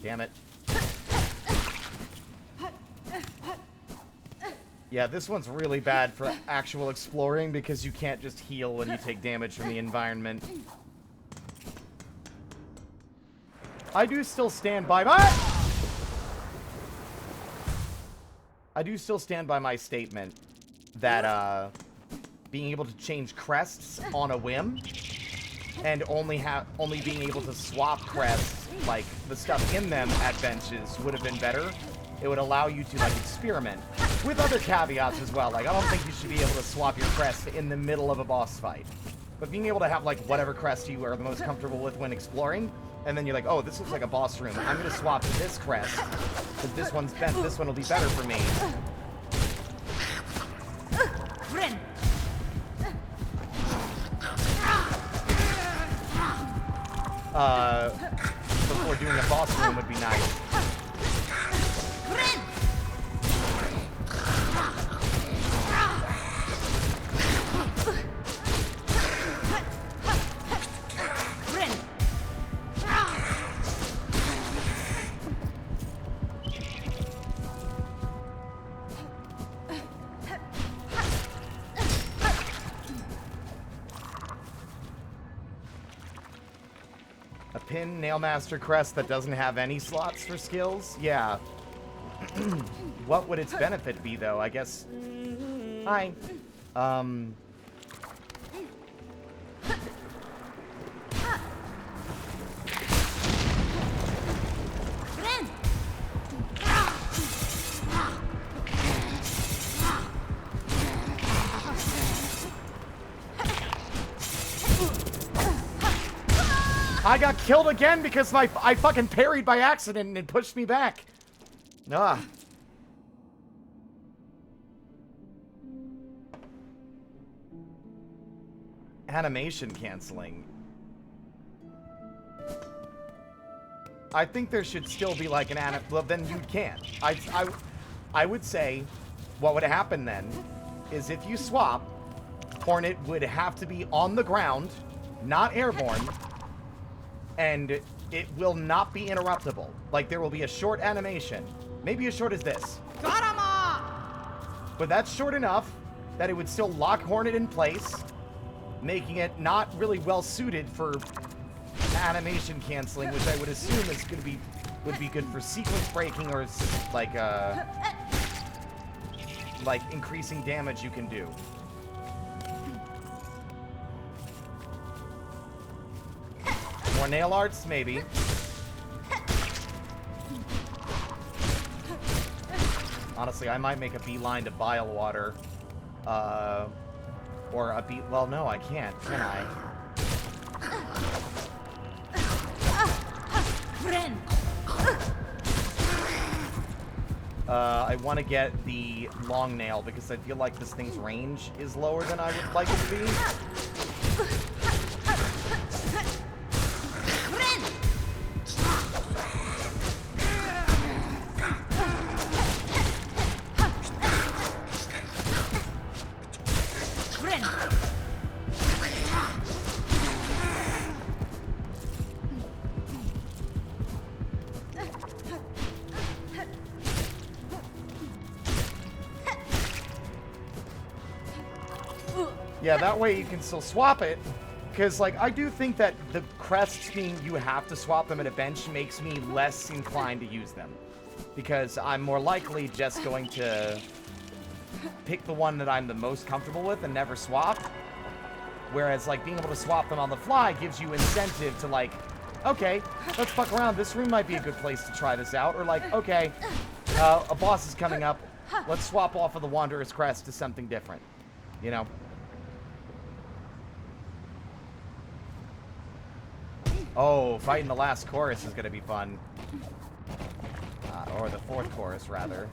Damn it. Yeah, this one's really bad for actual exploring because you can't just heal when you take damage from the environment. I do still stand by my statement that being able to change crests on a whim and only being able to swap crests, like the stuff in them at benches, would have been better. It would allow you to like experiment with other caveats as well. Like I don't think you should be able to swap your crest in the middle of a boss fight, but being able to have like whatever crest you are the most comfortable with when exploring, and then you're like, oh, this looks like a boss room. I'm gonna swap to this crest because this one's bent. This one will be better for me. Before doing a boss room would be nice. Pin Nailmaster crest that doesn't have any slots for skills? Yeah. What would its benefit be, though? I guess... Hi. I got killed again because I fucking parried by accident and it pushed me back. Ah. Animation canceling. I think there should still be like an well, then you can't. I would say what would happen then is if you swap, Hornet would have to be on the ground, not airborne, and it will not be interruptible. Like, there will be a short animation. Maybe as short as this. Got him all! But that's short enough that it would still lock Hornet in place, making it not really well suited for animation canceling, which I would assume is would be good for sequence breaking or like increasing damage you can do. More nail arts, maybe. Honestly, I might make a beeline to bile water. Or a beat. Well, no, I can't, can I? I want to get the long nail because I feel like this thing's range is lower than I would like it to be. Yeah, that way you can still swap it. Because, like, I do think that the crests being you have to swap them at a bench makes me less inclined to use them. Because I'm more likely just going to pick the one that I'm the most comfortable with and never swap. Whereas, like, being able to swap them on the fly gives you incentive to, like, okay, let's fuck around. This room might be a good place to try this out. Or, like, okay, a boss is coming up. Let's swap off of the Wanderer's Crest to something different. You know? Oh, fighting the last chorus is going to be fun. Or the fourth chorus, rather.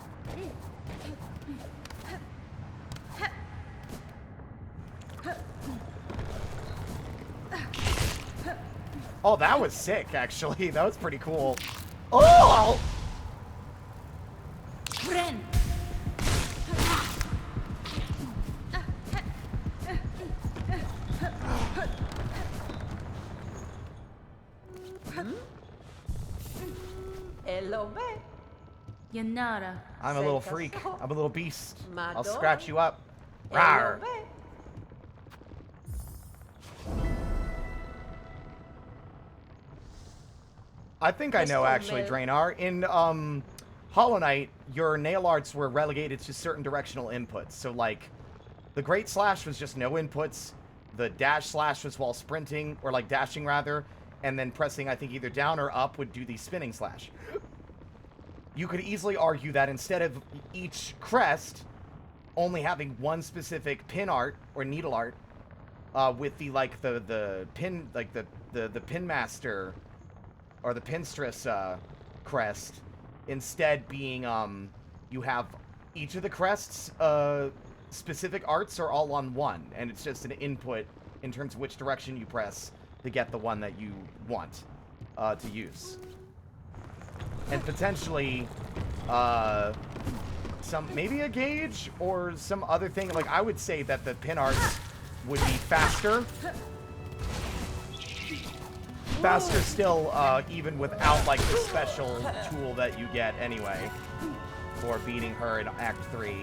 Oh, that was sick, actually. That was pretty cool. Oh! Yanara. I'm a little freak. I'm a little beast. I'll scratch you up. Rawr. I think I know, actually, Draenor. In Hollow Knight, your nail arts were relegated to certain directional inputs. So, like, the Great Slash was just no inputs. The Dash Slash was while sprinting, or, like, dashing, rather. And then pressing, I think, either down or up would do the Spinning Slash. You could easily argue that instead of each crest only having one specific pin art or needle art, with the pin, like the pin master or the pinstress crest, instead being you have each of the crests specific arts are all on one, and it's just an input in terms of which direction you press to get the one that you want to use. And potentially, maybe a gauge or some other thing. Like, I would say that the pin arts would be faster. Faster still, even without, like, the special tool that you get anyway for beating her in Act 3.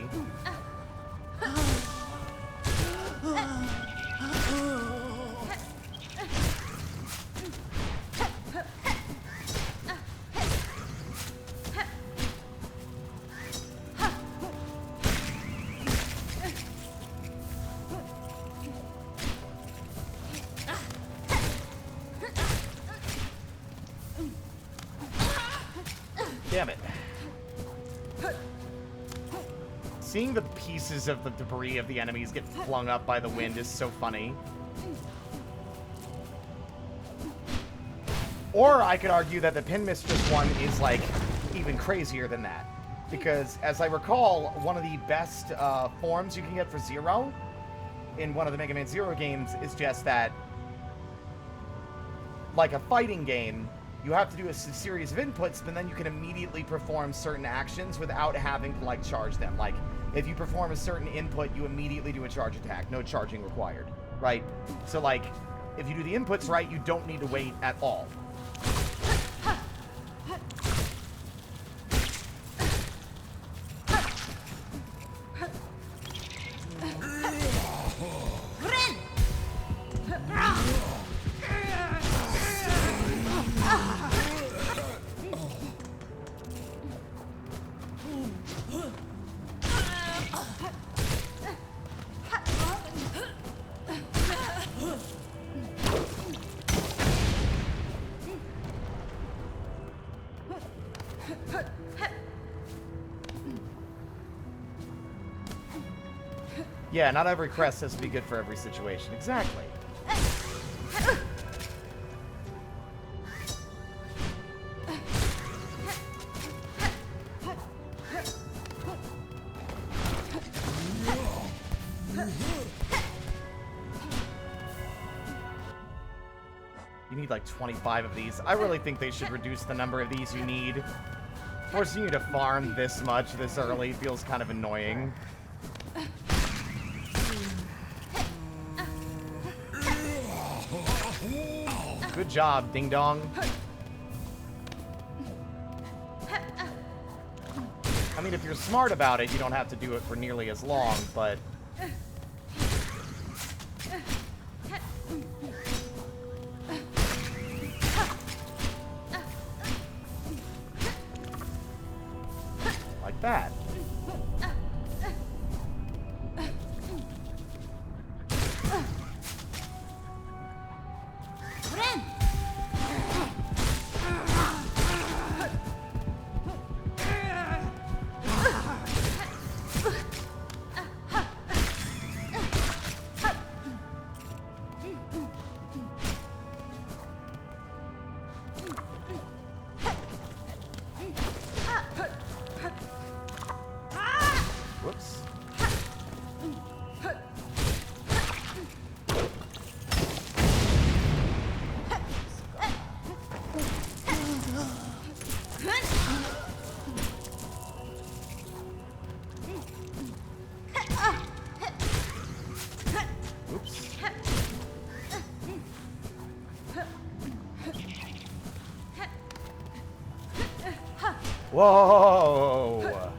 Damn it. Seeing the pieces of the debris of the enemies get flung up by the wind is so funny. Or I could argue that the Pin Mistress one is, like, even crazier than that. Because, as I recall, one of the best forms you can get for Zero in one of the Mega Man Zero games is just that, like a fighting game, you have to do a series of inputs, but then you can immediately perform certain actions without having to, like, charge them. Like, if you perform a certain input, you immediately do a charge attack. No charging required, right? So, like, if you do the inputs right, you don't need to wait at all. Yeah, not every crest has to be good for every situation. Exactly. You need like 25 of these. I really think they should reduce the number of these you need. Forcing you to farm this much this early feels kind of annoying. Good job, Ding Dong. I mean, if you're smart about it, you don't have to do it for nearly as long, but... like that. Whoa!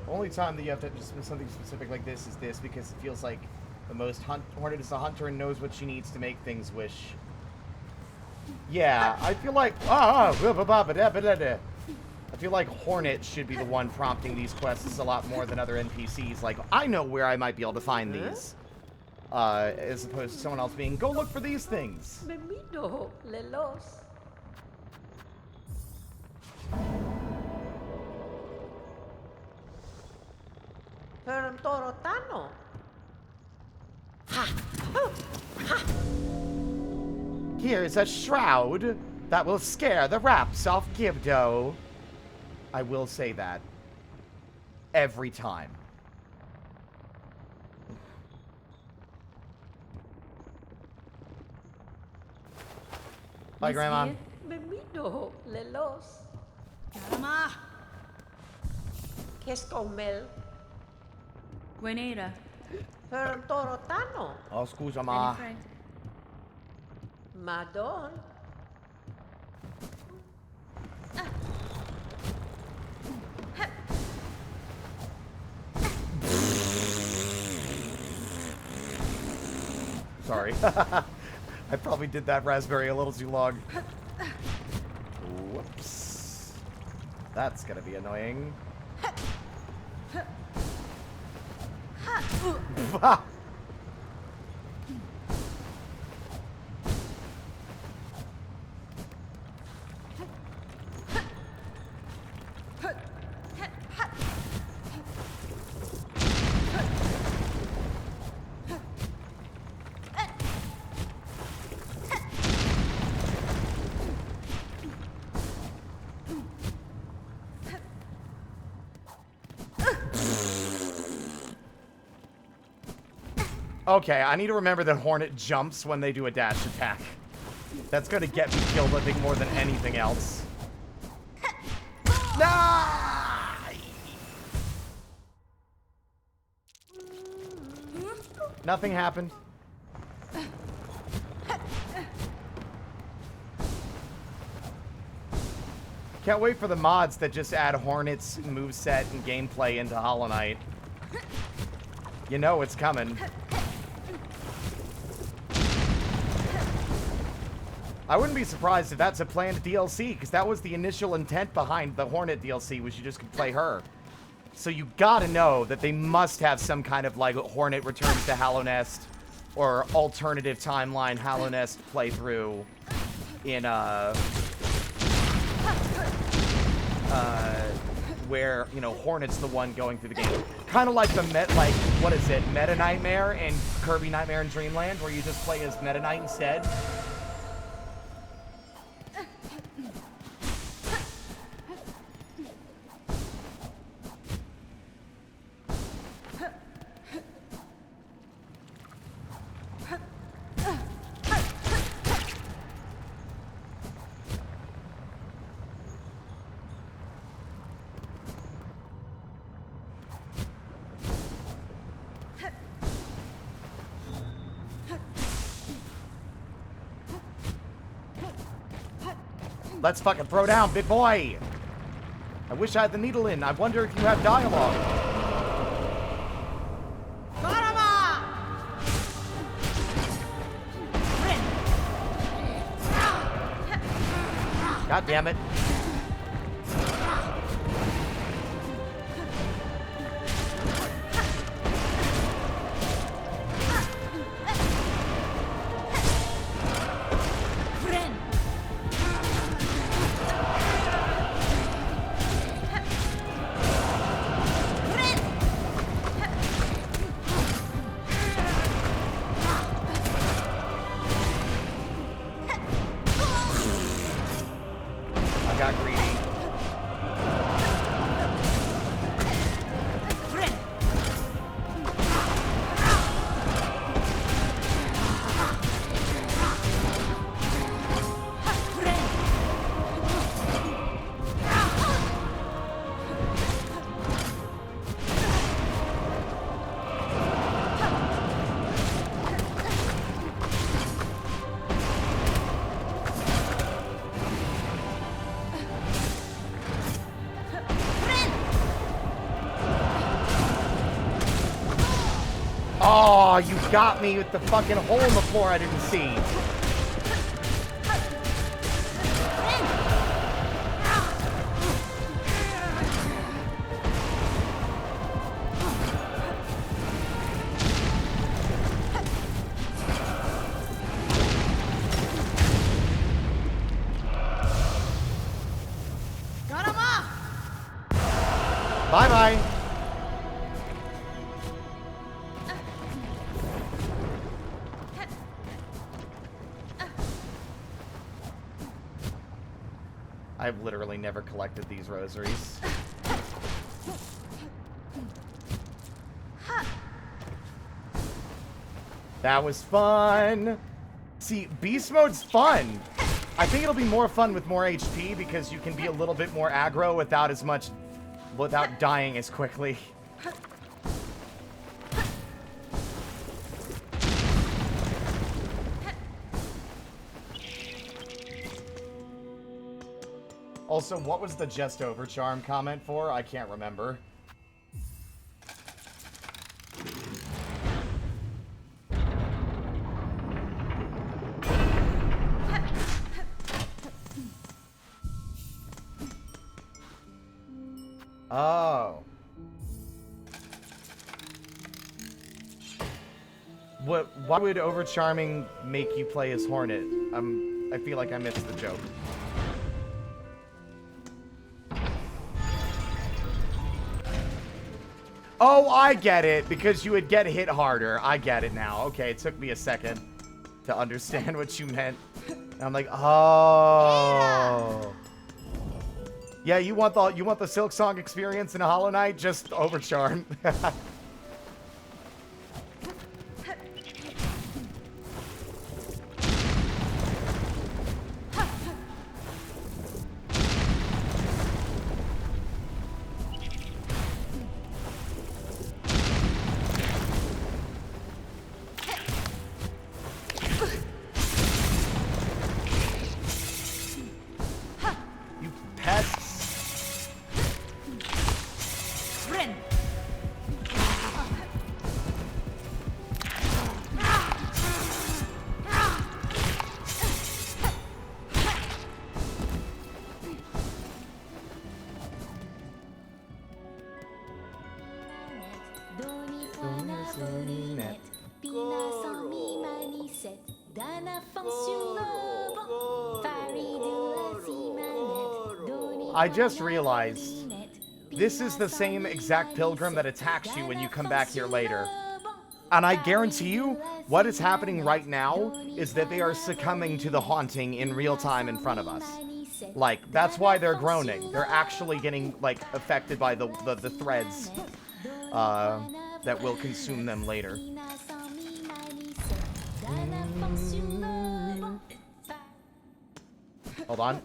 Only time that you have to just something specific like this is this, because it feels like the most Hornet is a hunter and knows what she needs to make things wish. Yeah, I feel like I feel like Hornet should be the one prompting these quests a lot more than other NPCs. Like, I know where I might be able to find these, as opposed to someone else being, go look for these things. Bemino, lelos. Torotano. Here's a shroud that will scare the raps off Gibdo. I will say that every time. Bye, Grandma. Bemino, lelos. Karama. ¿Qué es comel? Buenera. Torotano. Oh, scusa, ma. Madon. Sorry. I probably did that raspberry a little too long. Whoops. That's gonna be annoying. Okay, I need to remember that Hornet jumps when they do a dash attack. That's gonna get me killed, I think, more than anything else. Nothing happened. Can't wait for the mods that just add Hornet's moveset and gameplay into Hollow Knight. You know it's coming. I wouldn't be surprised if that's a planned DLC, because that was the initial intent behind the Hornet DLC, was you just could play her. So you gotta know that they must have some kind of, like, Hornet returns to Hallow Nest, or alternative timeline Hallow Nest playthrough in, where, you know, Hornet's the one going through the game. Kind of like the what is it, Meta Nightmare and Kirby Nightmare in Dreamland, where you just play as Meta Knight instead. Let's fucking throw down, big boy! I wish I had the needle in. I wonder if you have dialogue. God damn it. got me with the fucking hole in the floor I didn't see. Bye-bye. I've literally never collected these rosaries. That was fun. See, beast mode's fun. I think it'll be more fun with more HP because you can be a little bit more aggro without dying as quickly. Also, what was the just over charm comment for? I can't remember. Oh. Why would overcharming make you play as Hornet? I feel like I missed the joke. Oh, I get it. Because you would get hit harder. I get it now. Okay, it took me a second to understand what you meant. And I'm like, oh. Yeah, you want the Silksong experience in a Hollow Knight? Just overcharm. I just realized this is the same exact pilgrim that attacks you when you come back here later. And I guarantee you, what is happening right now is that they are succumbing to the haunting in real time in front of us. Like, that's why they're groaning. They're actually getting, like, affected by the threads that will consume them later. Hold on.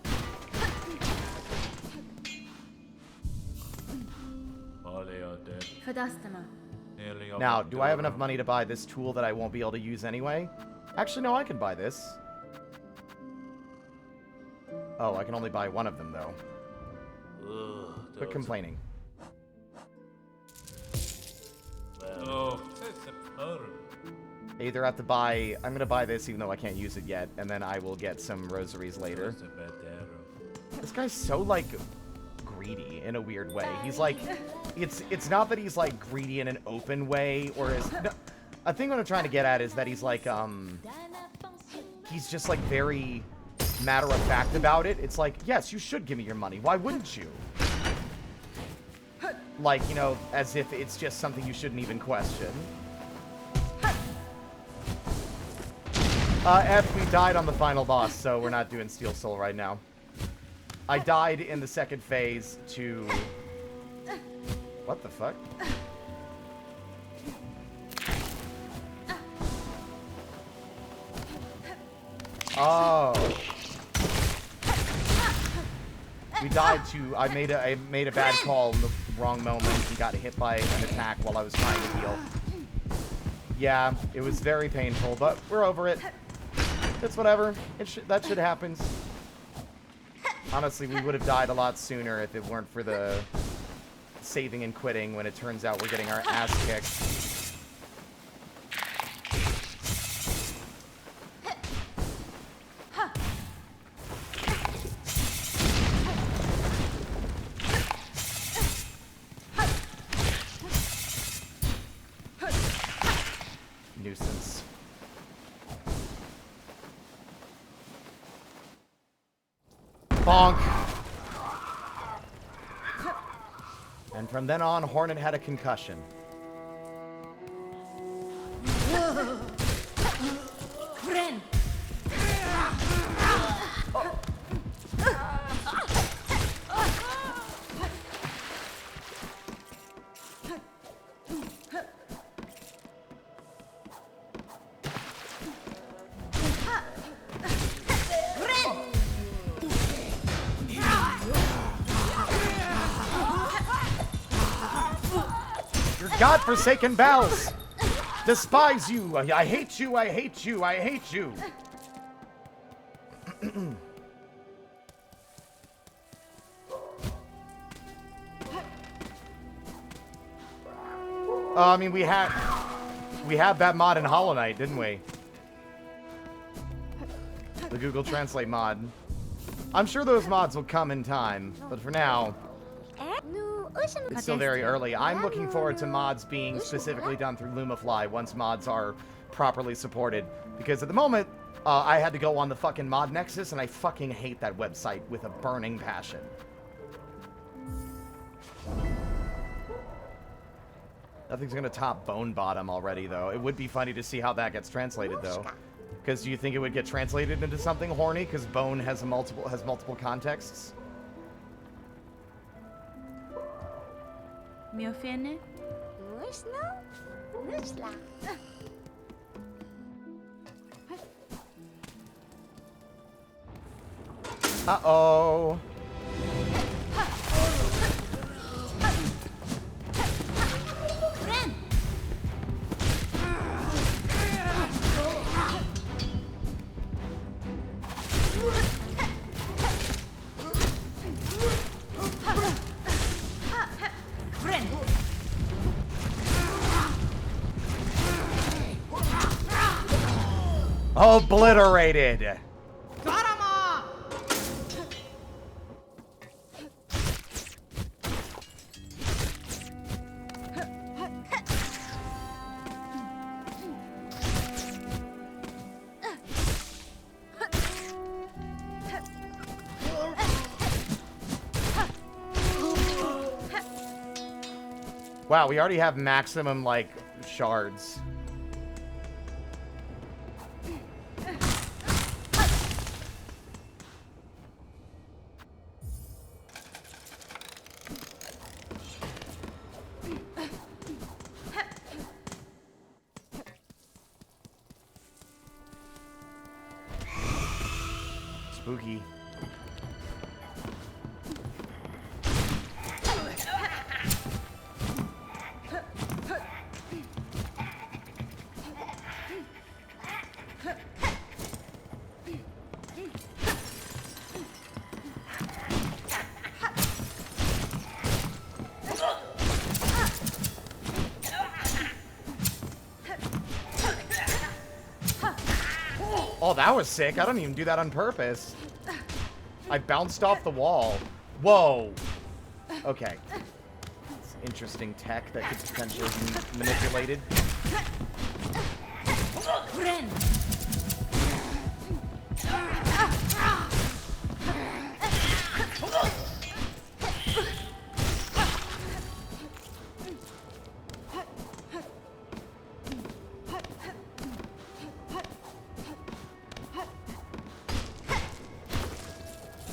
Now, do I have enough money to buy this tool that I won't be able to use anyway? Actually, no, I can buy this. Oh, I can only buy one of them, though. Quit complaining. I either have to buy... I'm going to buy this, even though I can't use it yet, and then I will get some rosaries later. This guy's so, like... greedy in a weird way. He's like, it's not that he's like greedy in an open way, or is no, I think what I'm trying to get at is that he's like he's just like very matter of fact about it. It's like, yes, you should give me your money. Why wouldn't you? Like, you know, as if it's just something you shouldn't even question. We died on the final boss, so we're not doing Steel Soul right now. I died in the second phase to... What the fuck? Oh. We died to... I made a bad call in the wrong moment and got hit by an attack while I was trying to heal. Yeah, it was very painful, but we're over it. It's whatever. That shit happens. Honestly, we would have died a lot sooner if it weren't for the saving and quitting when it turns out we're getting our ass kicked. Bonk. And from then on, Hornet had a concussion. Friend. Your godforsaken bells despise you. I hate you. I hate you. I hate you. I mean, we had that mod in Hollow Knight, didn't we? The Google Translate mod. I'm sure those mods will come in time, but for now, it's still very early. I'm looking forward to mods being specifically done through Lumafly once mods are properly supported. Because at the moment, I had to go on the fucking Mod Nexus, and I fucking hate that website with a burning passion. Nothing's gonna top Bone Bottom already, though. It would be funny to see how that gets translated, though. Because do you think it would get translated into something horny? Because Bone has multiple contexts. Mi offende? Uh-oh. Obliterated. Got 'em all. Wow, we already have maximum, like, shards. Spooky. Oh, that was sick. I don't even do that on purpose. I bounced off the wall. Whoa. Okay. It's interesting tech that could potentially be manipulated.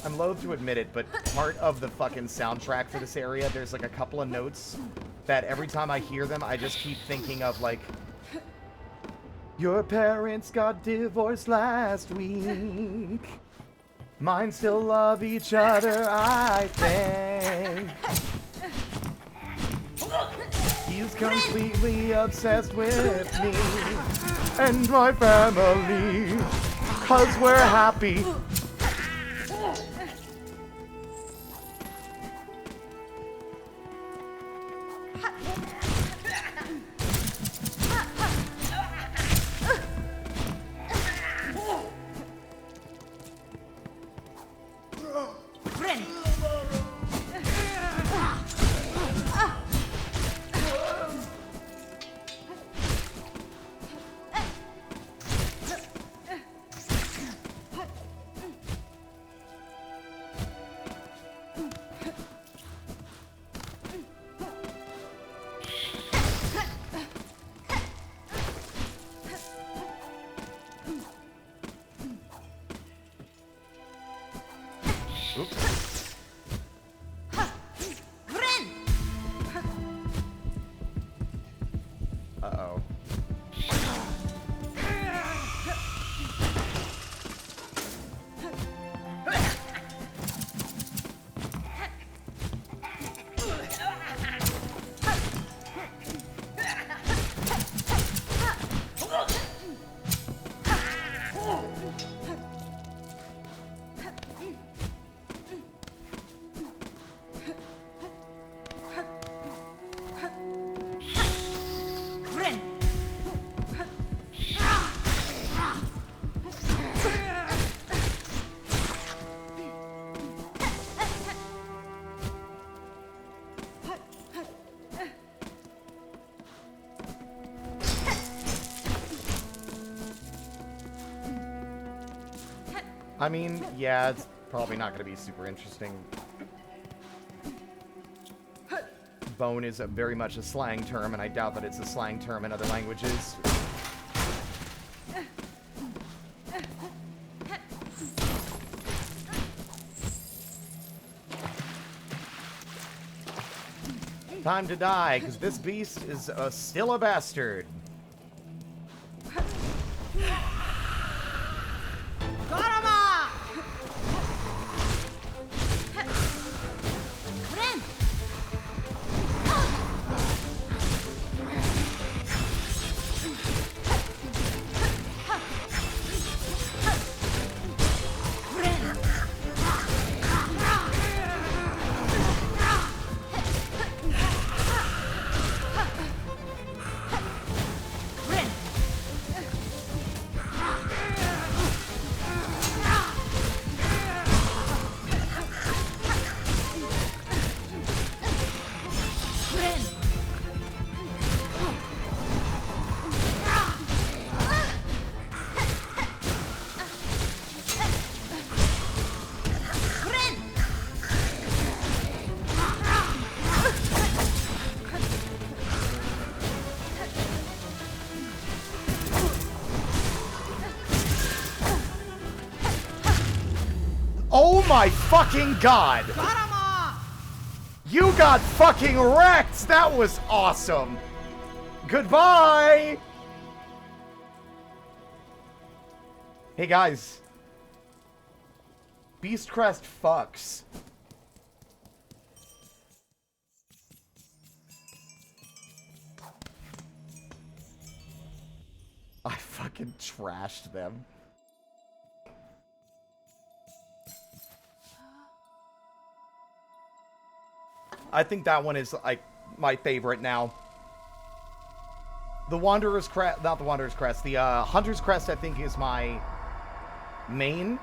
I'm loath to admit it, but part of the fucking soundtrack for this area, there's like a couple of notes that every time I hear them, I just keep thinking of like, your parents got divorced last week. Mine still love each other, I think. He's completely obsessed with me and my family, 'cause we're happy. Oops. Uh-oh. I mean, yeah, it's probably not going to be super interesting. Bone is very much a slang term, and I doubt that it's a slang term in other languages. Time to die, because this beast is still a bastard. Oh my fucking god! You got fucking wrecked! That was awesome! Goodbye! Hey guys. Beastcrest fucks. I fucking trashed them. I think that one is, like, my favorite now. The Wanderer's Crest, not the Wanderer's Crest, the Hunter's Crest I think is my main.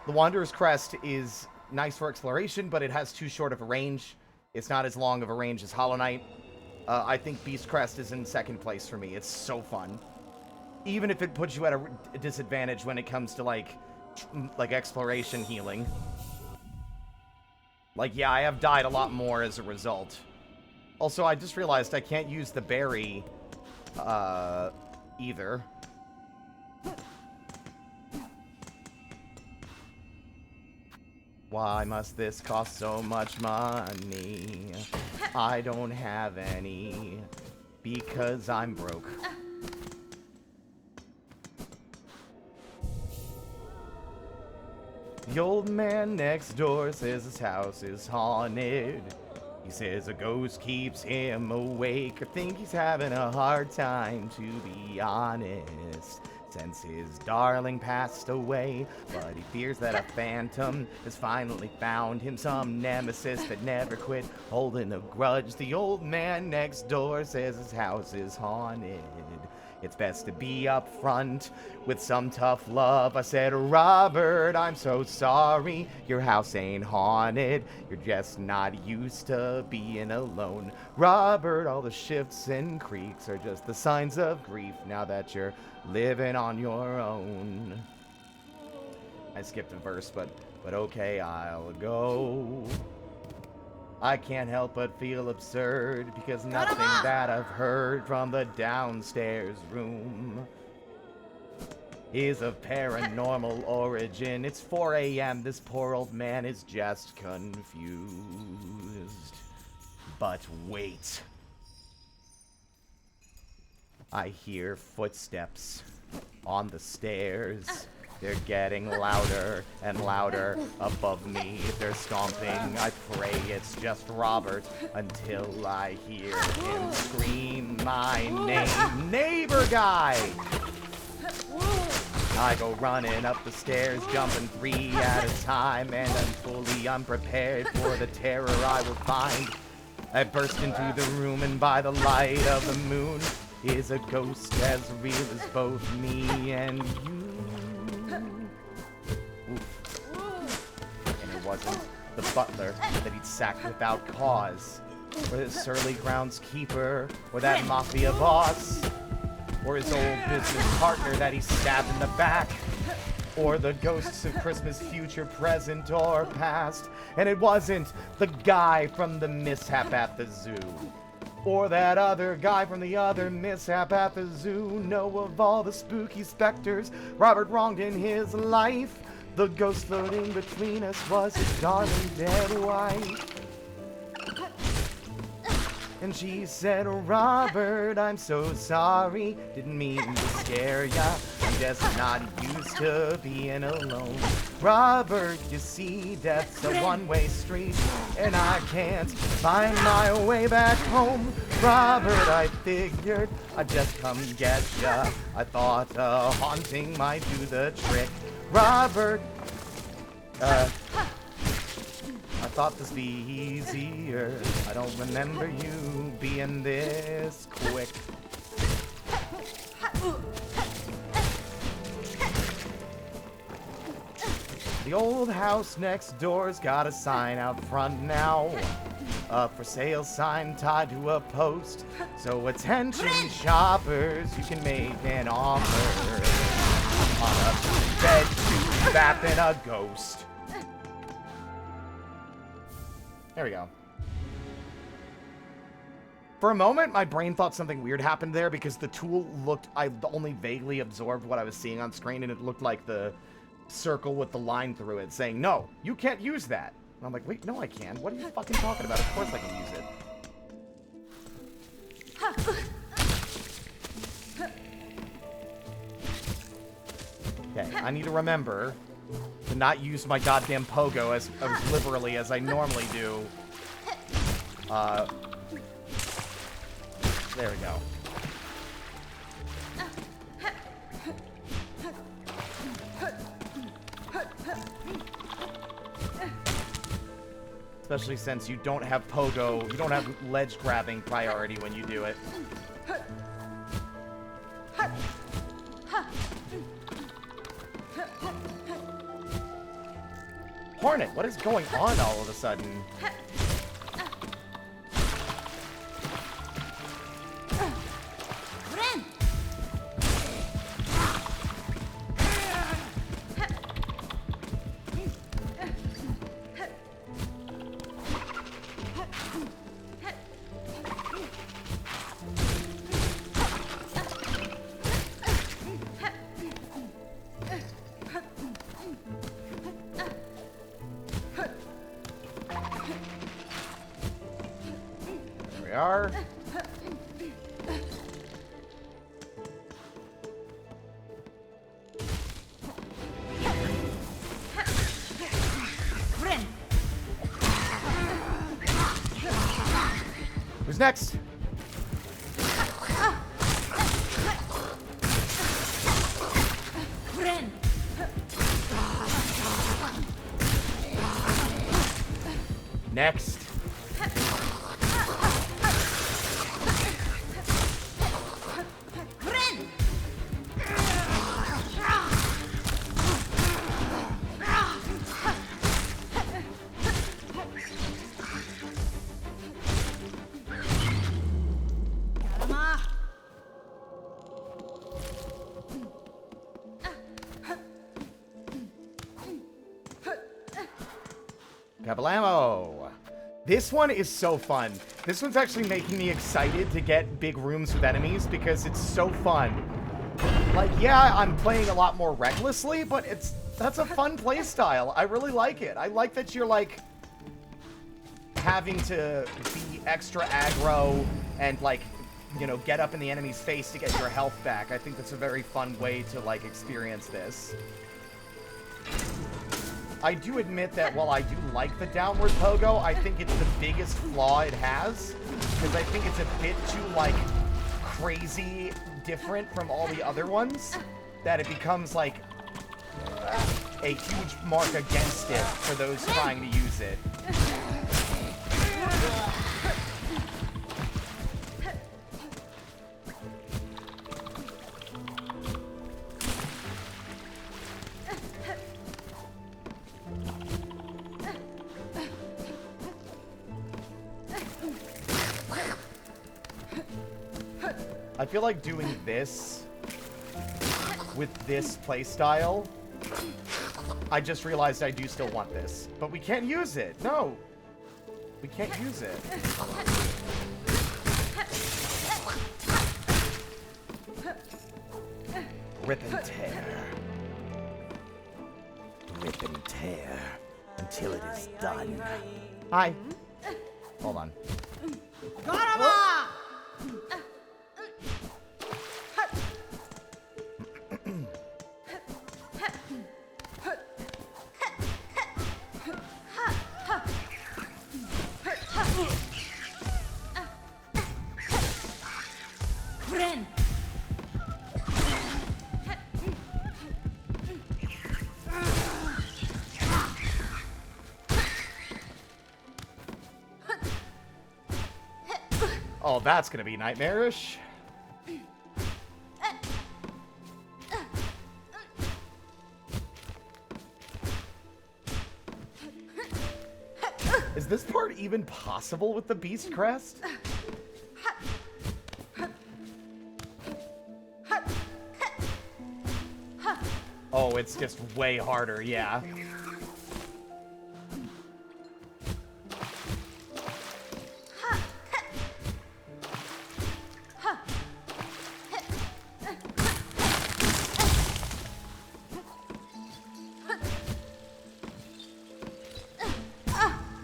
The Wanderer's Crest is nice for exploration, but it has too short of a range. It's not as long of a range as Hollow Knight. I think Beast Crest is in second place for me. It's so fun. Even if it puts you at a disadvantage when it comes to, like exploration healing. Like, yeah, I have died a lot more as a result. Also, I just realized I can't use the berry, either. Why must this cost so much money? I don't have any, because I'm broke. The old man next door says his house is haunted. He says a ghost keeps him awake. I think he's having a hard time, to be honest, since his darling passed away. But he fears that a phantom has finally found him, some nemesis that never quit holding a grudge. The old man next door says his house is haunted. It's best to be up front with some tough love. I said, Robert, I'm so sorry. Your house ain't haunted. You're just not used to being alone. Robert, all the shifts and creaks are just the signs of grief now that you're living on your own. I skipped a verse, but okay, I'll go. I can't help but feel absurd because nothing that I've heard from the downstairs room is of paranormal origin. It's 4 a.m. This poor old man is just confused. But wait. I hear footsteps on the stairs. They're getting louder and louder above me. They're stomping. I pray it's just Robert until I hear him scream my name. Neighbor guy! I go running up the stairs, jumping 3 at a time, and I'm fully unprepared for the terror I will find. I burst into the room, and by the light of the moon is a ghost as real as both me and you. And it wasn't the butler that he'd sacked without cause, or the surly groundskeeper, or that mafia boss, or his old business partner that he stabbed in the back, or the ghosts of Christmas future, present, or past. And it wasn't the guy from the mishap at the zoo, or that other guy from the other mishap at the zoo. No, of all the spooky specters Robert wronged in his life, the ghost floating between us was his darling dead wife. And she said, Robert, I'm so sorry, didn't mean to scare ya, I'm just not used to being alone. Robert, you see, death's a one-way street, and I can't find my way back home. Robert, I figured I'd just come get ya, I thought a haunting might do the trick. Robert, I thought this'd be easier. I don't remember you being this quick. The old house next door's got a sign out front now. A for sale sign tied to a post. So attention shoppers, you can make an offer on a bed, two bath, and a ghost. There we go. For a moment, my brain thought something weird happened there because the tool looked, I only vaguely absorbed what I was seeing on screen, and it looked like the circle with the line through it saying, no, you can't use that. And I'm like, wait, no, I can. What are you fucking talking about? Of course I can use it. Okay, I need to remember to not use my goddamn pogo as liberally as I normally do. There we go. Especially since you don't have pogo, you don't have ledge grabbing priority when you do it. Hornet, what is going on all of a sudden? We are. Who's next? Next. Kablamo! This one is so fun. This one's actually making me excited to get big rooms with enemies because it's so fun. Like, yeah, I'm playing a lot more recklessly, but that's a fun play style. I really like it. I like that you're, like, having to be extra aggro and, like, you know, get up in the enemy's face to get your health back. I think that's a very fun way to, like, experience this. I do admit that while I do like the downward pogo, I think it's the biggest flaw it has, because I think it's a bit too, like, crazy different from all the other ones, that it becomes, like, a huge mark against it for those trying to use it. I feel like doing this with this playstyle. I just realized I do still want this, but we can't use it. No, we can't use it. Rip and tear. Rip and tear until it is done. Hi. Hold on. Garama! Friend! Oh, that's gonna be nightmarish. Is this part even possible with the Beast Crest? Oh, it's just way harder, yeah.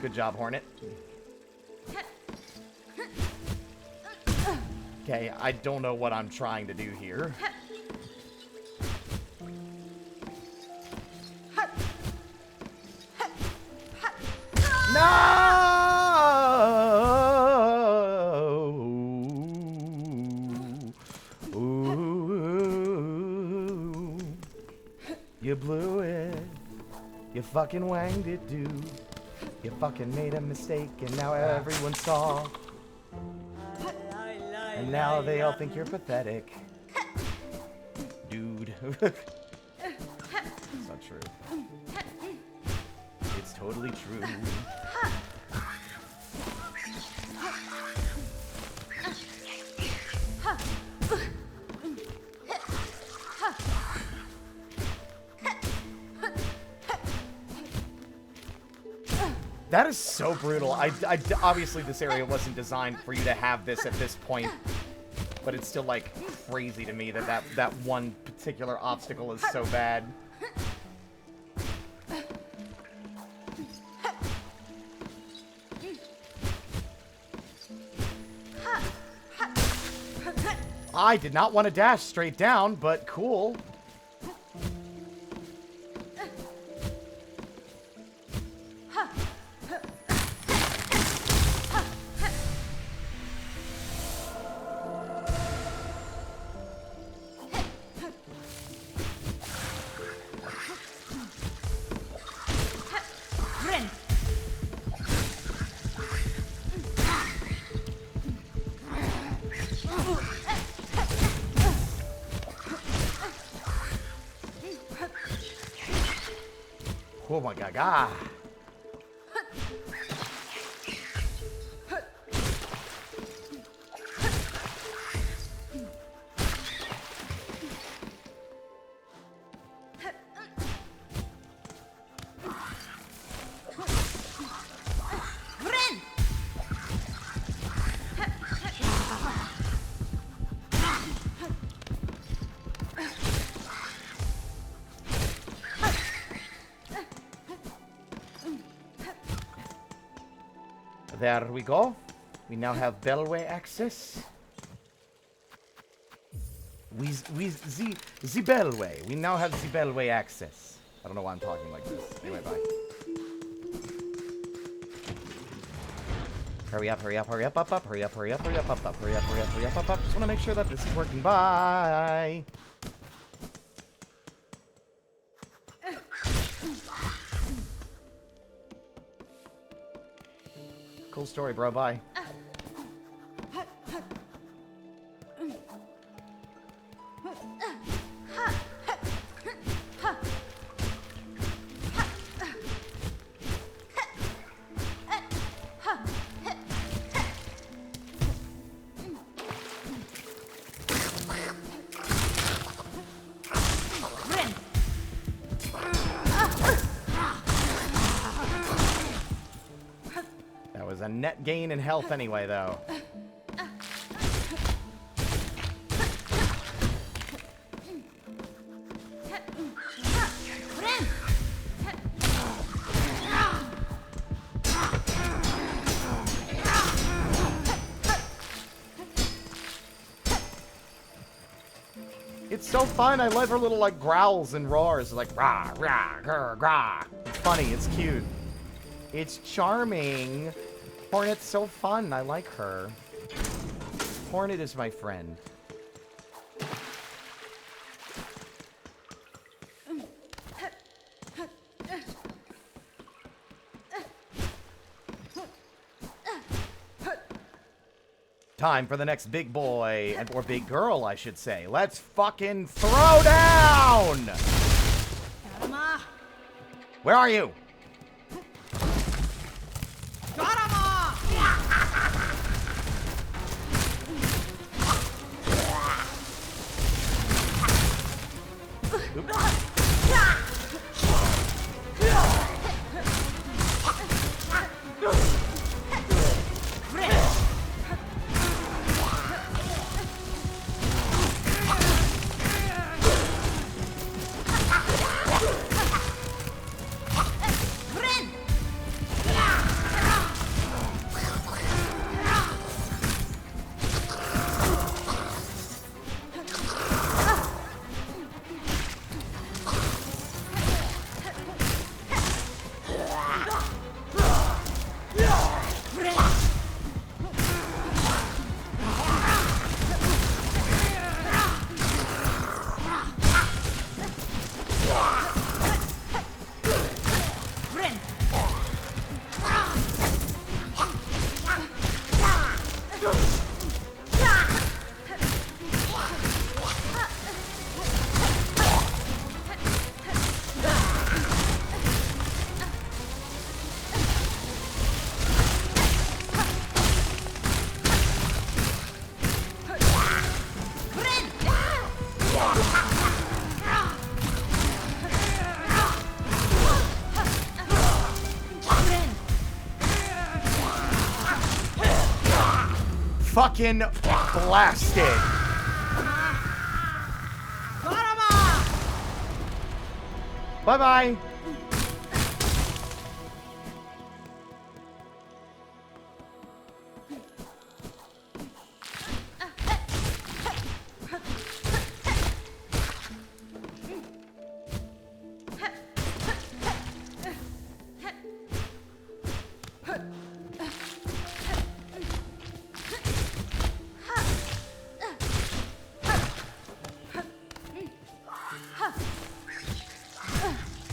Good job, Hornet. Okay, I don't know what I'm trying to do here. No! Ooh. You blew it. You fucking wanged it, dude. You fucking made a mistake and now everyone saw. And now they all think you're pathetic. Dude. It's not true. It's totally true. That is so brutal. Obviously, this area wasn't designed for you to have this at this point, but it's still, like, crazy to me that that one particular obstacle is so bad. I did not want to dash straight down, but cool. Oh my god. There we go. We now have bellway access. The bellway. We now have the bellway access. I don't know why I'm talking like this. Anyway, bye. Hurry up, hurry up, hurry up, up, hurry up, hurry up, hurry up, up, hurry up, hurry up, hurry up, up. Just want to make sure that this is working. Bye. Cool story, bro. Bye. That was a net gain in health anyway, though. It's so fun. I love her little, like, growls and roars. Like, rah, rah, grr, grah. It's funny. It's cute. It's charming. Hornet's so fun. I like her. Hornet is my friend. Time for the next big boy, or big girl, I should say. Let's fucking throw down! Where are you? Fucking blasted. Bye-bye.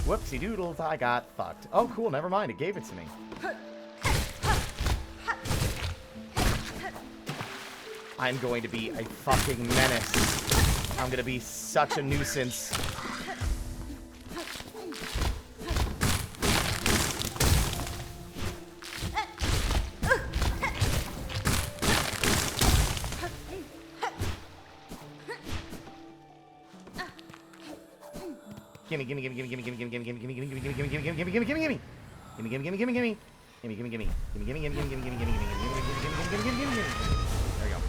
Whoopsie doodles, I got fucked. Oh, cool, never mind, it gave it to me. I'm going to be a fucking menace. I'm gonna be such a nuisance. Gimme, gimme, gimme, gimme, gimme, gimme, gimme, gimme, gimme, gimme, gimme, gimme, gimme, gimme, gimme, gimme, gimme, gimme, gimme. Gimme, gimme, gimme, gimme, gimme. Gimme, gimme, gimme. Gimme, gimme, gimme, gimme, gimme, gimme, gimme, gimme, gimme, gimme, gimme, gimme, gimme. There we go.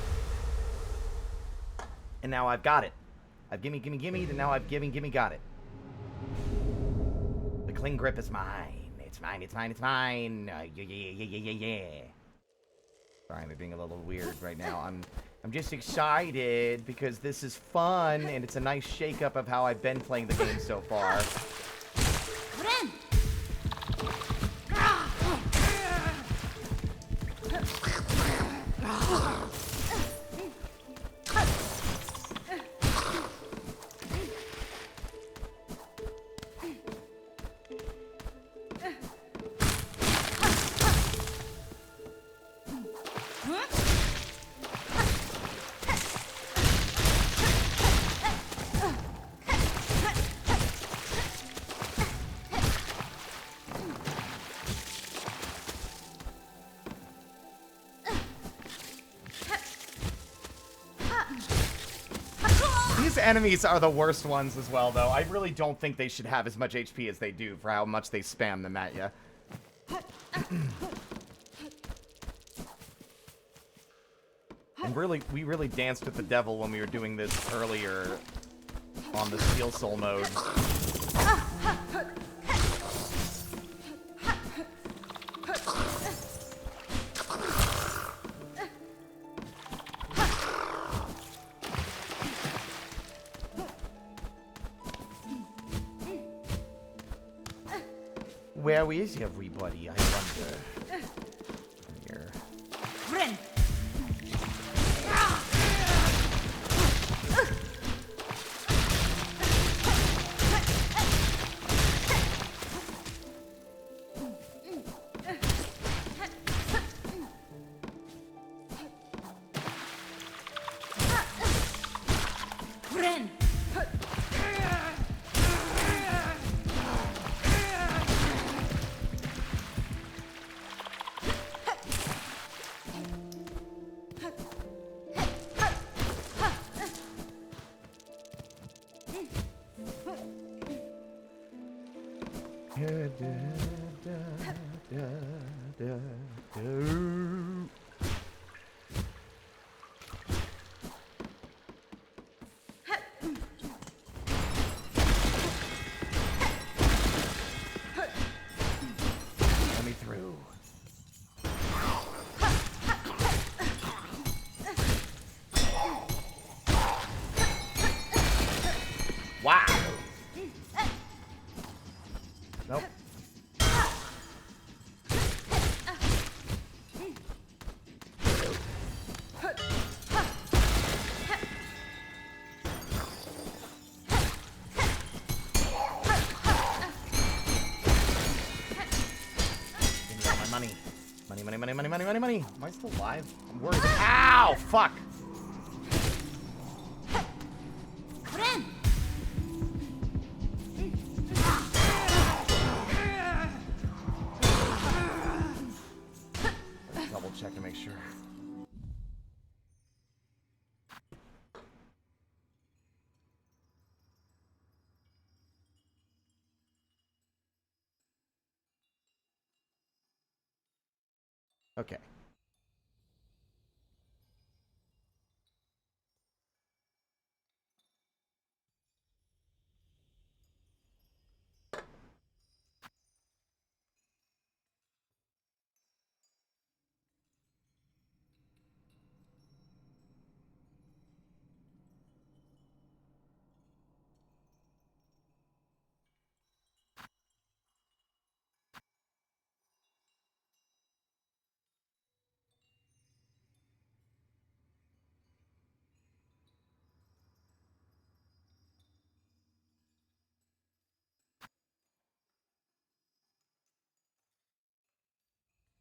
And now I've got it. I've gimme, gimme, gimme, and now I've gimme, got it. The cling grip is mine. It's mine, it's mine, it's mine. Yeah, yeah, yeah, yeah, yeah, yeah. Sorry, I'm being a little weird right now. I'm just excited because this is fun and it's a nice shake-up of how I've been playing the game so far. These enemies are the worst ones as well, though. I really don't think they should have as much HP as they do for how much they spam them at you. And really, we really danced with the devil when we were doing this earlier on the Steel Soul mode. Where is everybody, I wonder? Here. Friend. Friend. Let me through. Wow. Nope. Give me all my money. Money. Am I still alive? I'm worried. Ow! Fuck! Friend. Let's double check to make sure. Okay.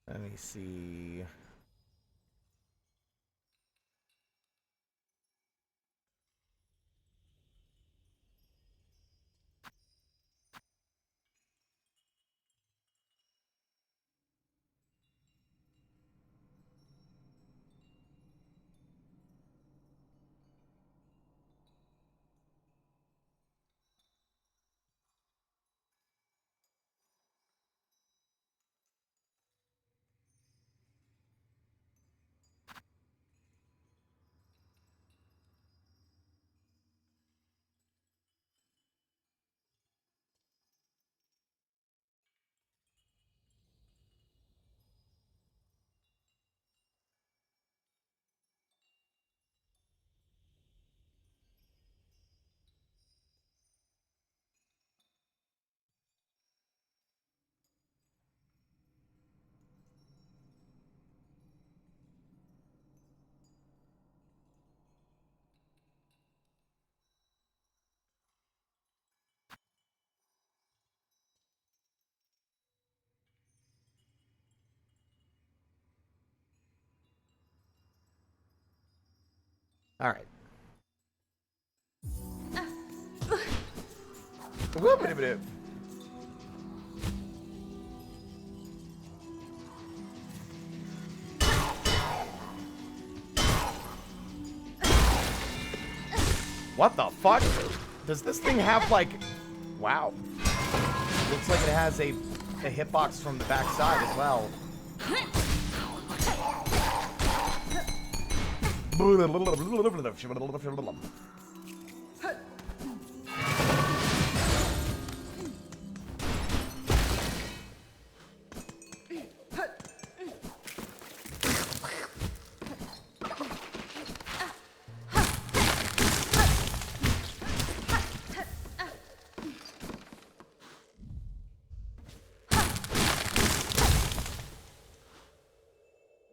Let me see. All right. Whoop-a-dip-a-dip. What the fuck? Does this thing have like... Wow. Looks like it has a hitbox from the backside as well.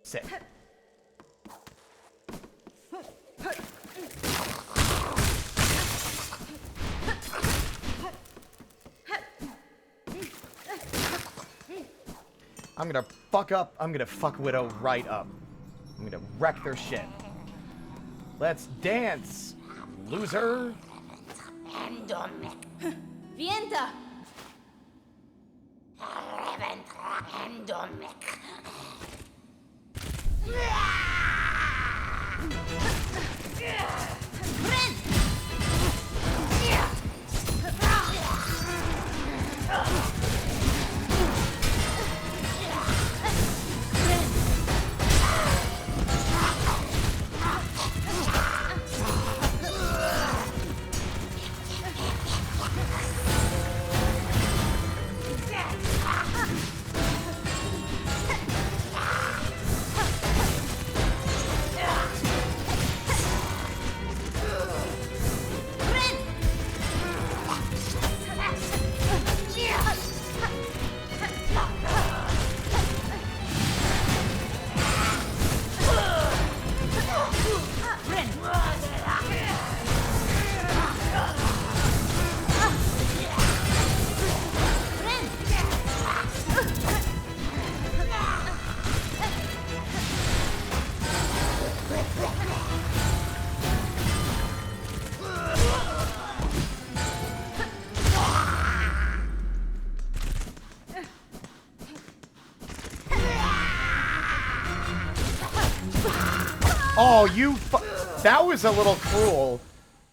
Sick. I'm gonna fuck Widow right up. I'm gonna wreck their shit. Let's dance, loser. Vienta! Oh, that was a little cruel.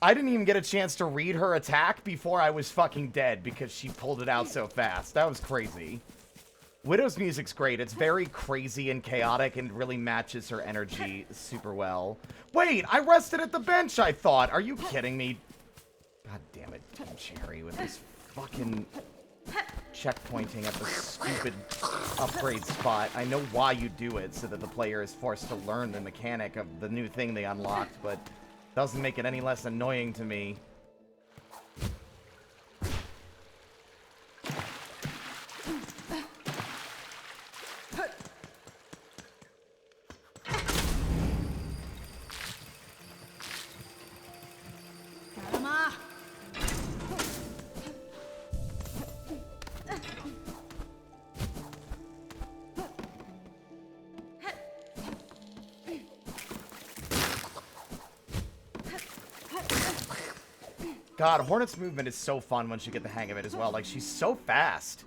I didn't even get a chance to read her attack before I was fucking dead because she pulled it out so fast. That was crazy. Widow's music's great. It's very crazy and chaotic and really matches her energy super well. Wait, I rested at the bench, I thought. Are you kidding me? God damn it, Team Cherry, with this fucking checkpointing at the stupid upgrade spot. I know why you do it, so that the player is forced to learn the mechanic of the new thing they unlocked, but doesn't make it any less annoying to me. God, Hornet's movement is so fun once you get the hang of it as well. Like, she's so fast.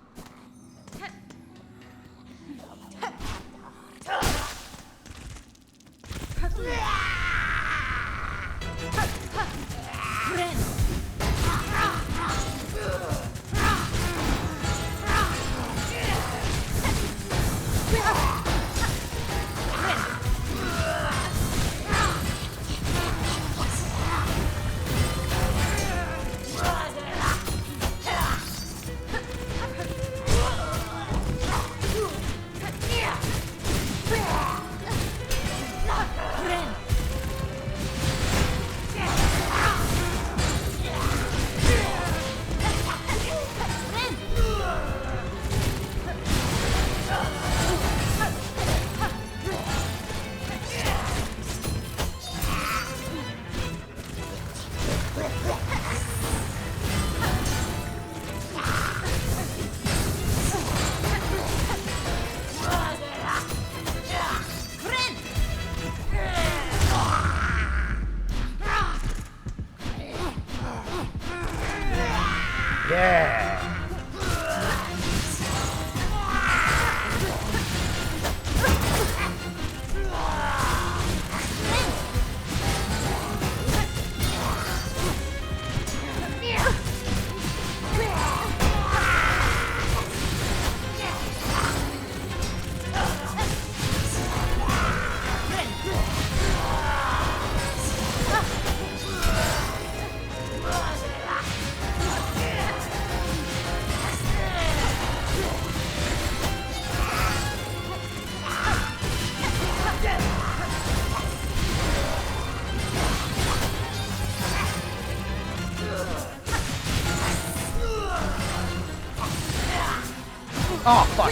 Oh, fuck.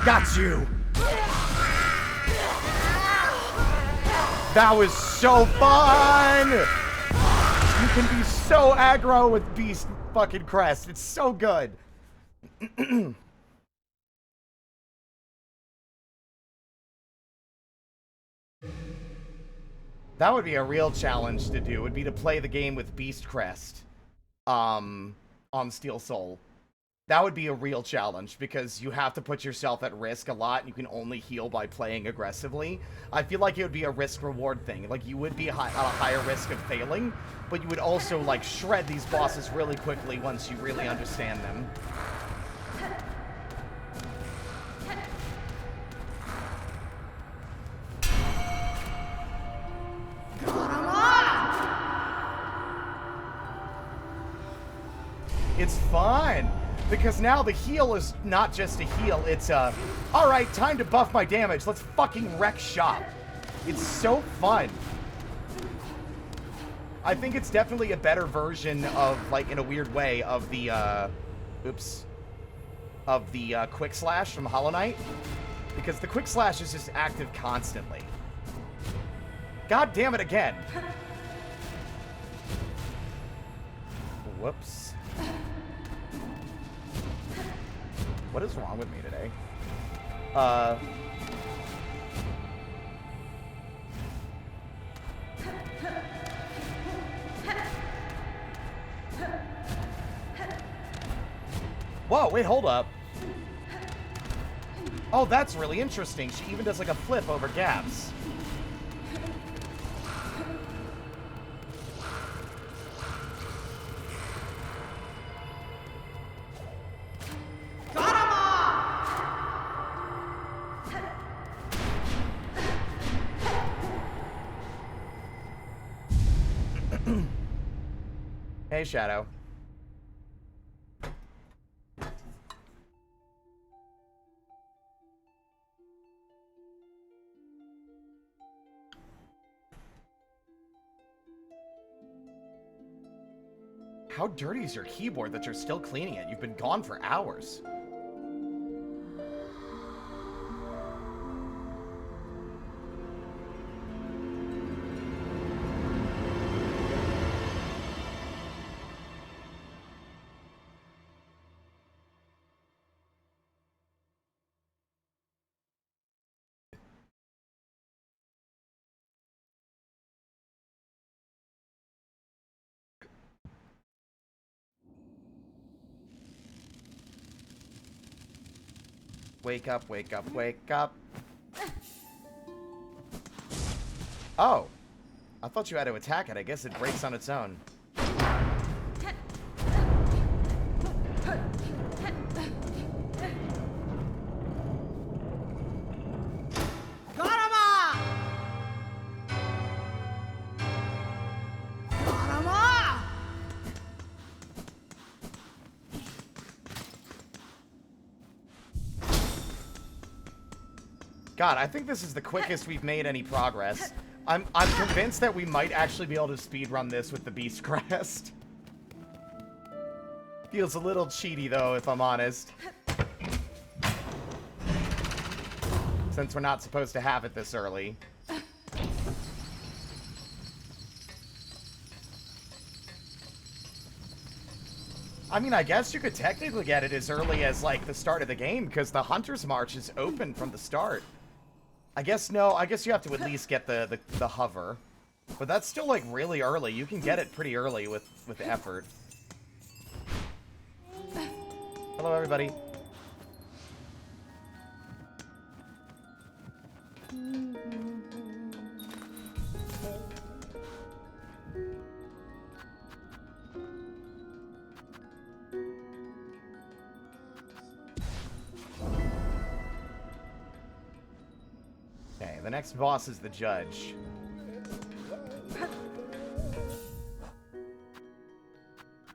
Got you. That was so fun. You can be so aggro with Beast fucking Crest. It's so good. That would be a real challenge to do. Would be to play the game with Beast Crest, on Steel Soul. That would be a real challenge because you have to put yourself at risk a lot and you can only heal by playing aggressively. I feel like it would be a risk-reward thing. Like, you would be at a higher risk of failing, but you would also, like, shred these bosses really quickly once you really understand them. It's fun! Because now the heal is not just a heal, it's a, alright, time to buff my damage, let's fucking wreck shop. It's so fun. I think it's definitely a better version of, like, in a weird way, of the, Quick Slash from Hollow Knight. Because the Quick Slash is just active constantly. God damn it again. Whoops. What is wrong with me today? Whoa, wait, hold up. Oh, that's really interesting. She even does like a flip over gaps. Hey, Shadow. How dirty is your keyboard that you're still cleaning it? You've been gone for hours. Wake up, wake up, wake up. Oh. I thought you had to attack it. I guess it breaks on its own. God, I think this is the quickest we've made any progress. I'm convinced that we might actually be able to speedrun this with the Beast Crest. Feels a little cheaty, though, if I'm honest. Since we're not supposed to have it this early. I mean, I guess you could technically get it as early as, like, the start of the game, because the Hunter's March is open from the start. I guess, no, I guess you have to at least get the hover. But that's still, like, really early. You can get it pretty early with effort. Hello, everybody. Okay, the next boss is the judge.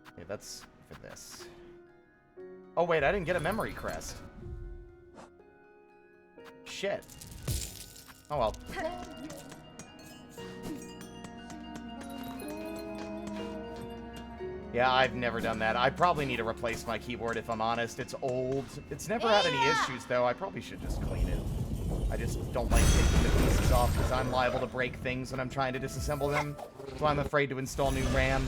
Okay, that's for this. Oh, wait, I didn't get a memory crest. Shit. Oh, well. Yeah, I've never done that. I probably need to replace my keyboard if I'm honest. It's old. It's never had any issues, though. I probably should just clean it. I just don't like taking the pieces off because I'm liable to break things when I'm trying to disassemble them. So I'm afraid to install new RAM.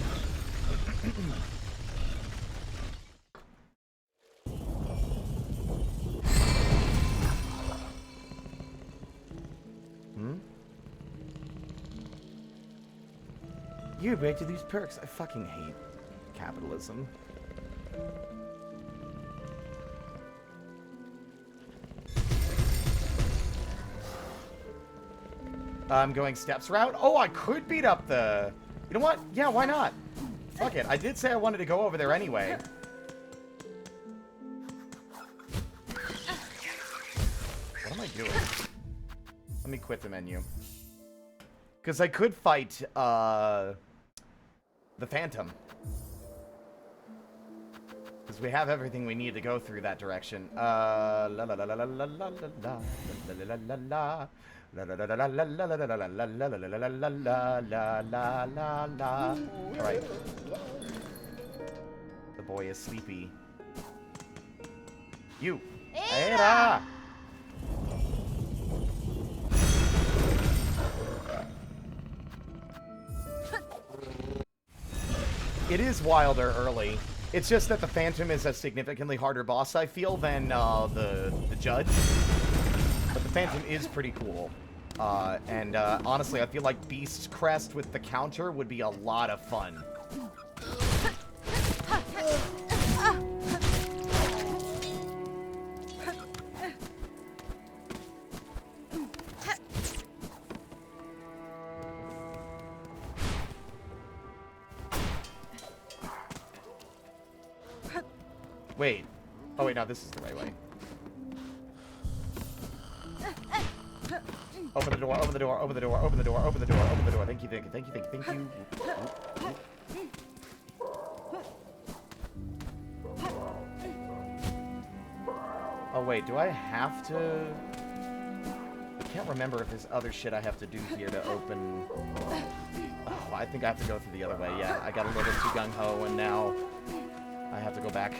You're about to lose perks. I fucking hate capitalism. I'm going steps route. Oh, I could beat up the... You know what? Yeah, why not? Fuck it. I did say I wanted to go over there anyway. What am I doing? Let me quit the menu. Because I could fight, the Phantom. Because we have everything we need to go through that direction. La la la la la la la la la la la la la. La la la la la la la la la la la la. Alright. The boy is sleepy. You! Era! It is wilder early. It's just that the Phantom is a significantly harder boss, I feel, than the Judge. But the Phantom is pretty cool. Honestly, I feel like Beast's Crest with the counter would be a lot of fun. Wait. Oh, wait, no, this is the right way. Open the door, open the door, open the door, open the door, open the door, open the door. Thank you, thank you, thank you, thank you, thank you. Oh, wait, do I have to... I can't remember if there's other shit I have to do here to open... Oh, I think I have to go through the other way, yeah. I got a little bit too gung-ho, and now I have to go back.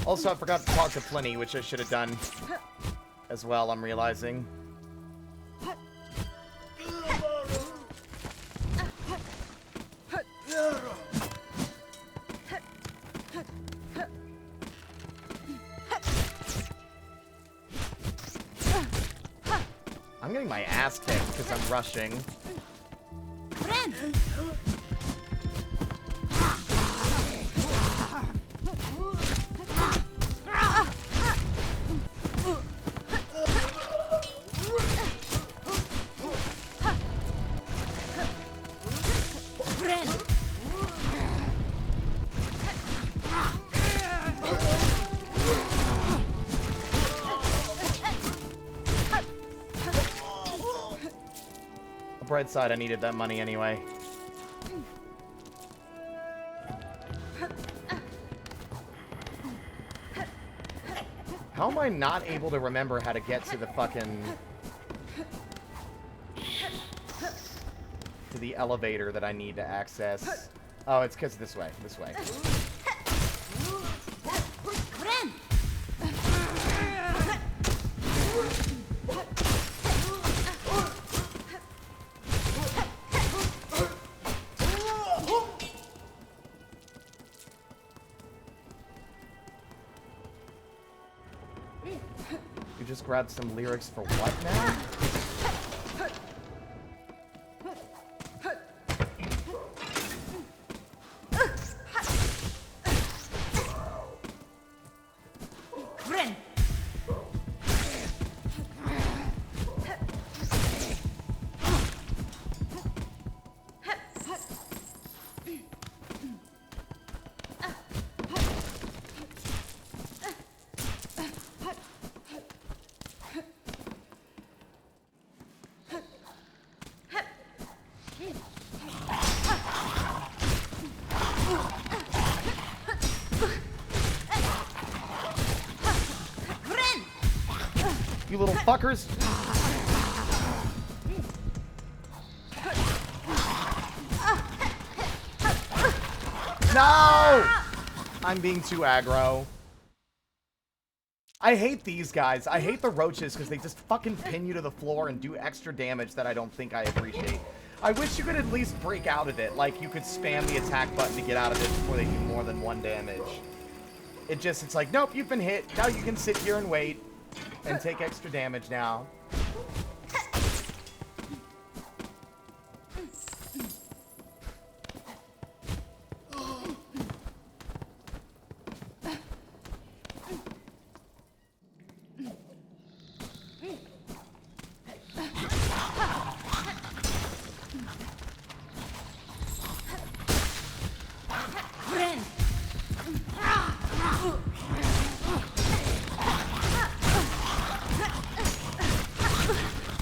Also, I forgot to talk to Pliny, which I should have done as well, I'm realizing. I'm getting my ass kicked because I'm rushing. Bright side, I needed that money anyway. How am I not able to remember how to get to the fucking... to the elevator that I need to access? Oh, it's because this way. This way. You just grabbed some lyrics for what now? You little fuckers. No! I'm being too aggro. I hate these guys. I hate the roaches because they just fucking pin you to the floor and do extra damage that I don't think I appreciate. I wish you could at least break out of it. Like, you could spam the attack button to get out of it before they do more than 1 damage. It's like, nope, you've been hit. Now you can sit here and wait and take extra damage now.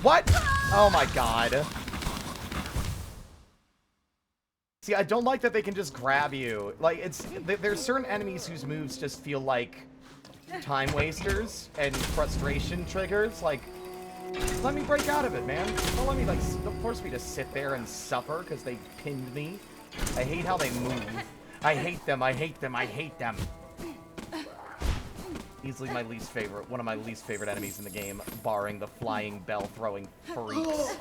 What? Oh my god. See, I don't like that they can just grab you. Like, there's certain enemies whose moves just feel like time wasters and frustration triggers. Like, let me break out of it, man. Don't let me, like, don't force me to sit there and suffer because they pinned me. I hate how they move. I hate them, I hate them, I hate them. Easily my least favorite, one of my least favorite enemies in the game, barring the flying bell-throwing freaks,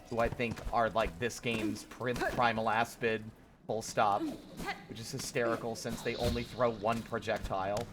who I think are, like, this game's primal aspid, full stop, which is hysterical since they only throw 1 projectile.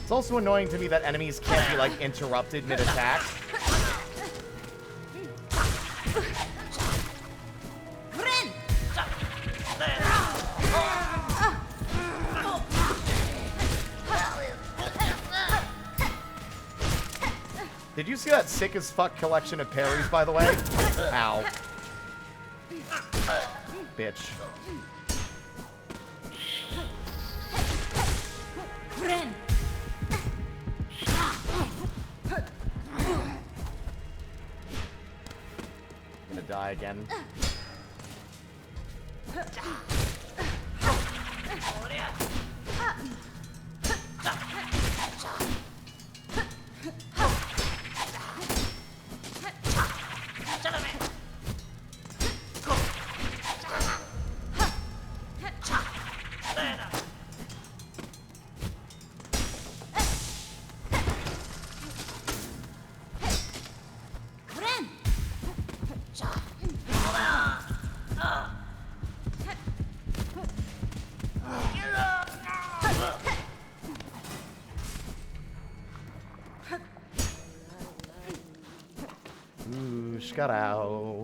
It's also annoying to me that enemies can't be, like, interrupted mid-attack. Did you see that sick as fuck collection of parries, by the way? Ow. Bitch. I'm gonna die again.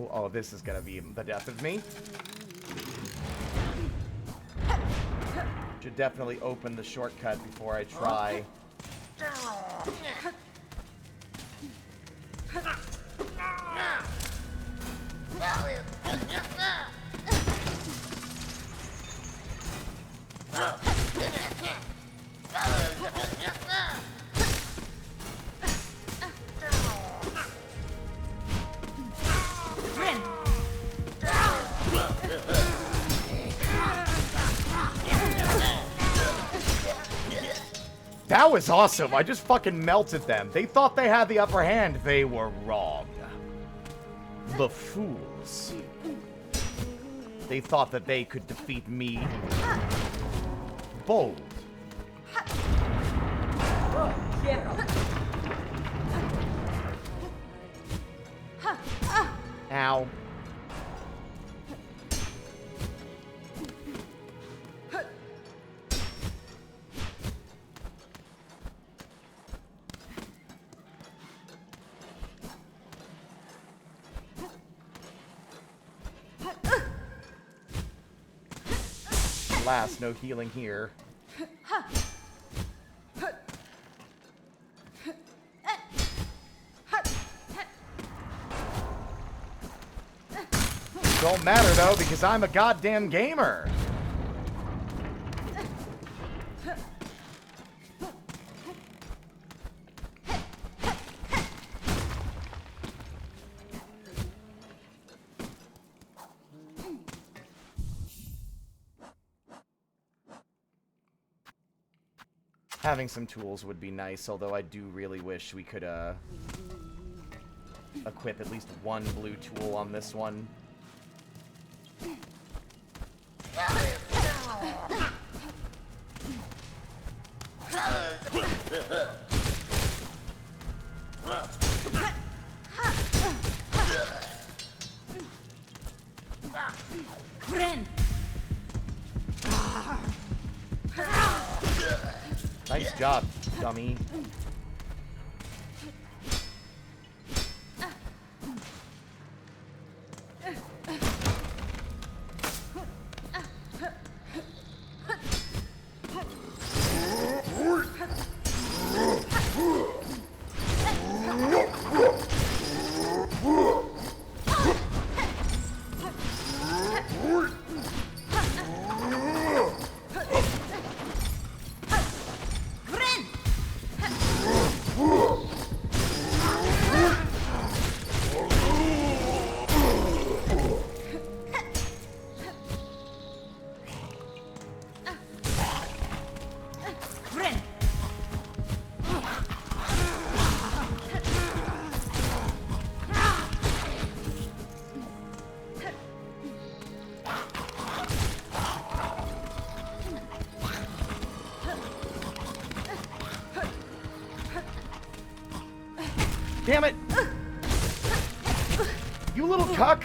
Oh, this is gonna be the death of me. Should definitely open the shortcut before I try. That was awesome. I just fucking melted them. They thought they had the upper hand. They were wrong. The fools. They thought that they could defeat me. Bold. Ow. Alas, no healing here. Don't matter though, because I'm a goddamn gamer. Having some tools would be nice, although I do really wish we could equip at least one blue tool on this one. Nice job, dummy. Damn it! You little cuck!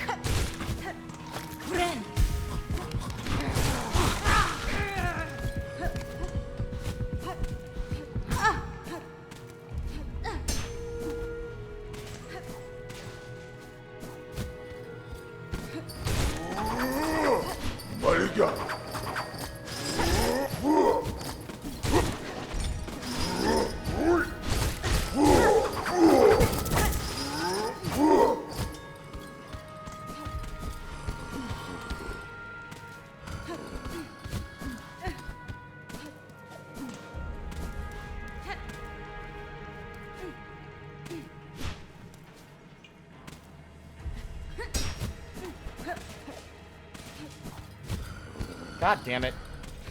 God damn it.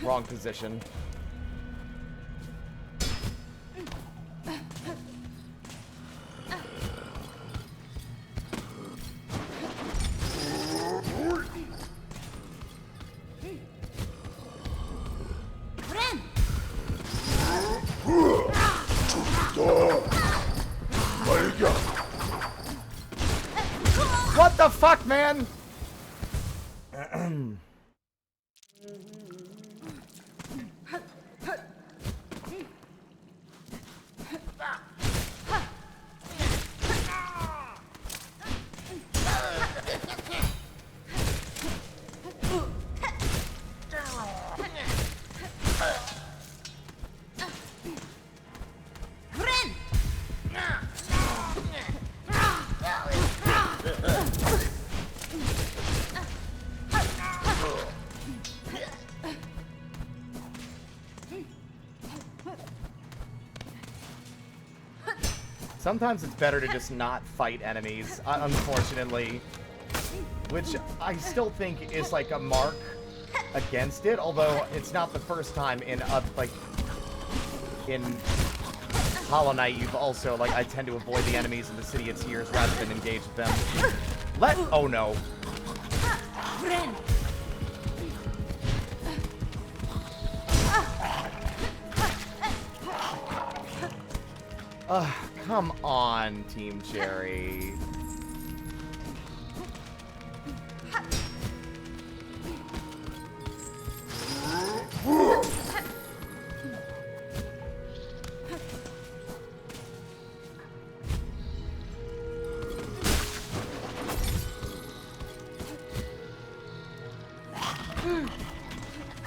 Wrong position. What the fuck, man? Sometimes it's better to just not fight enemies, unfortunately. Which I still think is like a mark against it, although it's not the first time in in Hollow Knight, you've also, like, I tend to avoid the enemies in the City of Tears rather than engage with them. Oh no. Friend. Come on, Team Cherry.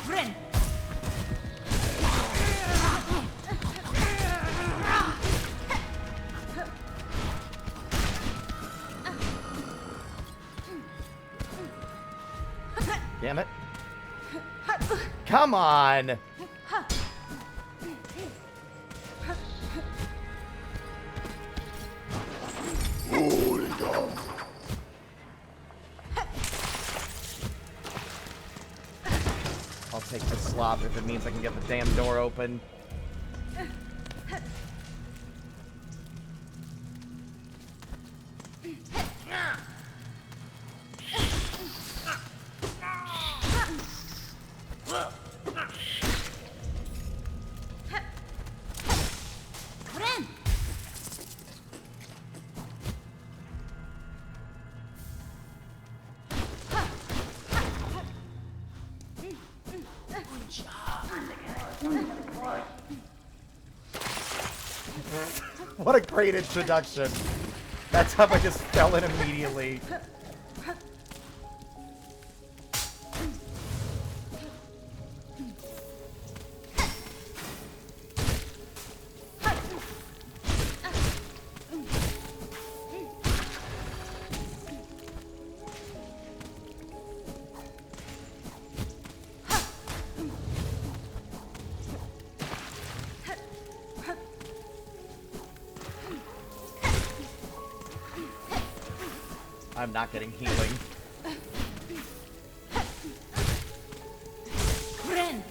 Friend. Damn it. Come on. I'll take the slop if it means I can get the damn door open. Friend. What a great introduction. That's how I just fell in immediately. I'm not getting healing. Friend.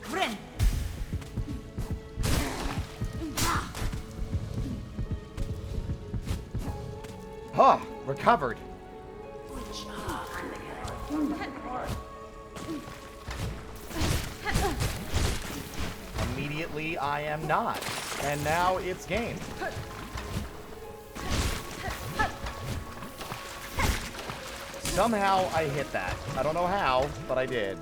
Friend. Huh, recovered. Immediately, I am not. And now it's game. Somehow I hit that. I don't know how, but I did.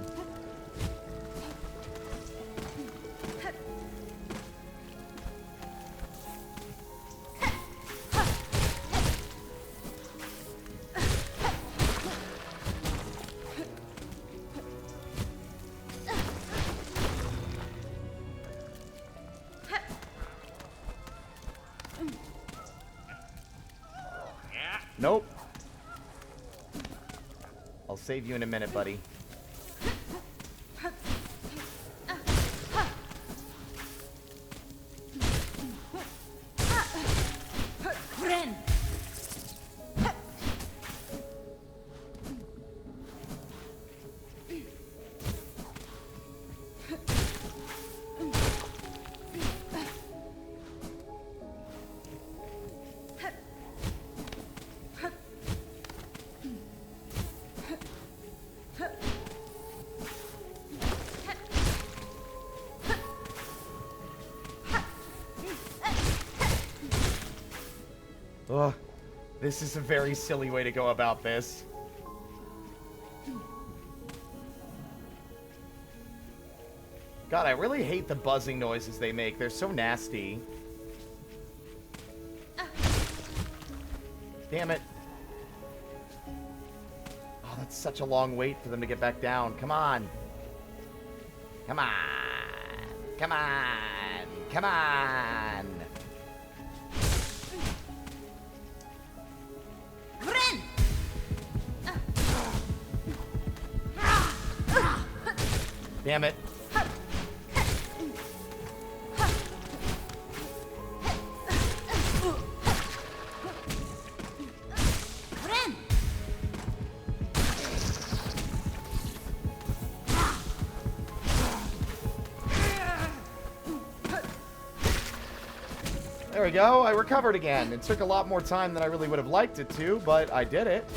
Nope. I'll save you in a minute, buddy. Friend. Ugh. This is a very silly way to go about this. God, I really hate the buzzing noises they make. They're so nasty. Damn it. Oh, that's such a long wait for them to get back down. Come on. Come on. Come on. Come on. Ren! Damn it. Ren! There we go. I recovered again. It took a lot more time than I really would have liked it to, but I did it.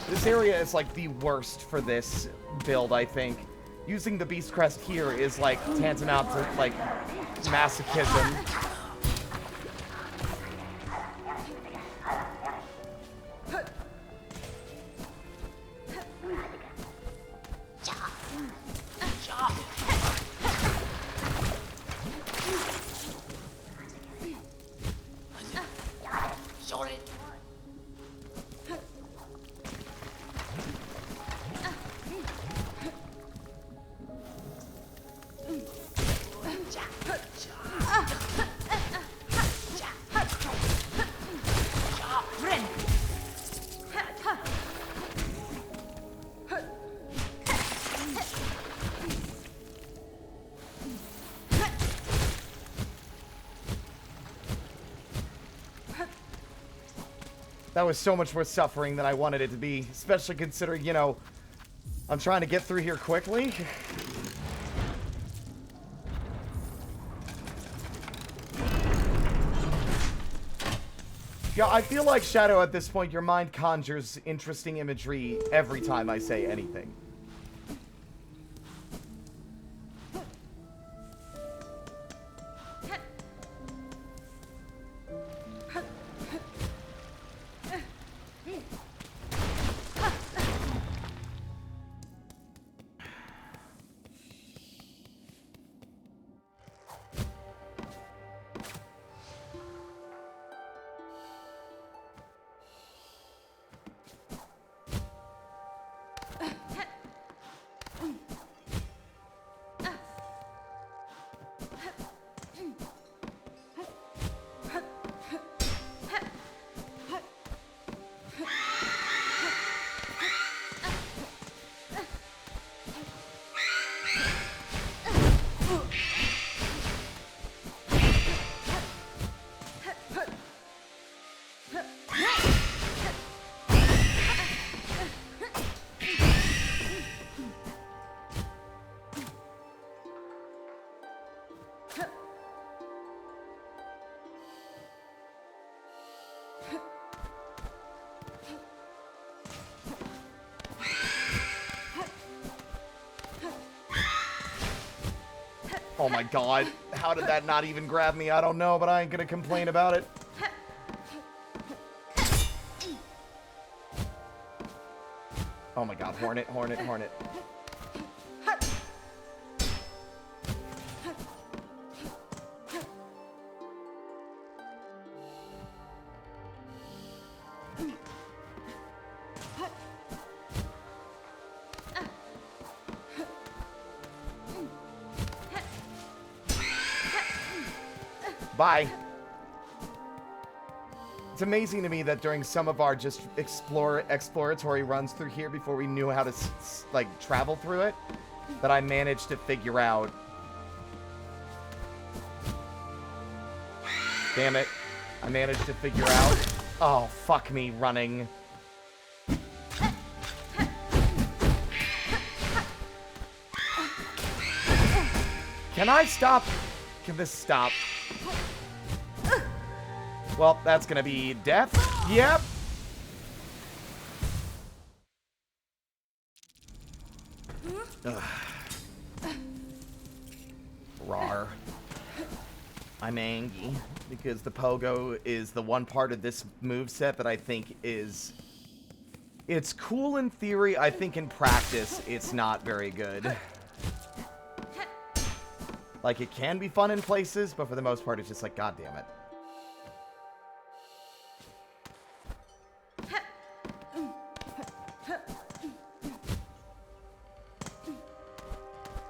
This area is like the worst for this build, I think. Using the Beast Crest here is like tantamount to like masochism. That was so much more suffering than I wanted it to be, especially considering, you know, I'm trying to get through here quickly. Yeah, I feel like, Shadow, at this point, your mind conjures interesting imagery every time I say anything. Oh my god, how did that not even grab me? I don't know, but I ain't gonna complain about it. Oh my god, Hornet, Hornet, Hornet. Bye. It's amazing to me that during some of our just exploratory runs through here before we knew how to like travel through it, that I managed to figure out. Damn it. I managed to figure out. Oh, fuck me running. Can I stop? Can this stop? Well, that's gonna be death. Yep. Ugh. Rawr. I'm angry because the pogo is the one part of this moveset that I think is... It's cool in theory. I think in practice, it's not very good. Like, it can be fun in places, but for the most part, it's just like, god damn it.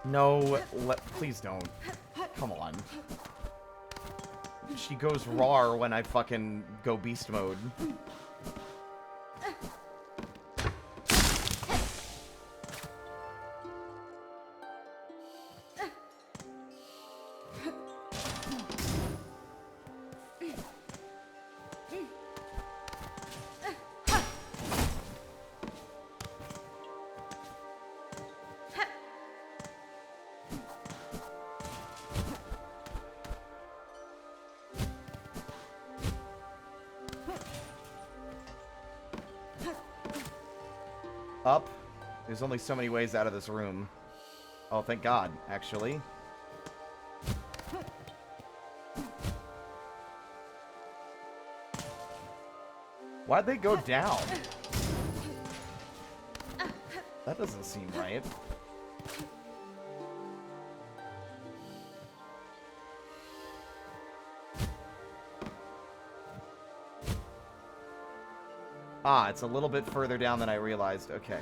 No, please don't. Come on. She goes rawr when I fucking go beast mode. Up. There's only so many ways out of this room. Oh, thank God, actually. Why'd they go down? That doesn't seem right. Ah, it's a little bit further down than I realized. Okay.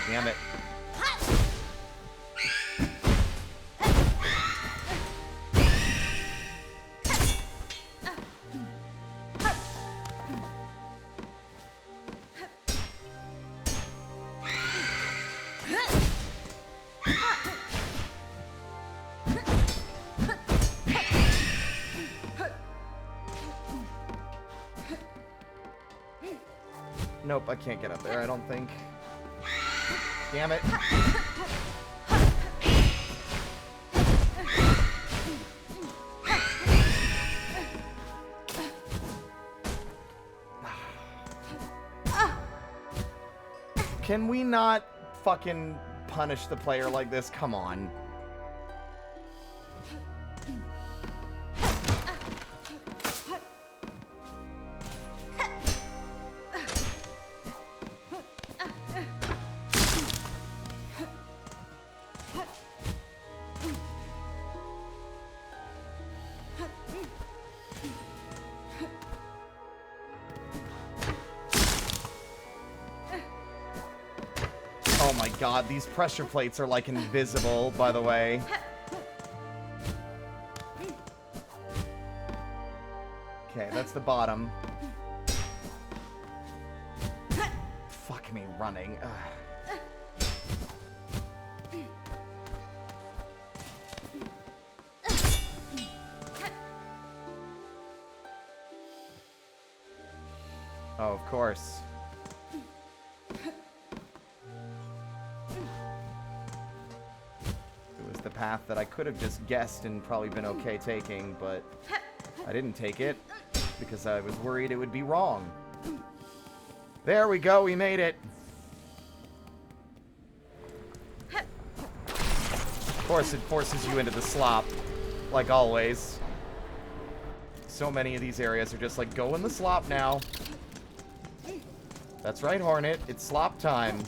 Damn it. Nope, I can't get up there, I don't think. Damn it. Can we not fucking punish the player like this? Come on. Oh my God, these pressure plates are like invisible, by the way. Okay, that's the bottom. Fuck me running. Ugh. Oh, of course. The path that I could have just guessed and probably been okay taking, but I didn't take it because I was worried it would be wrong. There we go, we made it. Of course, it forces you into the slop, like always. So many of these areas are just like, go in the slop now. That's right, Hornet, it's slop time.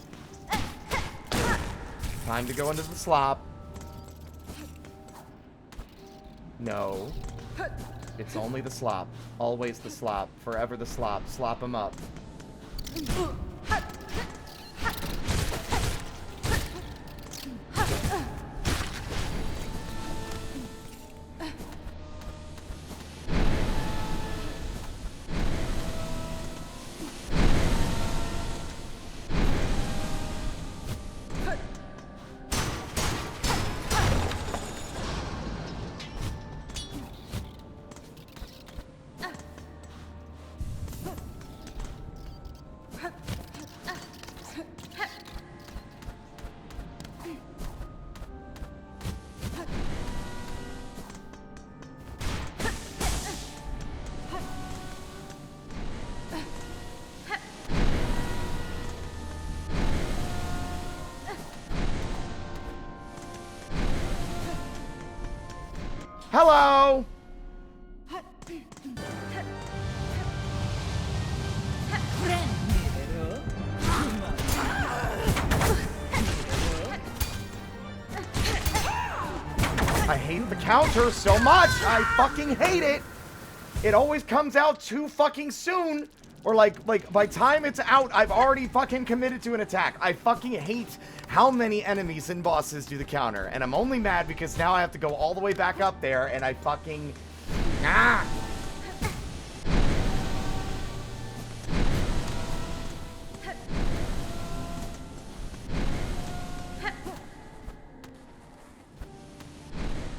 Time to go into the slop. No. It's only the slop. Always the slop. Forever the slop. Slop 'em up. Hello! hate the counter so much. I fucking hate it. It always comes out too fucking soon. Or like by time it's out, I've already fucking committed to an attack. I fucking hate how many enemies and bosses do the counter. And I'm only mad because now I have to go all the way back up there and I fucking... Ah!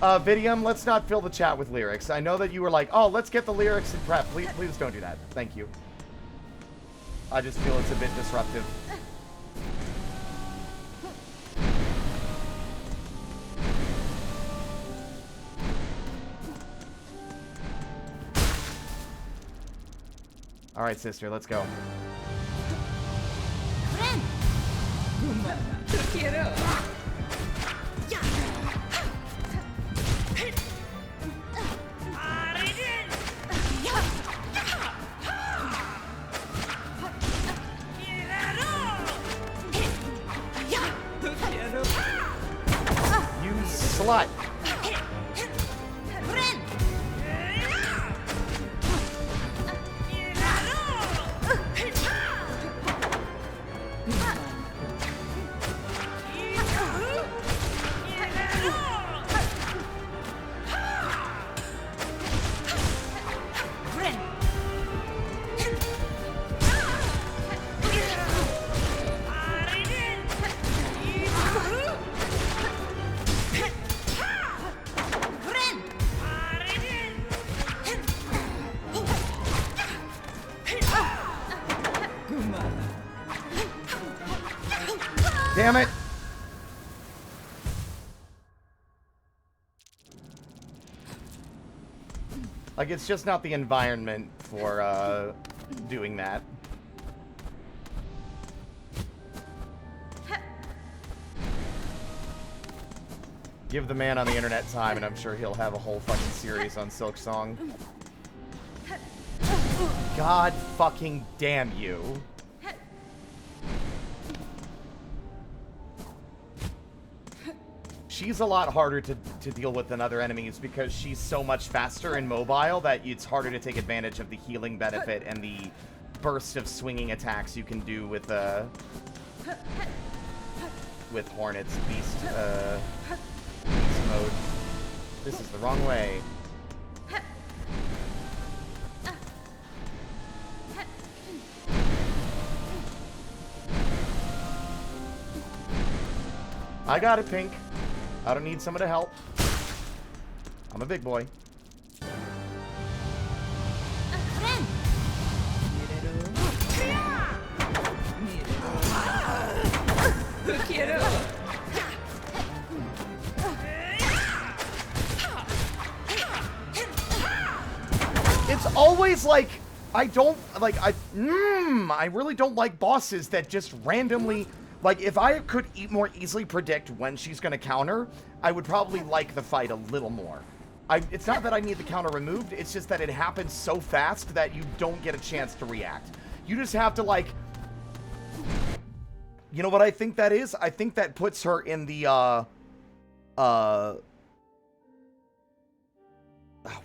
Vidium, let's not fill the chat with lyrics. I know that you were like, oh, let's get the lyrics and prep. Please don't do that. Thank you. I just feel it's a bit disruptive. All right, sister, let's go. You slut. Damn it! Like, it's just not the environment for, doing that. Give the man on the internet time, and I'm sure he'll have a whole fucking series on Silksong. God fucking damn you. She's a lot harder to deal with than other enemies because she's so much faster and mobile that it's harder to take advantage of the healing benefit and the burst of swinging attacks you can do with Hornet's beast mode. This is the wrong way. I got it, Pink. I don't need someone to help. I'm a big boy. It's always like, I really don't like bosses that just randomly... Like, if I could more easily predict when she's going to counter, I would probably like the fight a little more. It's not that I need the counter removed, it's just that it happens so fast that you don't get a chance to react. You just have to, like... You know what I think that is? I think that puts her in the, what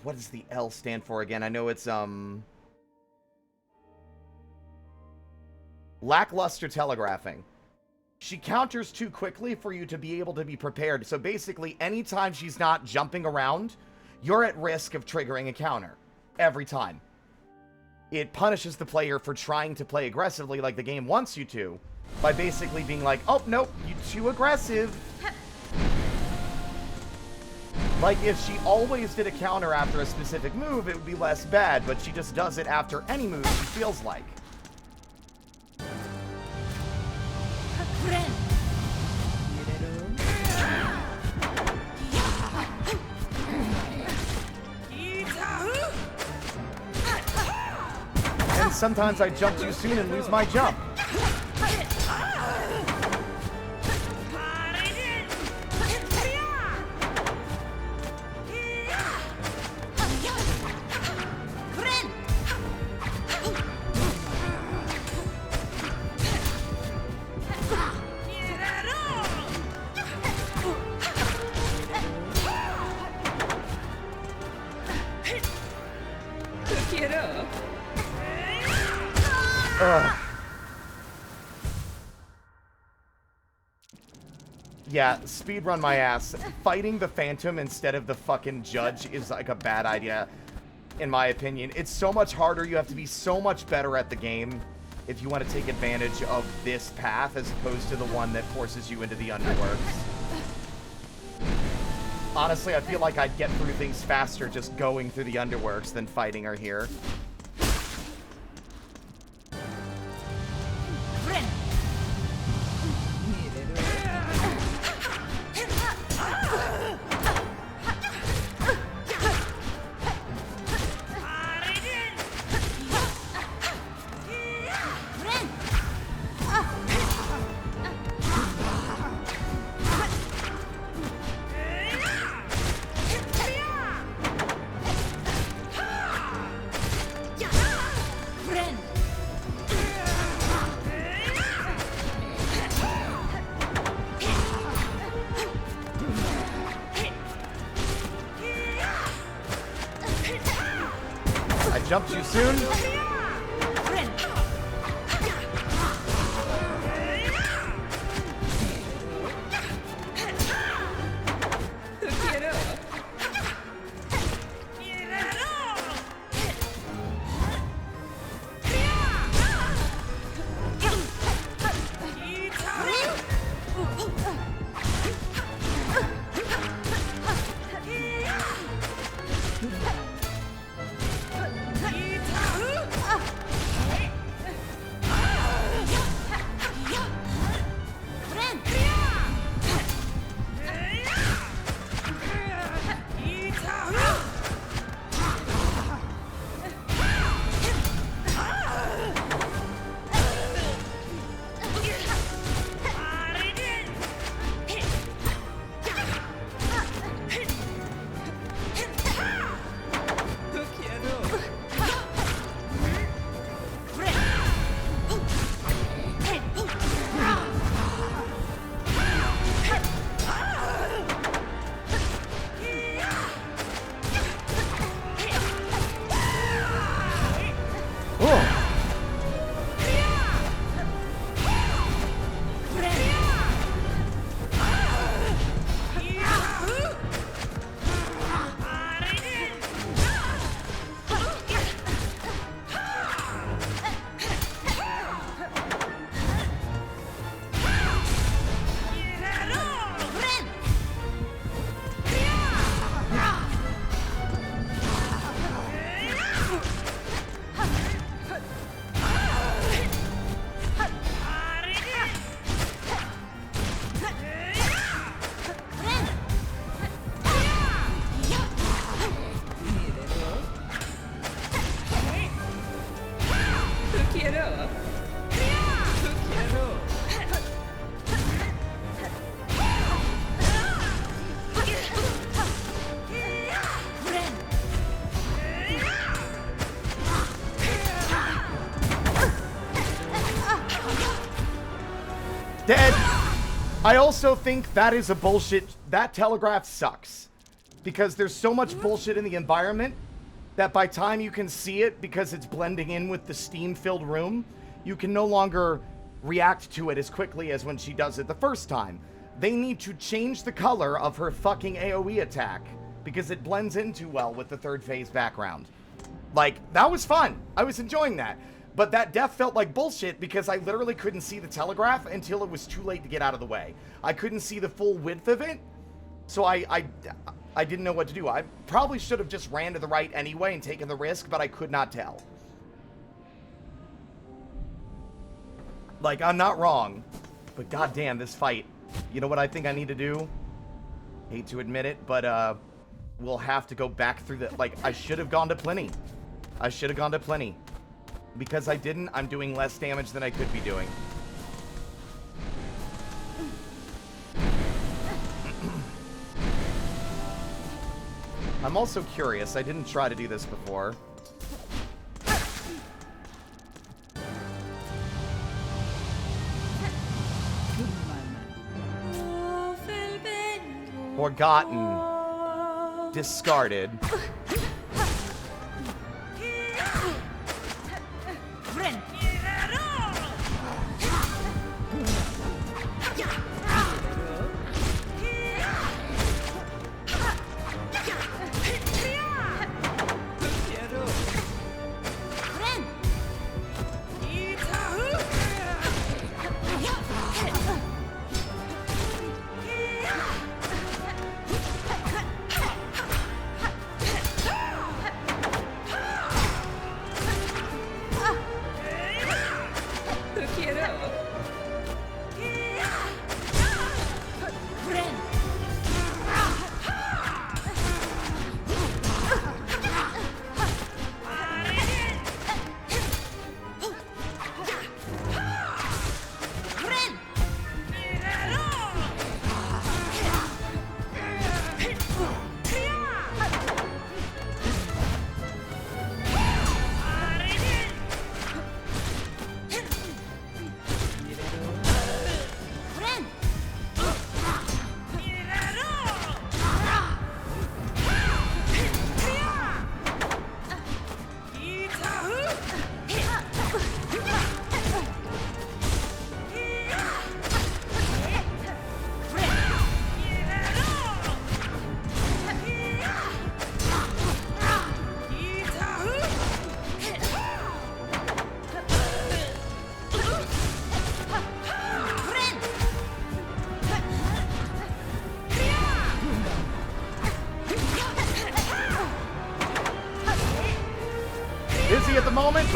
does the L stand for again? I know it's, lackluster telegraphing. She counters too quickly for you to be able to be prepared. So basically, anytime she's not jumping around, you're at risk of triggering a counter. Every time. It punishes the player for trying to play aggressively like the game wants you to, by basically being like, oh, nope, you're too aggressive. Like, if she always did a counter after a specific move, it would be less bad, but she just does it after any move she feels like. And sometimes I jump too soon and lose my jump. Ugh. Yeah, speedrun my ass. Fighting the Phantom instead of the fucking judge is like a bad idea, in my opinion. It's so much harder. You have to be so much better at the game if you want to take advantage of this path as opposed to the one that forces you into the underworks. Honestly, I feel like I'd get through things faster just going through the underworks than fighting her here. Jumped too soon. Dead. I also think that is a bullshit. That telegraph sucks. Because there's so much bullshit in the environment that by time you can see it, because it's blending in with the steam-filled room, you can no longer react to it as quickly as when she does it the first time. They need to change the color of her fucking AoE attack because it blends in too well with the third phase background. Like, that was fun. I was enjoying that. But that death felt like bullshit because I literally couldn't see the telegraph until it was too late to get out of the way. I couldn't see the full width of it, so I didn't know what to do. I probably should have just ran to the right anyway and taken the risk, but I could not tell. Like, I'm not wrong, but goddamn, this fight. You know what I think I need to do? Hate to admit it, but we'll have to go back through the... Like, I should have gone to Plenty. I should have gone to Plenty. Because I didn't, I'm doing less damage than I could be doing. I'm also curious. I didn't try to do this before. Forgotten. Discarded.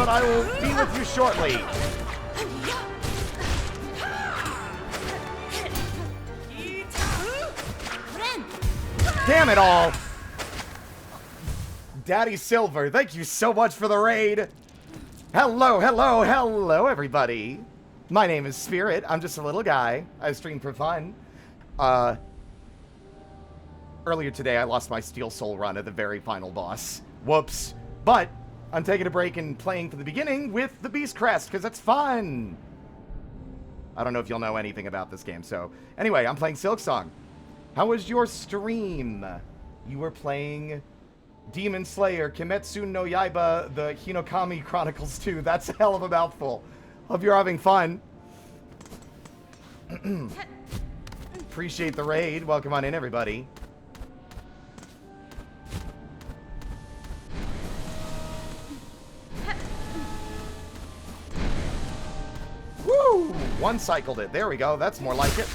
but I will be with you shortly. Damn it all! Daddy Silver, thank you so much for the raid. Hello, hello, hello, everybody. My name is Spirit. I'm just a little guy. I stream for fun. Earlier today, I lost my Steel Soul run at the very final boss. Whoops. But I'm taking a break and playing from the beginning with the Beast Crest, because it's fun. I don't know if you'll know anything about this game, so... Anyway, I'm playing Silksong. How was your stream? You were playing Demon Slayer, Kimetsu no Yaiba, the Hinokami Chronicles 2. That's a hell of a mouthful. Hope you're having fun. Appreciate the raid. Welcome on in, everybody. Woo! One cycled it. There we go. That's more like it.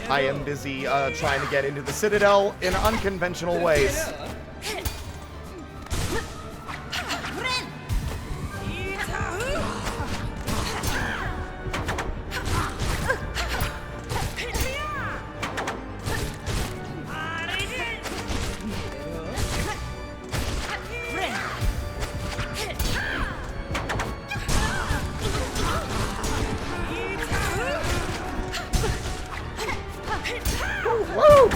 I am busy trying to get into the Citadel in unconventional ways. Woo!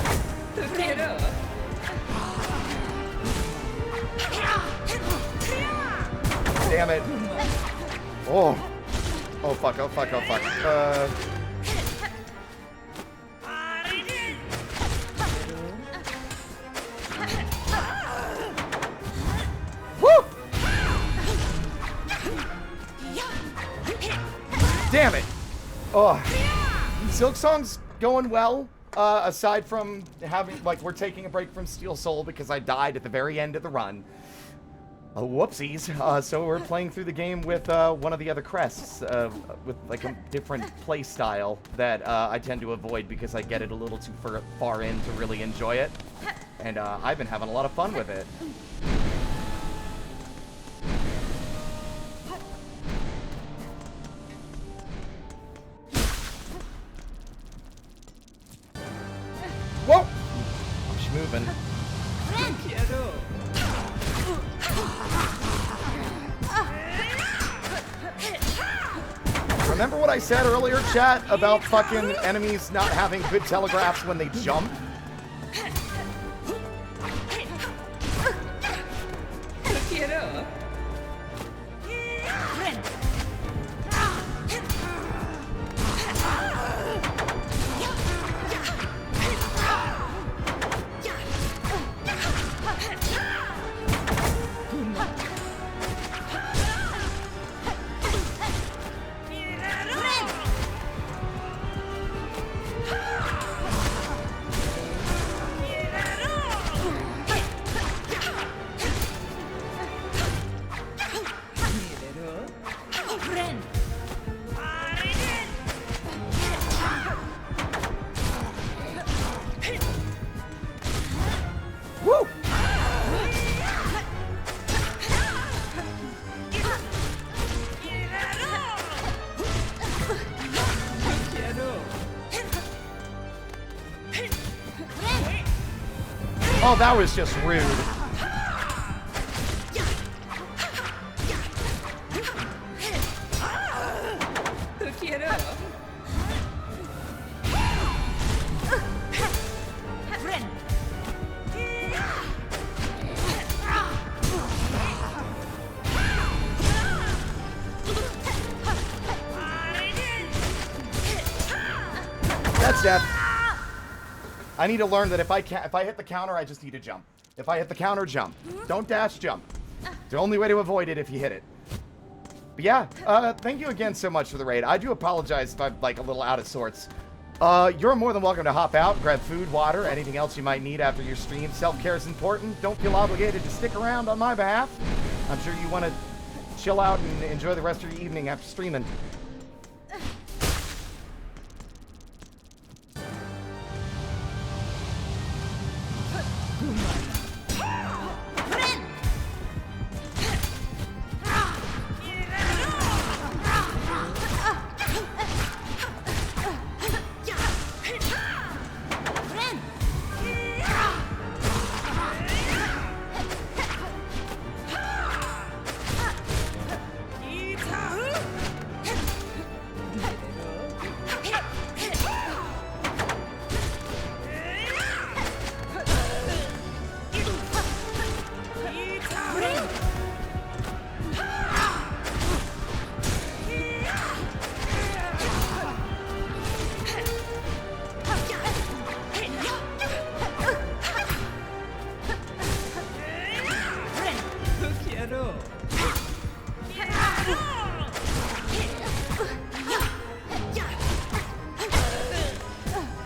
Damn it. Oh. Oh fuck, oh fuck, oh fuck. Woo! Damn it. Oh. Silksong's going well. Aside from having, like, we're taking a break from Steel Soul because I died at the very end of the run. Whoopsies. So we're playing through the game with one of the other crests, with, like, a different play style that I tend to avoid because I get it a little too far in to really enjoy it. And I've been having a lot of fun with it. Whoa! She's moving. Remember what I said earlier, chat, about fucking enemies not having good telegraphs when they jump? Woo! Oh, that was just rude. That's death. I need to learn that if I hit the counter, I just need to jump. If I hit the counter, jump. Don't dash, jump. It's the only way to avoid it if you hit it. But yeah, thank you again so much for the raid. I do apologize if I'm, like, a little out of sorts. You're more than welcome to hop out, grab food, water, anything else you might need after your stream. Self-care is important. Don't feel obligated to stick around on my behalf. I'm sure you want to chill out and enjoy the rest of your evening after streaming.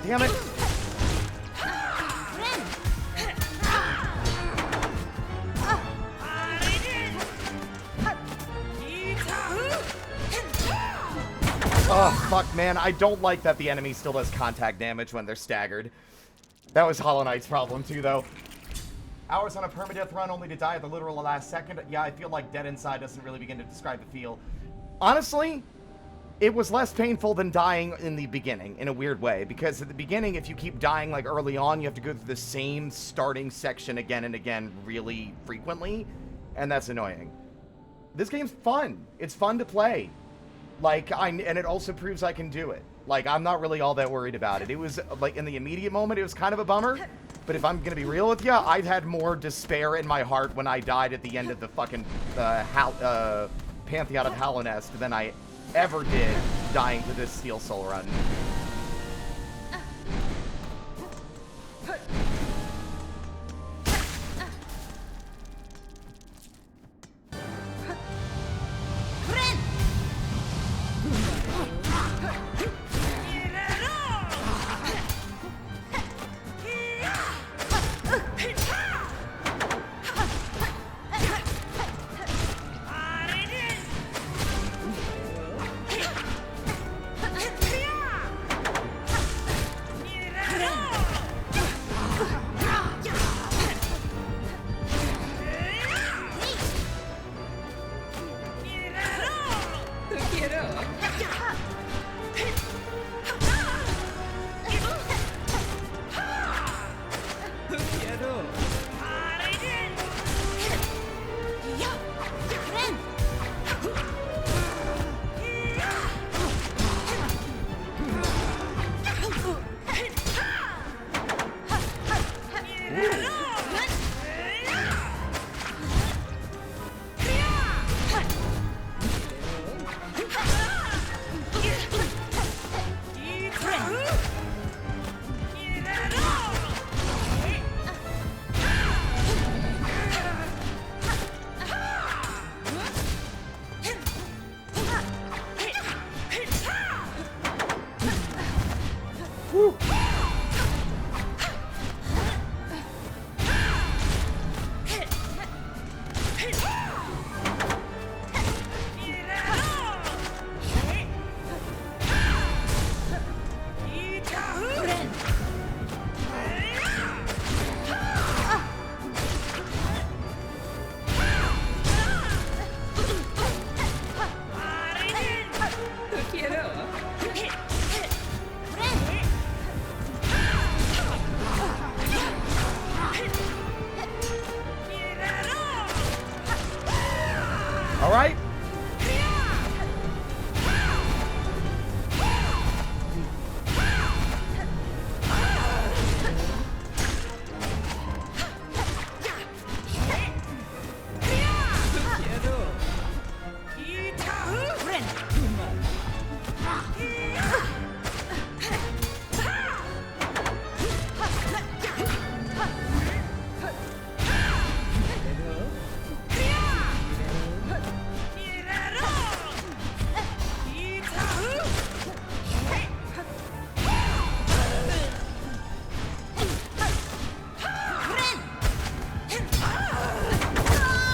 Damn it. Oh, fuck, man. I don't like that the enemy still does contact damage when they're staggered. That was Hollow Knight's problem, too, though. Hours on a permadeath run only to die at the literal last second. Yeah, I feel like Dead Inside doesn't really begin to describe the feel. Honestly, it was less painful than dying in the beginning, in a weird way. Because at the beginning, if you keep dying, like, early on, you have to go through the same starting section again and again really frequently. And that's annoying. This game's fun. It's fun to play. Like, and it also proves I can do it. Like, I'm not really all that worried about it. It was, like, in the immediate moment, it was kind of a bummer. But if I'm gonna be real with you, I've had more despair in my heart when I died at the end of the fucking Pantheon of Hallownest than I ever did dying to this Steel Soul run.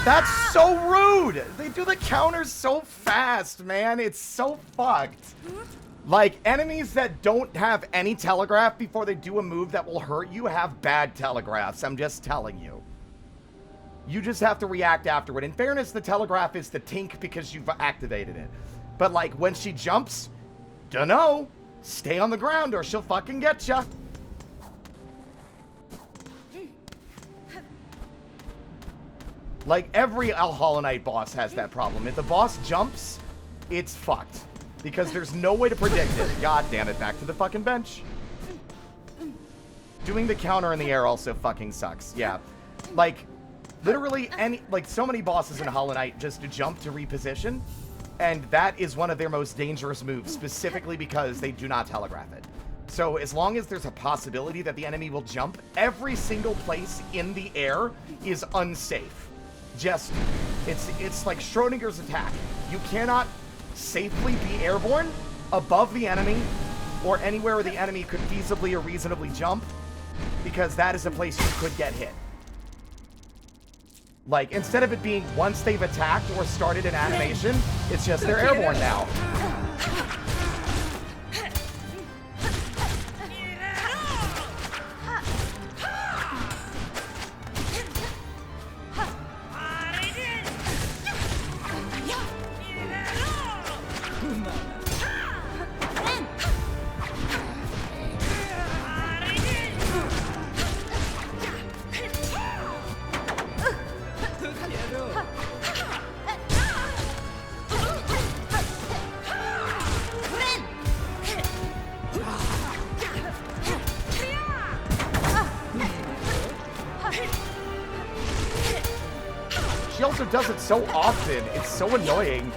That's so rude! They do the counters so fast, man. It's so fucked. Like, enemies that don't have any telegraph before they do a move that will hurt you have bad telegraphs. I'm just telling you. You just have to react afterward. In fairness, the telegraph is the tink because you've activated it. But, like, when she jumps, dunno. Stay on the ground or she'll fucking get ya. Like, every Hollow Knight boss has that problem. If the boss jumps, it's fucked. Because there's no way to predict it. God damn it, back to the fucking bench. Doing the counter in the air also fucking sucks. Yeah. Like, literally so many bosses in Hollow Knight just jump to reposition. And that is one of their most dangerous moves, specifically because they do not telegraph it. So as long as there's a possibility that the enemy will jump, every single place in the air is unsafe. Just, it's like Schrodinger's attack. You cannot safely be airborne above the enemy or anywhere where the enemy could feasibly or reasonably jump, because that is a place you could get hit. Like, instead of it being once they've attacked or started an animation, it's just they're airborne now. She also does it so often. It's so annoying.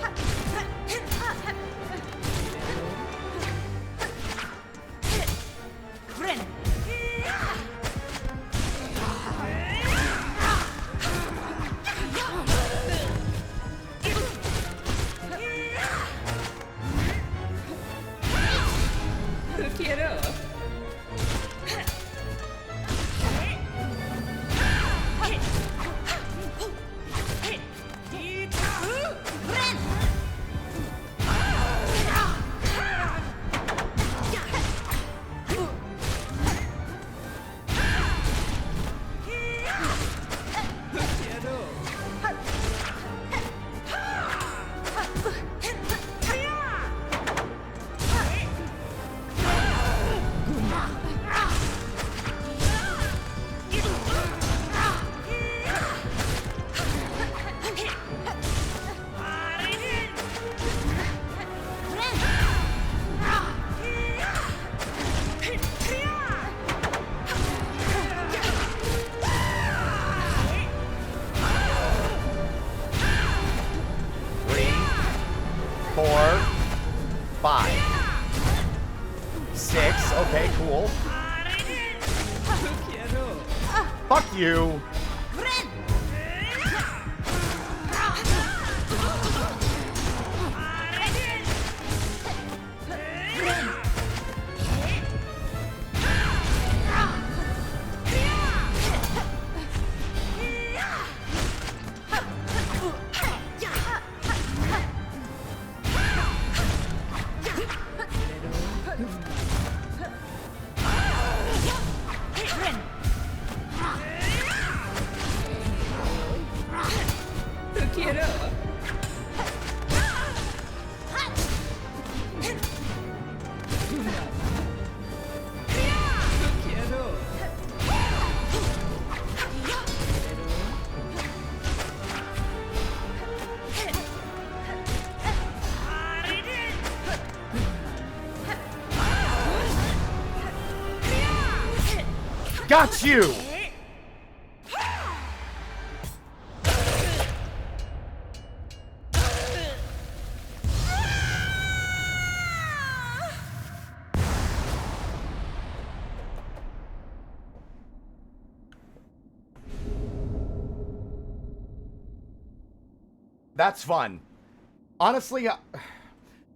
Okay, cool. Fuck you. Got you! That's fun. Honestly,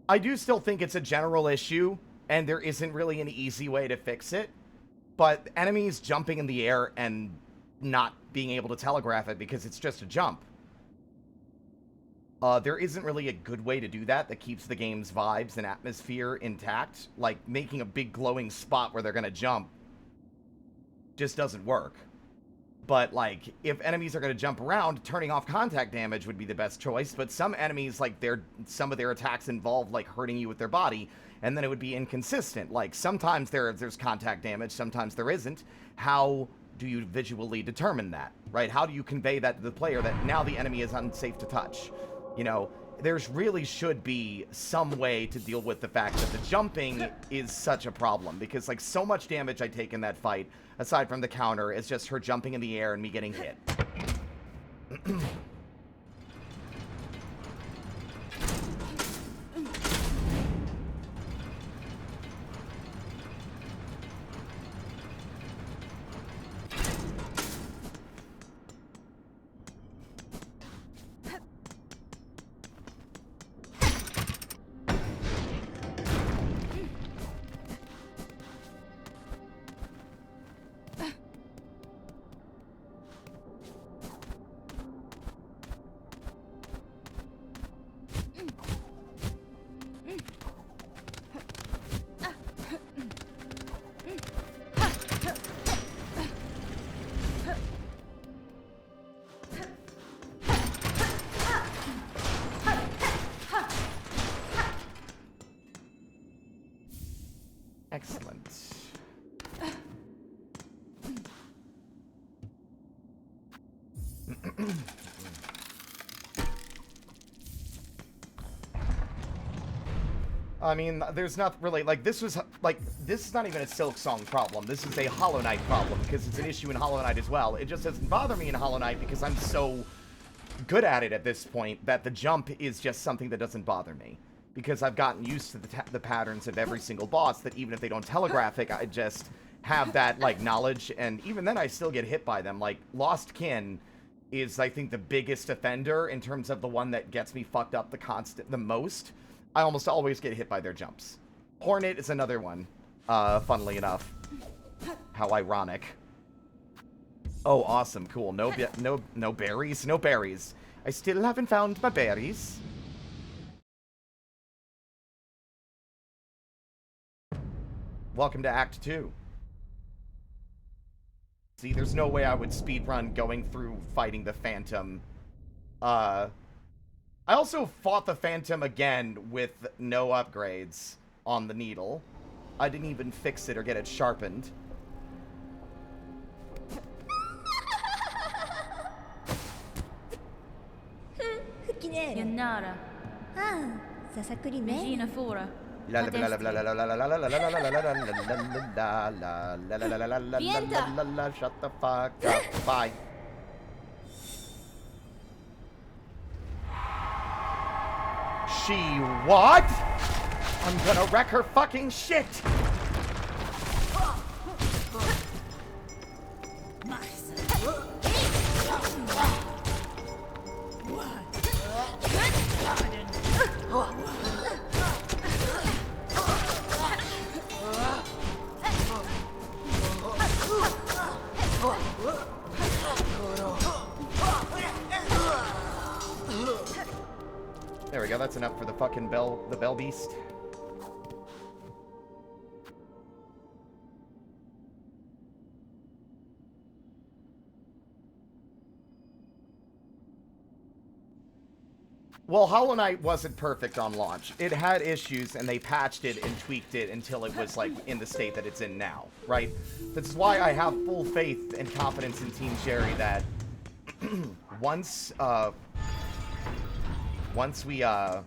I do still think it's a general issue, and there isn't really an easy way to fix it. But enemies jumping in the air and not being able to telegraph it because it's just a jump. There isn't really a good way to do that keeps the game's vibes and atmosphere intact. Like, making a big glowing spot where they're gonna jump just doesn't work. But, like, if enemies are gonna jump around, turning off contact damage would be the best choice. But some enemies, like, some of their attacks involve, like, hurting you with their body. And then it would be inconsistent. Like, sometimes there's contact damage, sometimes there isn't. How do you visually determine that, right? How do you convey that to the player that now the enemy is unsafe to touch? You know, there's really should be some way to deal with the fact that the jumping is such a problem. Because, like, so much damage I take in that fight, aside from the counter, is just her jumping in the air and me getting hit. I mean, there's not really, like, this is not even a Silksong problem. This is a Hollow Knight problem, because it's an issue in Hollow Knight as well. It just doesn't bother me in Hollow Knight because I'm so good at it at this point that the jump is just something that doesn't bother me. Because I've gotten used to the patterns of every single boss, that even if they don't telegraph it, I just have that, like, knowledge, and even then I still get hit by them. Like, Lost Kin is, I think, the biggest offender in terms of the one that gets me fucked up the most. I almost always get hit by their jumps. Hornet is another one, funnily enough. How ironic. Oh, awesome, cool. No berries? No berries. I still haven't found my berries. Welcome to Act 2. See, there's no way I would speedrun going through fighting the Phantom. I also fought the Phantom again with no upgrades on the needle. I didn't even fix it or get it sharpened. Yanara. Ah, Sasakuri me. Regina Fora. Shut the fuck up. Bye. She what? I'm gonna wreck her fucking shit! There we go, that's enough for the fucking the bell beast. Well, Hollow Knight wasn't perfect on launch. It had issues, and they patched it and tweaked it until it was, like, in the state that it's in now, right? That's why I have full faith and confidence in Team Jerry that once we get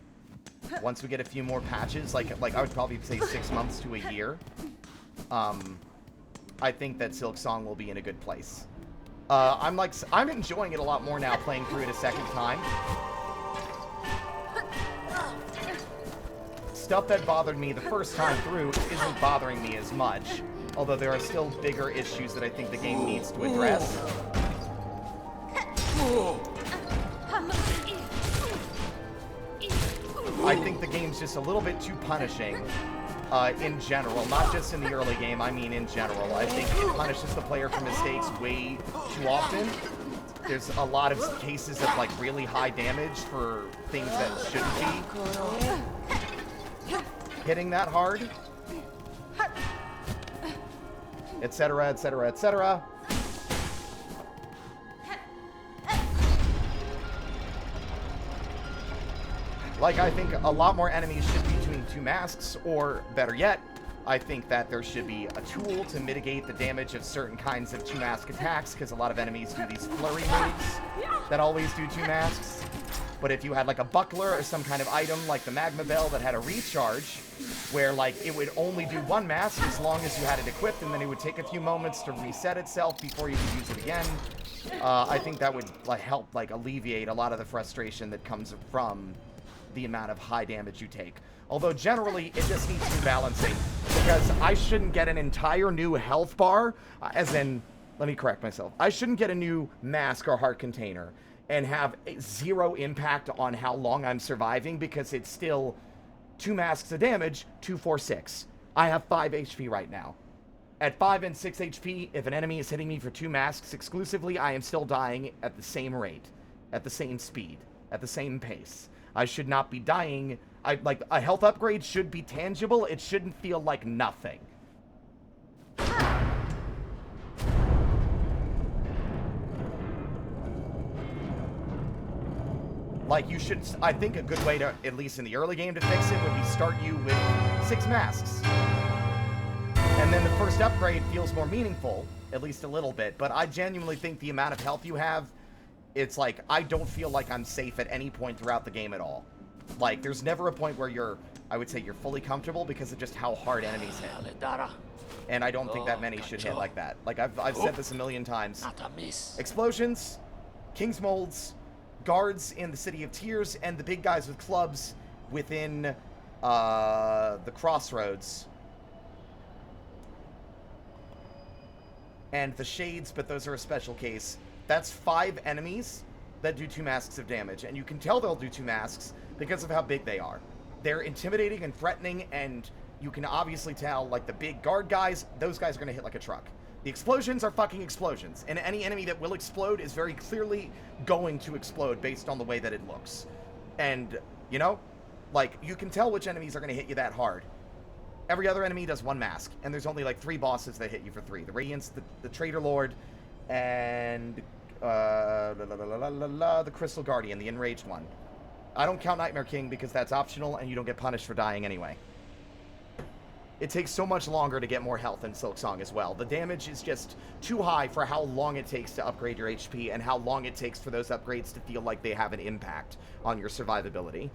a few more patches, like I would probably say 6 months to a year, I think that Silksong will be in a good place. I'm enjoying it a lot more now, playing through it a second time. Stuff that bothered me the first time through isn't bothering me as much, although there are still bigger issues that I think the game needs to address. I think the game's just a little bit too punishing in general, not just in the early game, I mean in general. I think it punishes the player for mistakes way too often. There's a lot of cases of, like, really high damage for things that shouldn't be hitting that hard, etc., etc., etc. Like, I think a lot more enemies should be doing 2 masks, or better yet, I think that there should be a tool to mitigate the damage of certain kinds of 2 mask attacks, because a lot of enemies do these flurry moves that always do 2 masks. But if you had, like, a buckler or some kind of item like the magma bell that had a recharge, where, like, it would only do 1 mask as long as you had it equipped, and then it would take a few moments to reset itself before you could use it again, I think that would, like, help, like, alleviate a lot of the frustration that comes from the amount of high damage you take. Although generally it just needs some balancing, because I shouldn't get an entire new health bar, as in, let me correct myself, I shouldn't get a new mask or heart container and have 0 impact on how long I'm surviving, because it's still 2 masks of damage, 2, 4, 6. I have 5 HP right now. At 5 and 6 HP, if an enemy is hitting me for 2 masks exclusively, I am still dying at the same rate, at the same speed, at the same pace. I should not be dying. Like, a health upgrade should be tangible. It shouldn't feel like nothing. Like, you should, I think a good way to, at least in the early game, to fix it would be start you with 6 masks. And then the first upgrade feels more meaningful, at least a little bit. But I genuinely think the amount of health you have it's like, I don't feel like I'm safe at any point throughout the game at all. Like, there's never a point where you're, I would say you're fully comfortable because of just how hard enemies hit. And I don't think that many should hit like that. Like, I've said this a million times. Explosions, King's Molds, guards in the City of Tears, and the big guys with clubs within the Crossroads. And the Shades, but those are a special case. That's 5 enemies that do 2 masks of damage. And you can tell they'll do 2 masks because of how big they are. They're intimidating and threatening, and you can obviously tell, like, the big guard guys, those guys are going to hit like a truck. The explosions are fucking explosions, and any enemy that will explode is very clearly going to explode based on the way that it looks. And, you know, like, you can tell which enemies are going to hit you that hard. Every other enemy does 1 mask, and there's only like 3 bosses that hit you for 3. The Radiance, the Traitor Lord, and the Crystal Guardian, the Enraged one. I don't count Nightmare King because that's optional, and you don't get punished for dying anyway. It takes so much longer to get more health in Silksong as well. The damage is just too high for how long it takes to upgrade your HP, and how long it takes for those upgrades to feel like they have an impact on your survivability.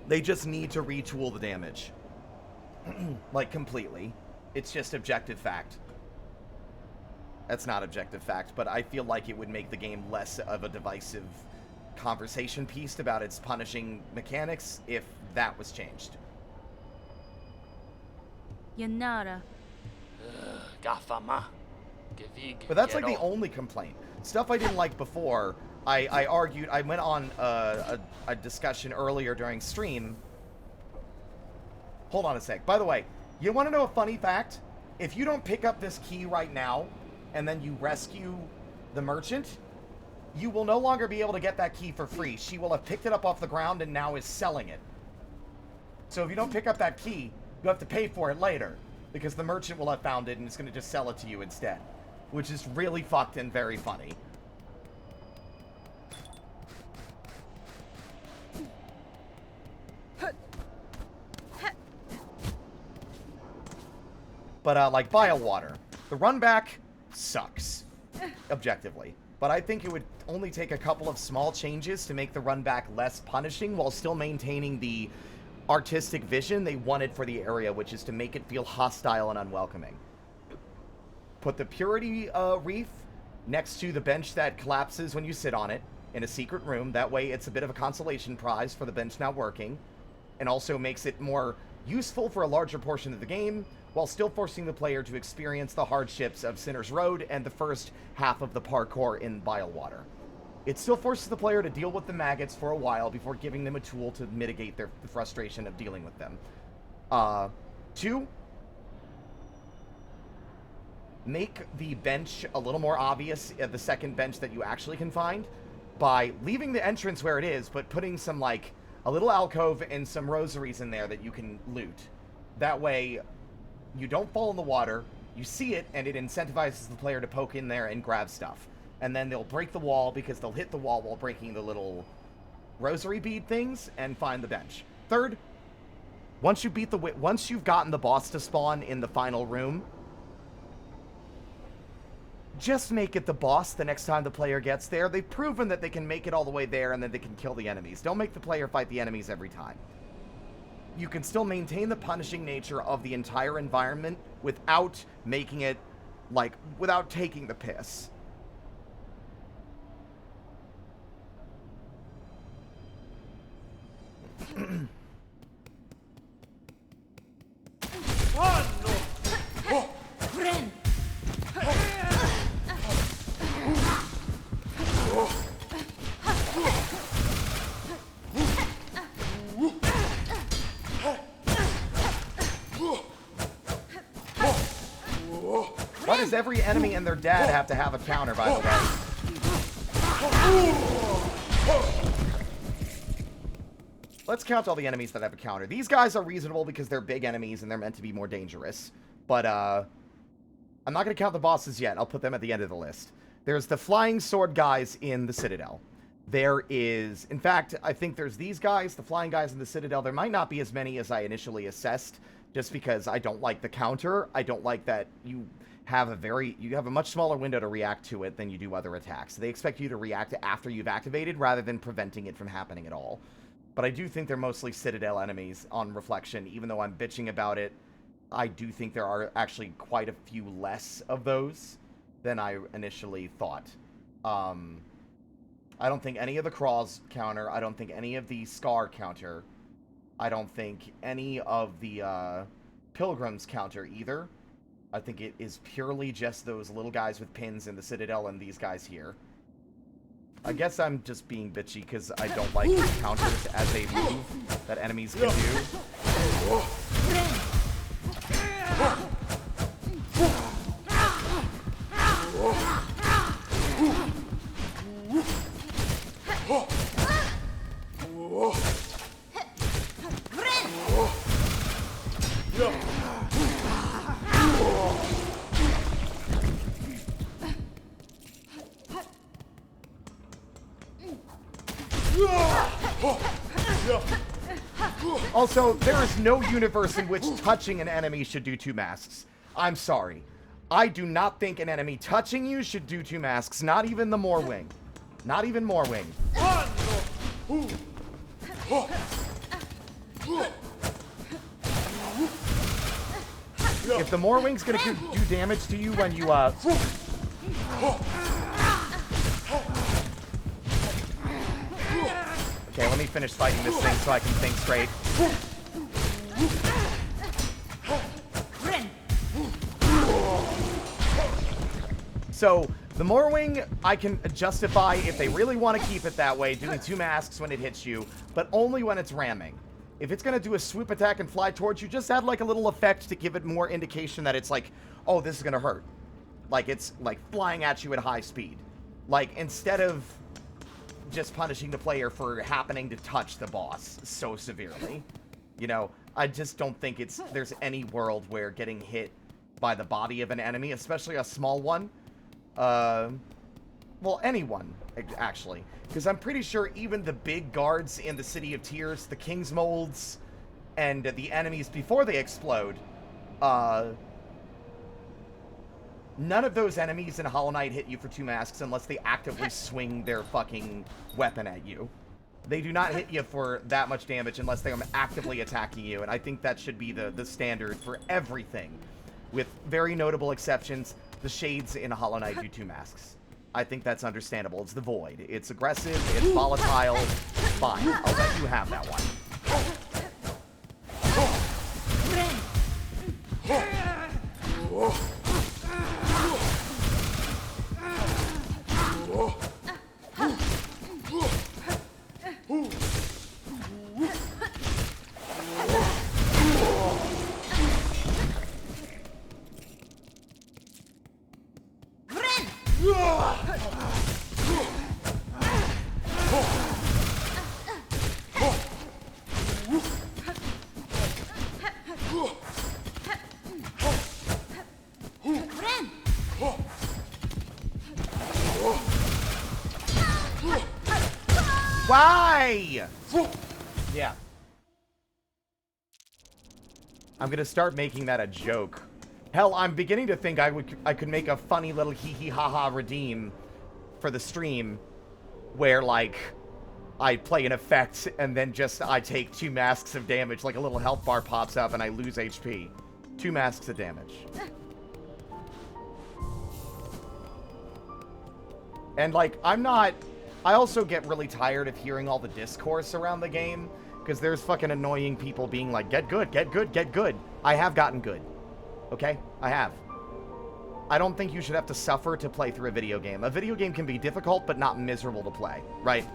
They just need to retool the damage. Like, completely. It's just objective fact. That's not objective fact, but I feel like it would make the game less of a divisive conversation piece about its punishing mechanics if that was changed. Yanara. But that's like the only complaint. Stuff I didn't like before, I argued, I went on a discussion earlier during stream. Hold on a sec. By the way, you want to know a funny fact? If you don't pick up this key right now, and then you rescue the merchant, you will no longer be able to get that key for free. She will have picked it up off the ground and now is selling it. So if you don't pick up that key, you have to pay for it later, because the merchant will have found it and is going to just sell it to you instead. Which is really fucked and very funny. But, like, Bile Water. The run back sucks, objectively. But I think it would only take a couple of small changes to make the run back less punishing while still maintaining the artistic vision they wanted for the area, which is to make it feel hostile and unwelcoming. Put the Purity Reef next to the bench that collapses when you sit on it in a secret room. That way it's a bit of a consolation prize for the bench not working, and also makes it more useful for a larger portion of the game, while still forcing the player to experience the hardships of Sinner's Road and the first half of the parkour in Bile Water. It still forces the player to deal with the maggots for a while before giving them a tool to mitigate the frustration of dealing with them. 2, make the bench a little more obvious, the second bench that you actually can find, by leaving the entrance where it is, but putting some, like, a little alcove and some rosaries in there that you can loot. That way, you don't fall in the water, you see it, and it incentivizes the player to poke in there and grab stuff. And then they'll break the wall because they'll hit the wall while breaking the little rosary bead things and find the bench. 3rd, once you've gotten the boss to spawn in the final room, just make it the boss the next time the player gets there. They've proven that they can make it all the way there and then they can kill the enemies. Don't make the player fight the enemies every time. You can still maintain the punishing nature of the entire environment without making it, like, without taking the piss. Why does every enemy and their dad have to have a counter, by the way? Let's count all the enemies that have a counter. These guys are reasonable because they're big enemies and they're meant to be more dangerous. But, I'm not going to count the bosses yet. I'll put them at the end of the list. There's the Flying Sword guys in the Citadel. There is, in fact, I think there's these guys, the flying guys in the Citadel. There might not be as many as I initially assessed, just because I don't like the counter. I don't like that you have a much smaller window to react to it than you do other attacks. They expect you to react after you've activated rather than preventing it from happening at all. But I do think they're mostly Citadel enemies on reflection. Even though I'm bitching about it, I do think there are actually quite a few less of those than I initially thought. I don't think any of the Craws counter. I don't think any of the Scar counter. I don't think any of the Pilgrims counter either. I think it is purely just those little guys with pins in the Citadel and these guys here. I guess I'm just being bitchy because I don't like the counters as a move that enemies can do. Also, there is no universe in which touching an enemy should do 2 masks. I'm sorry. I do not think an enemy touching you should do 2 masks. Not even the Moorwing. Not even Moorwing. If the Moorwing's gonna do damage to you when you, Okay, let me finish fighting this thing so I can think straight. So, the Moorwing, I can justify if they really want to keep it that way, doing 2 masks when it hits you, but only when it's ramming. If it's going to do a swoop attack and fly towards you, just add like a little effect to give it more indication that it's like, oh, this is going to hurt. Like, it's like flying at you at high speed. Like, instead of just punishing the player for happening to touch the boss so severely. You know, I just don't think there's any world where getting hit by the body of an enemy, especially a small one, well, anyone, actually, because I'm pretty sure even the big guards in the City of Tears, the King's Molds, and the enemies before they explode, none of those enemies in Hollow Knight hit you for 2 masks unless they actively swing their fucking weapon at you. They do not hit you for that much damage unless they are actively attacking you, and I think that should be the standard for everything. With very notable exceptions, the Shades in Hollow Knight do 2 masks. I think that's understandable. It's the Void. It's aggressive, it's volatile. Fine, I'll let you have that one. Why? Yeah. I'm gonna start making that a joke. Hell, I'm beginning to think I could make a funny little hee-hee-ha-ha redeem for the stream where, like, I play an effect and then just I take 2 masks of damage, like a little health bar pops up and I lose HP. 2 masks of damage. And, like, I also get really tired of hearing all the discourse around the game, because there's fucking annoying people being like, get good, get good, get good. I have gotten good. Okay? I have. I don't think you should have to suffer to play through a video game. A video game can be difficult, but not miserable to play, right?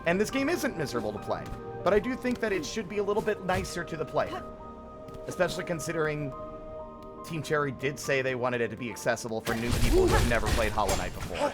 And this game isn't miserable to play, but I do think that it should be a little bit nicer to the player. Especially considering Team Cherry did say they wanted it to be accessible for new people who have never played Hollow Knight before.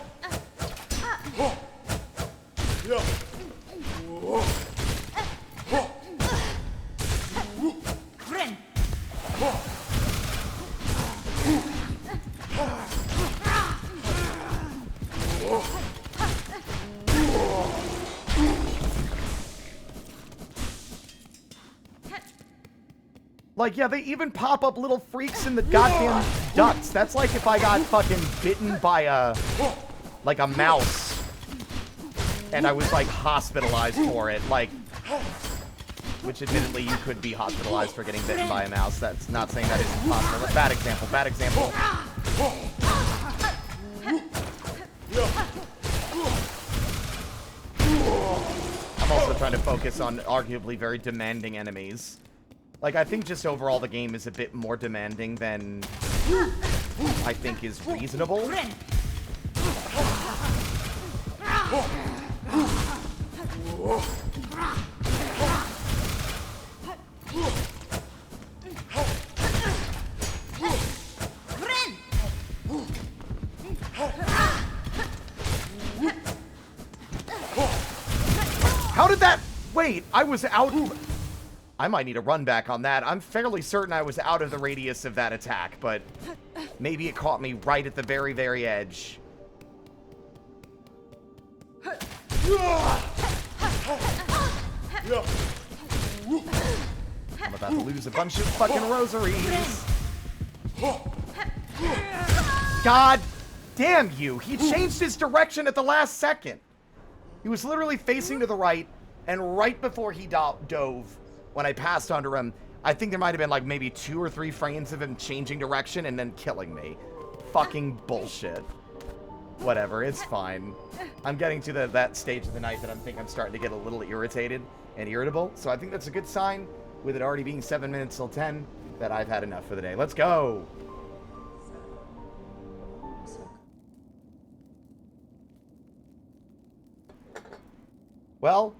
Like, yeah, they even pop up little freaks in the goddamn ducts. That's like if I got fucking bitten by a mouse. And I was, like, hospitalized for it. Like, which admittedly you could be hospitalized for getting bitten by a mouse. That's not saying that isn't possible. Bad example, bad example. I'm also trying to focus on arguably very demanding enemies. Like, I think just overall the game is a bit more demanding than I think is reasonable. How did that... Wait, I was out... I might need a run back on that. I'm fairly certain I was out of the radius of that attack, but maybe it caught me right at the very, very edge. I'm about to lose a bunch of fucking rosaries. God damn you. He changed his direction at the last second. He was literally facing to the right, and right before he dove, when I passed under him, I think there might have been like maybe 2 or 3 frames of him changing direction and then killing me. Fucking bullshit. Whatever, it's fine. I'm getting to that stage of the night that I'm starting to get a little irritated and irritable. So I think that's a good sign, with it already being 7 minutes till 10, that I've had enough for the day. Let's go! Well,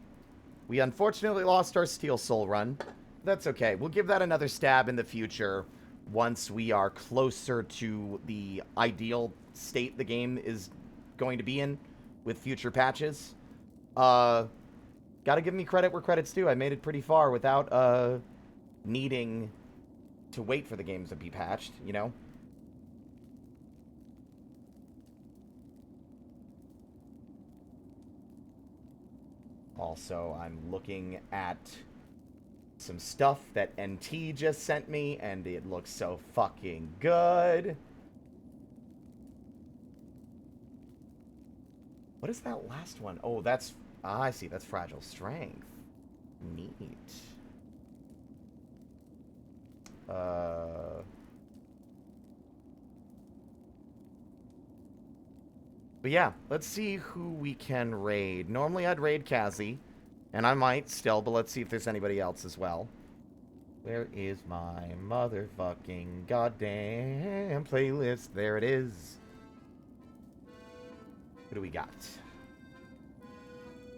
we unfortunately lost our Steel Soul run. That's okay. We'll give that another stab in the future once we are closer to the ideal state the game is going to be in with future patches. Gotta give me credit where credit's due. I made it pretty far without needing to wait for the games to be patched, you know? Also, I'm looking at some stuff that NT just sent me, and it looks so fucking good. What is that last one? Oh, that's... Ah, I see. That's Fragile Strength. Neat. But yeah, let's see who we can raid. Normally I'd raid Kazi, and I might still, but let's see if there's anybody else as well. Where is my motherfucking goddamn playlist? There it is. Who do we got?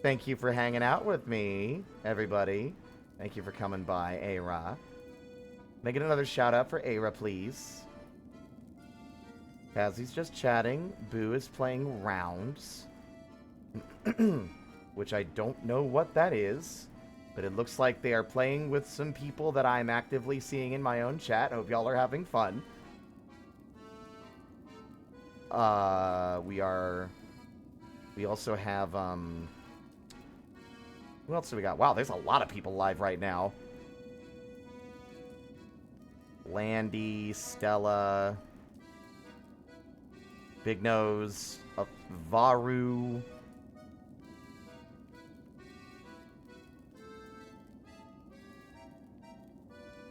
Thank you for hanging out with me, everybody. Thank you for coming by, Ara. Make it another shout out for Ara, please. Kazi's just chatting. Boo is playing rounds. Which I don't know what that is. But it looks like they are playing with some people that I'm actively seeing in my own chat. Hope y'all are having fun. We also have, who else do we got? Wow, there's a lot of people live right now. Landy, Stella, Big Nose, Varu.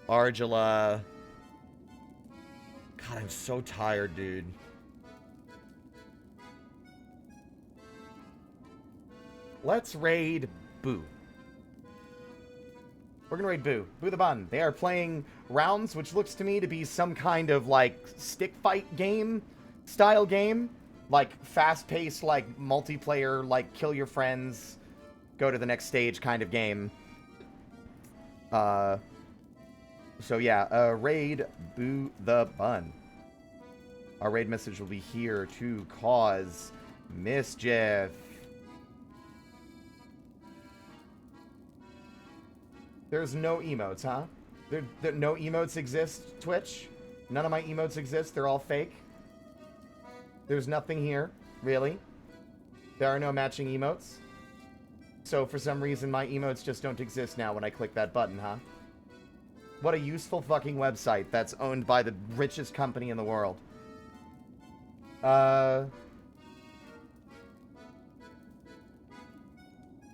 Argela. God, I'm so tired, dude. Let's raid Boo. We're gonna raid Boo. Boo the Bun. They are playing rounds, which looks to me to be some kind of, like, stick fight game style game. Like, fast-paced, like, multiplayer, like, kill your friends, go to the next stage kind of game. So yeah, raid Boo the Bun. Our raid message will be here to cause mischief. There's no emotes, huh? There no emotes exist, Twitch? None of my emotes exist, they're all fake? There's nothing here, really? There are no matching emotes? So for some reason my emotes just don't exist now when I click that button, huh? What a useful fucking website that's owned by the richest company in the world.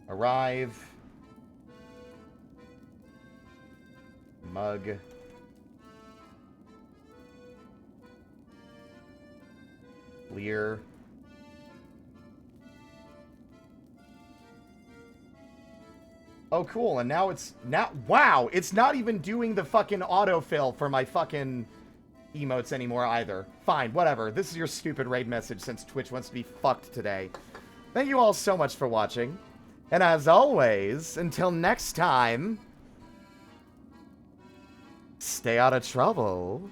Arrive. Mug. Lear. Oh, cool. And now it's... Wow! It's not even doing the fucking autofill for my fucking emotes anymore either. Fine, whatever. This is your stupid raid message since Twitch wants to be fucked today. Thank you all so much for watching. And as always, until next time... Stay out of trouble.